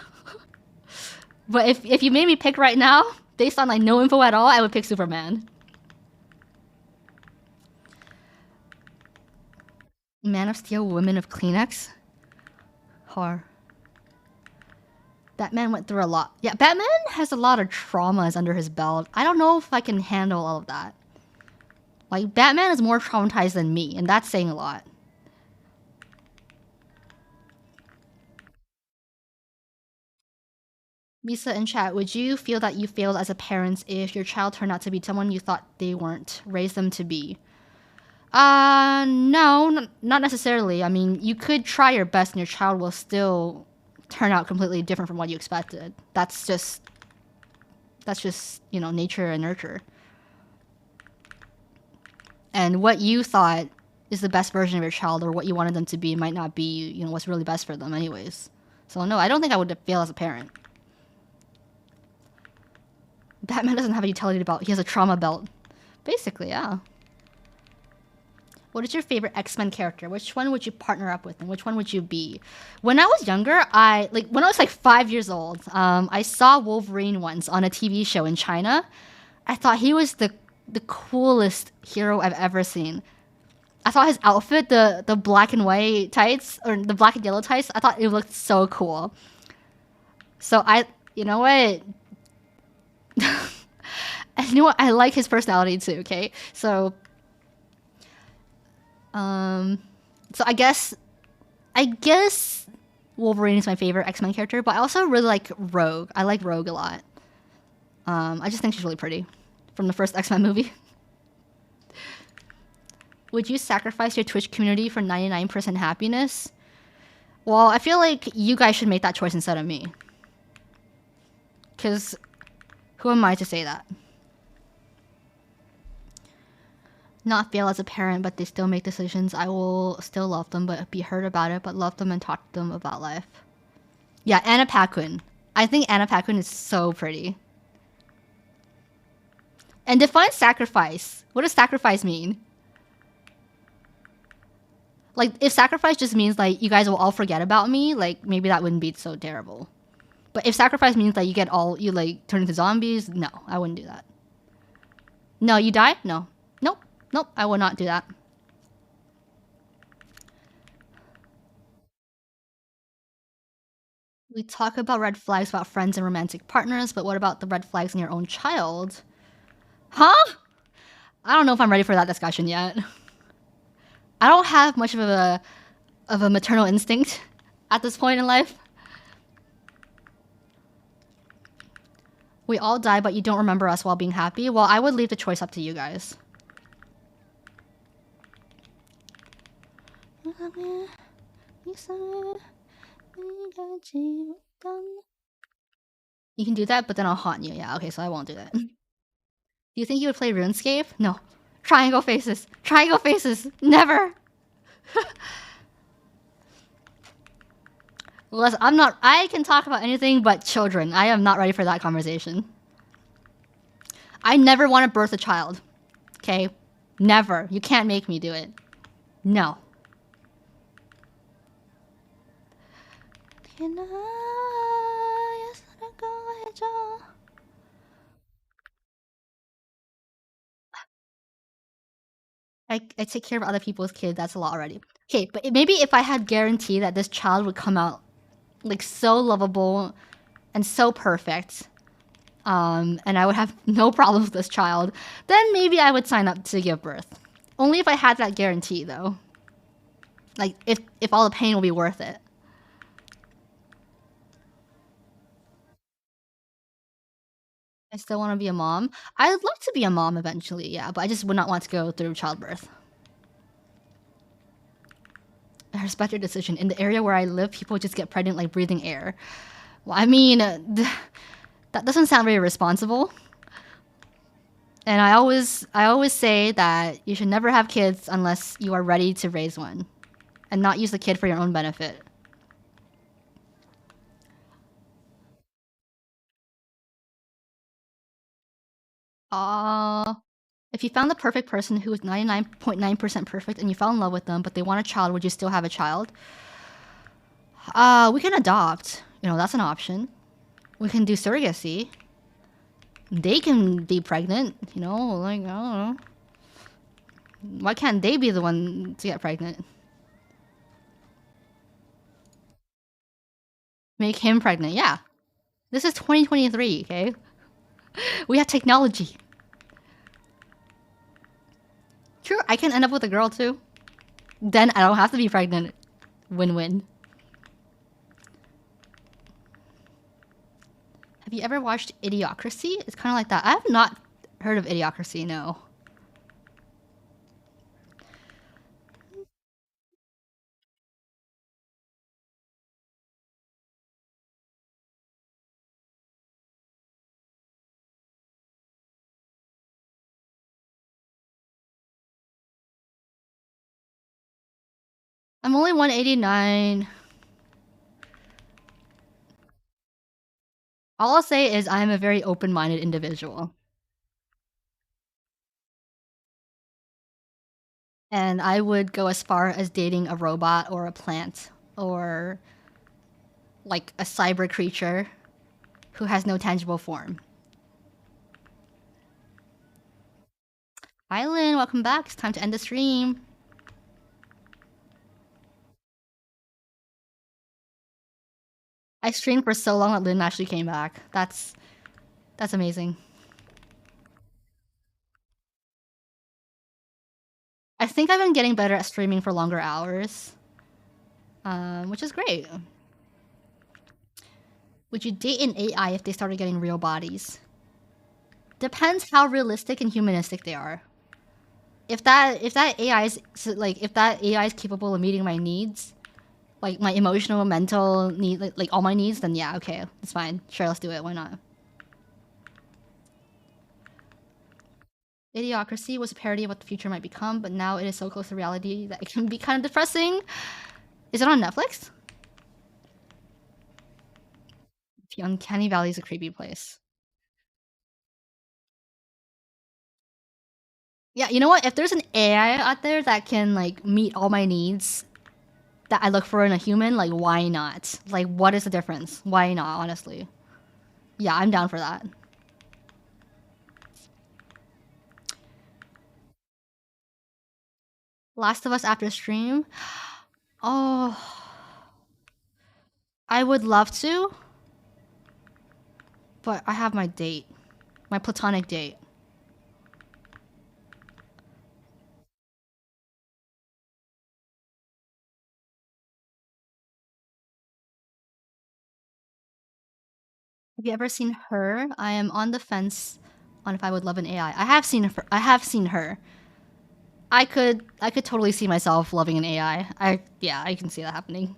But if you made me pick right now, based on like no info at all, I would pick Superman. Man of Steel, Women of Kleenex? Horror. Batman went through a lot. Yeah, Batman has a lot of traumas under his belt. I don't know if I can handle all of that. Like, Batman is more traumatized than me, and that's saying a lot. Misa in chat, would you feel that you failed as a parent if your child turned out to be someone you thought they weren't, raised them to be? No, not necessarily. I mean, you could try your best and your child will still turn out completely different from what you expected. That's just, you know, nature and nurture. And what you thought is the best version of your child or what you wanted them to be might not be, you know, what's really best for them anyways. So no, I don't think I would fail as a parent. Batman doesn't have a utility belt. He has a trauma belt. Basically, yeah. What is your favorite X-Men character? Which one would you partner up with and which one would you be? When I was younger, when I was like 5 years old, I saw Wolverine once on a TV show in China. I thought he was the coolest hero I've ever seen. I thought his outfit, the black and white tights, or the black and yellow tights, I thought it looked so cool. So you know what? And you know what? I like his personality too, okay? So I guess Wolverine is my favorite X-Men character, but I also really like Rogue. I like Rogue a lot. I just think she's really pretty. From the first X-Men movie. Would you sacrifice your Twitch community for 99% happiness? Well, I feel like you guys should make that choice instead of me. Because who am I to say that? Not fail as a parent, but they still make decisions. I will still love them, but be hurt about it, but love them and talk to them about life. Yeah, Anna Paquin. I think Anna Paquin is so pretty. And define sacrifice. What does sacrifice mean? Like, if sacrifice just means, like, you guys will all forget about me, like, maybe that wouldn't be so terrible. But if sacrifice means that you, like, turn into zombies, no, I wouldn't do that. No, you die? No. Nope. Nope, I will not do that. We talk about red flags about friends and romantic partners, but what about the red flags in your own child? Huh? I don't know if I'm ready for that discussion yet. I don't have much of a maternal instinct at this point in life. We all die, but you don't remember us while being happy. Well, I would leave the choice up to you guys. You can do that, but then I'll haunt you. Yeah, okay, so I won't do that. Do you think you would play RuneScape? No. Triangle faces. Triangle faces. Never. Listen, I can talk about anything but children. I am not ready for that conversation. I never want to birth a child. Okay? Never. You can't make me do it. No. I take care of other people's kids. That's a lot already. Okay, but maybe if I had guarantee that this child would come out like so lovable and so perfect, and I would have no problems with this child, then maybe I would sign up to give birth. Only if I had that guarantee, though. Like, if all the pain will be worth it. I still want to be a mom. I'd like to be a mom eventually, yeah, but I just would not want to go through childbirth. I respect your decision. In the area where I live, people just get pregnant like breathing air. Well, I mean, that doesn't sound very responsible. And I always say that you should never have kids unless you are ready to raise one, and not use the kid for your own benefit. If you found the perfect person who was 99.9% perfect and you fell in love with them, but they want a child, would you still have a child? We can adopt. You know, that's an option. We can do surrogacy. They can be pregnant, you know, like, I don't know. Why can't they be the one to get pregnant? Make him pregnant, yeah. This is 2023, okay? We have technology. True, I can end up with a girl too. Then I don't have to be pregnant. Win-win. Have you ever watched Idiocracy? It's kind of like that. I have not heard of Idiocracy, no. I'm only 189. All I'll say is I'm a very open-minded individual. And I would go as far as dating a robot or a plant or like a cyber creature who has no tangible form. Hi Lynn, welcome back. It's time to end the stream. I streamed for so long that Lynn actually came back. That's amazing. I think I've been getting better at streaming for longer hours, which is great. Would you date an AI if they started getting real bodies? Depends how realistic and humanistic they are. If that AI is capable of meeting my needs, like my emotional, mental need, like all my needs, then yeah, okay, that's fine. Sure, let's do it. Why not? Idiocracy was a parody of what the future might become, but now it is so close to reality that it can be kind of depressing. Is it on Netflix? The Uncanny Valley is a creepy place. Yeah, you know what? If there's an AI out there that can like meet all my needs that I look for in a human, like why not? Like what is the difference? Why not, honestly? Yeah, I'm down for that. Last of Us after stream? Oh, I would love to, but I have my date. My platonic date. Have you ever seen her? I am on the fence on if I would love an AI. I have seen her. I have seen her. I could totally see myself loving an AI. Yeah, I can see that happening.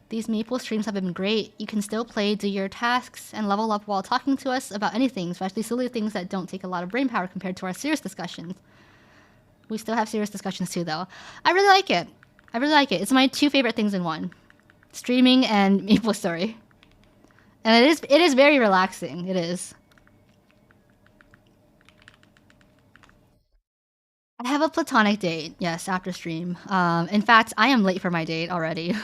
These Maple streams have been great. You can still play, do your tasks, and level up while talking to us about anything, especially silly things that don't take a lot of brain power compared to our serious discussions. We still have serious discussions too, though. I really like it. I really like it. It's my two favorite things in one: streaming and Maple Story. And it is very relaxing. It is. I have a platonic date, yes, after stream. In fact, I am late for my date already.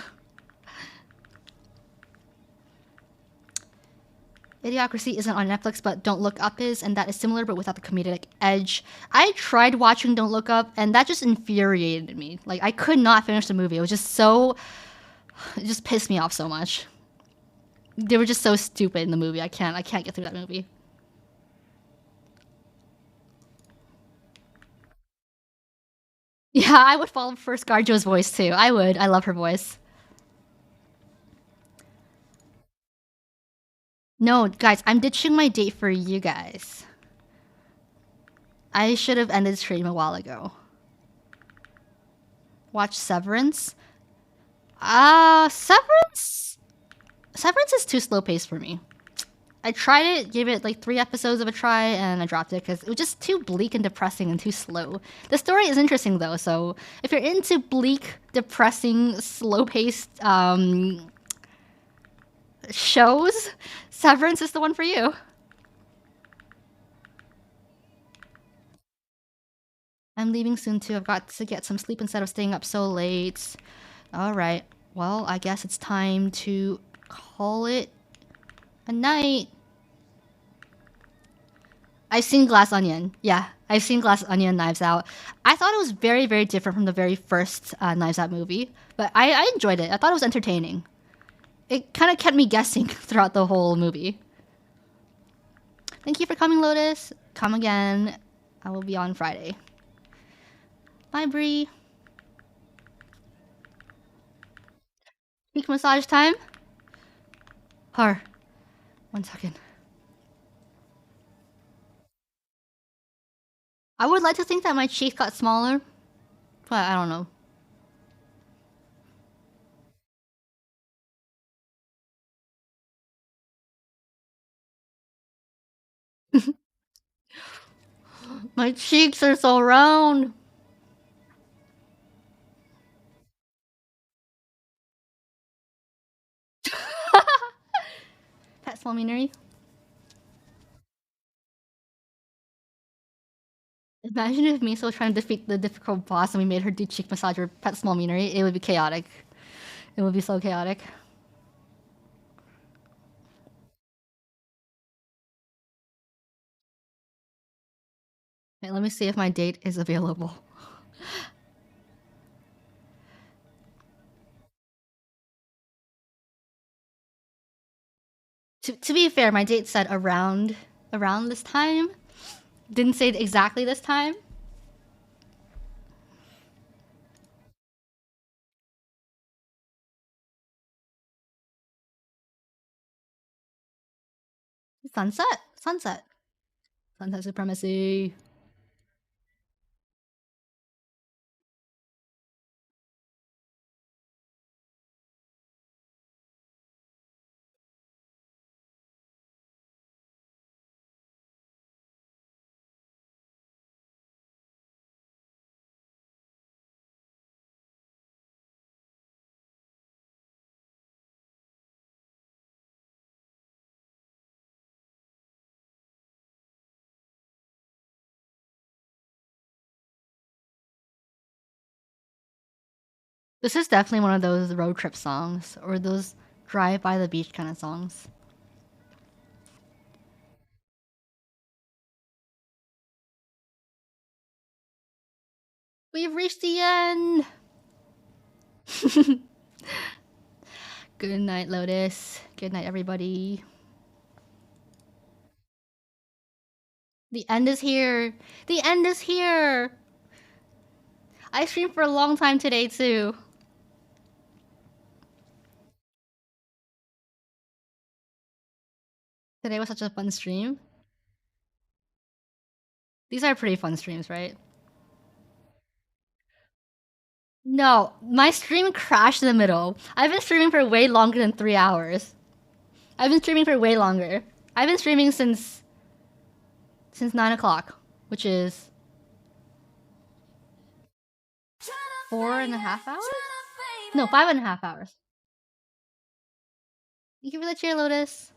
Idiocracy isn't on Netflix, but Don't Look Up is, and that is similar but without the comedic edge. I tried watching Don't Look Up, and that just infuriated me. Like, I could not finish the movie. It was just so. It just pissed me off so much. They were just so stupid in the movie. I can't get through that movie. Yeah, I would follow for ScarJo's voice too. I would. I love her voice. No, guys, I'm ditching my date for you guys. I should have ended stream a while ago. Watch Severance. Severance. Severance is too slow paced for me. I tried it, gave it like 3 episodes of a try, and I dropped it because it was just too bleak and depressing and too slow. The story is interesting though, so if you're into bleak, depressing, slow paced shows, Severance is the one for you. I'm leaving soon too. I've got to get some sleep instead of staying up so late. Alright, well, I guess it's time to call it a night. I've seen Glass Onion. Yeah, I've seen Glass Onion Knives Out. I thought it was very, very different from the very first Knives Out movie, but I enjoyed it. I thought it was entertaining. It kind of kept me guessing throughout the whole movie. Thank you for coming, Lotus. Come again. I will be on Friday. Bye, Bree. Cheek massage time. Her. 1 second. I would like to think that my cheek got smaller, but I don't know. My cheeks are so round. Pet small meanery. Imagine if Miso was trying to defeat the difficult boss and we made her do cheek massage or pet small meanery. It would be chaotic. It would be so chaotic. Wait, let me see if my date is available. To be fair, my date said around this time. Didn't say exactly this time. Sunset. Sunset. Sunset supremacy. This is definitely one of those road trip songs or those drive by the beach kind of songs. We've reached the end. Good night, Lotus. Good night, everybody. The end is here. The end is here. I streamed for a long time today, too. Today was such a fun stream. These are pretty fun streams, right? No, my stream crashed in the middle. I've been streaming for way longer than 3 hours. I've been streaming for way longer. I've been streaming since 9 o'clock, which is 4.5 hours? No, 5.5 hours. Thank you for the cheer, Lotus.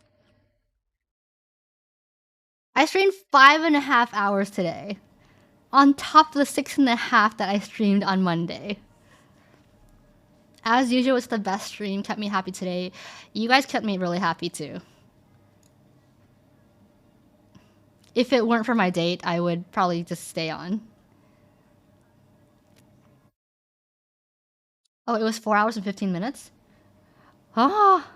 I streamed 5.5 hours today, on top of the 6.5 that I streamed on Monday. As usual, it's the best stream. Kept me happy today. You guys kept me really happy too. If it weren't for my date, I would probably just stay on. Oh, it was 4 hours and 15 minutes? Oh!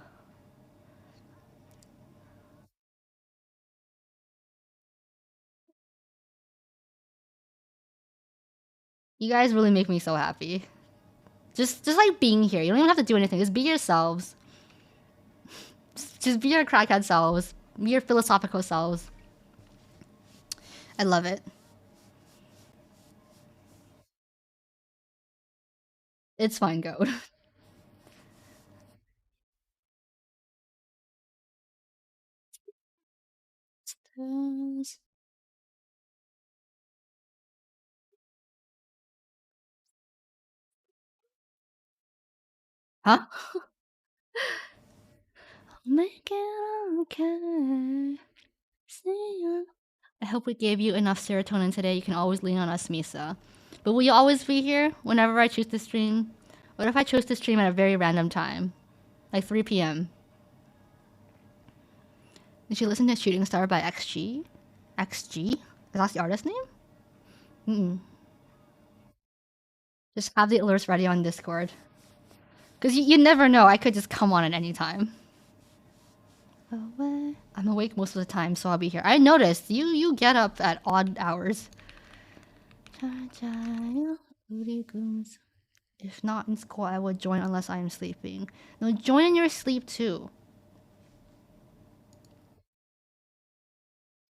You guys really make me so happy. Just like being here. You don't even have to do anything. Just be yourselves. Just be your crackhead selves. Be your philosophical selves. I love it. It's fine, Goat. Huh? Make it okay. See ya. I hope we gave you enough serotonin today. You can always lean on us, Misa. But will you always be here whenever I choose to stream? What if I chose to stream at a very random time? Like 3 p.m. Did you listen to Shooting Star by XG? XG? Is that the artist name? Mm-mm. Just have the alerts ready on Discord. Because you never know. I could just come on at any time. I'm awake most of the time, so I'll be here. I noticed. You get up at odd hours. If not in school, I would join unless I am sleeping. No, join in your sleep too.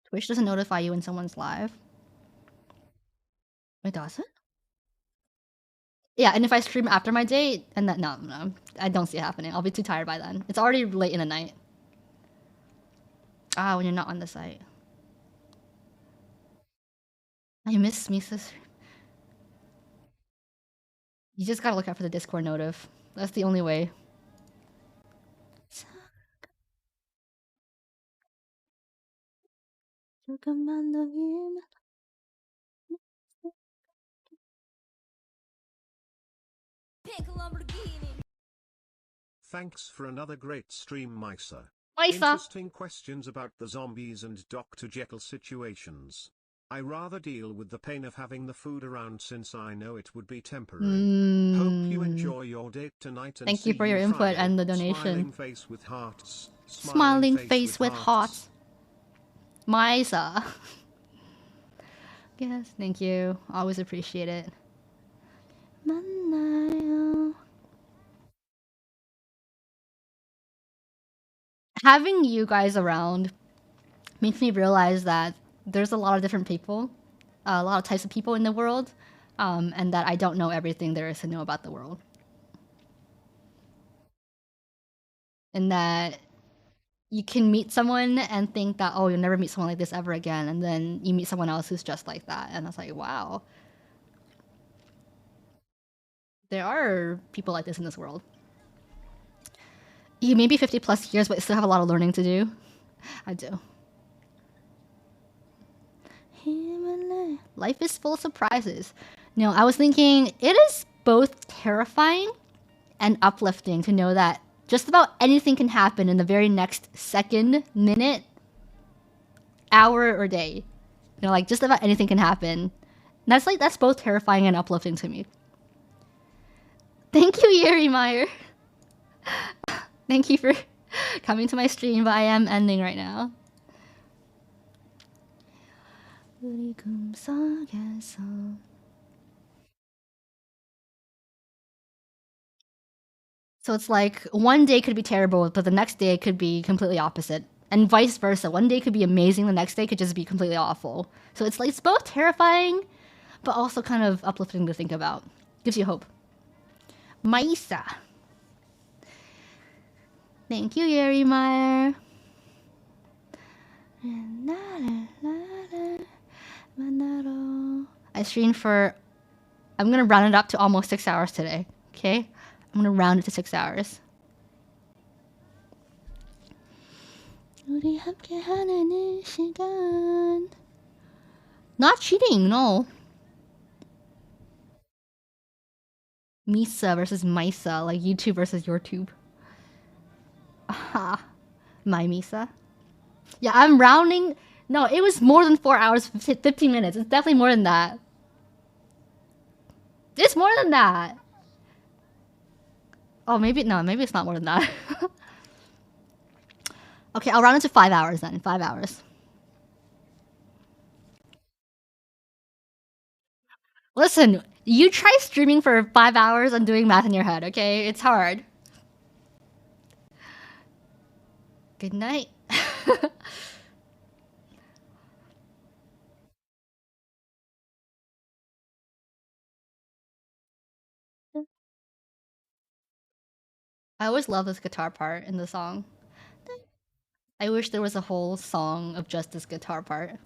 Twitch doesn't notify you when someone's live. It doesn't? Yeah, and if I stream after my date, and that no, I don't see it happening. I'll be too tired by then. It's already late in the night. Ah, when you're not on the site. I miss Misa's. You just gotta look out for the Discord notif. That's the only way. Thanks for another great stream, Misa. Misa! Interesting questions about the zombies and Dr. Jekyll situations. I rather deal with the pain of having the food around since I know it would be temporary. Hope you enjoy your date tonight and thank you for your input Friday. and the donation. Smiling face with hearts. Smiling face with hearts. Misa. Yes, thank you. Always appreciate it. Having you guys around makes me realize that there's a lot of different people, a lot of types of people in the world, and that I don't know everything there is to know about the world. And that you can meet someone and think that, oh, you'll never meet someone like this ever again, and then you meet someone else who's just like that, and it's like, wow. There are people like this in this world. You may be 50 plus years, but still have a lot of learning to do. I do. Life is full of surprises. No, I was thinking it is both terrifying and uplifting to know that just about anything can happen in the very next second, minute, hour, or day. You know, like just about anything can happen. And that's both terrifying and uplifting to me. Thank you, Yuri Meyer. Thank you for coming to my stream, but I am ending right now. So it's like one day could be terrible, but the next day it could be completely opposite. And vice versa. One day could be amazing, the next day could just be completely awful. So it's like it's both terrifying, but also kind of uplifting to think about. Gives you hope. Maisa. Thank you, Yeri Meyer. I streamed for... I'm going to round it up to almost 6 hours today. Okay? I'm going to round it to 6 hours. Not cheating, no. Misa versus Misa, like YouTube versus YouTube. Aha. My Misa. Yeah, I'm rounding. No, it was more than 4 hours, 15 minutes. It's definitely more than that. It's more than that. Oh, maybe it's not more than that. Okay, I'll round it to 5 hours then. 5 hours. Listen, you try streaming for 5 hours and doing math in your head, okay? It's hard. Good night. I always love this guitar part in the song. I wish there was a whole song of just this guitar part.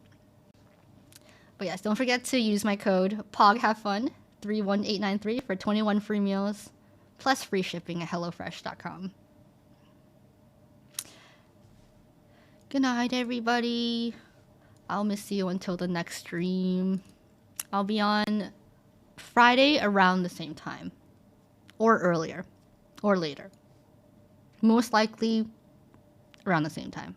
But yes, don't forget to use my code POGHAVEFUN31893 for 21 free meals plus free shipping at HelloFresh.com. Good night, everybody. I'll miss you until the next stream. I'll be on Friday around the same time. Or earlier. Or later. Most likely around the same time.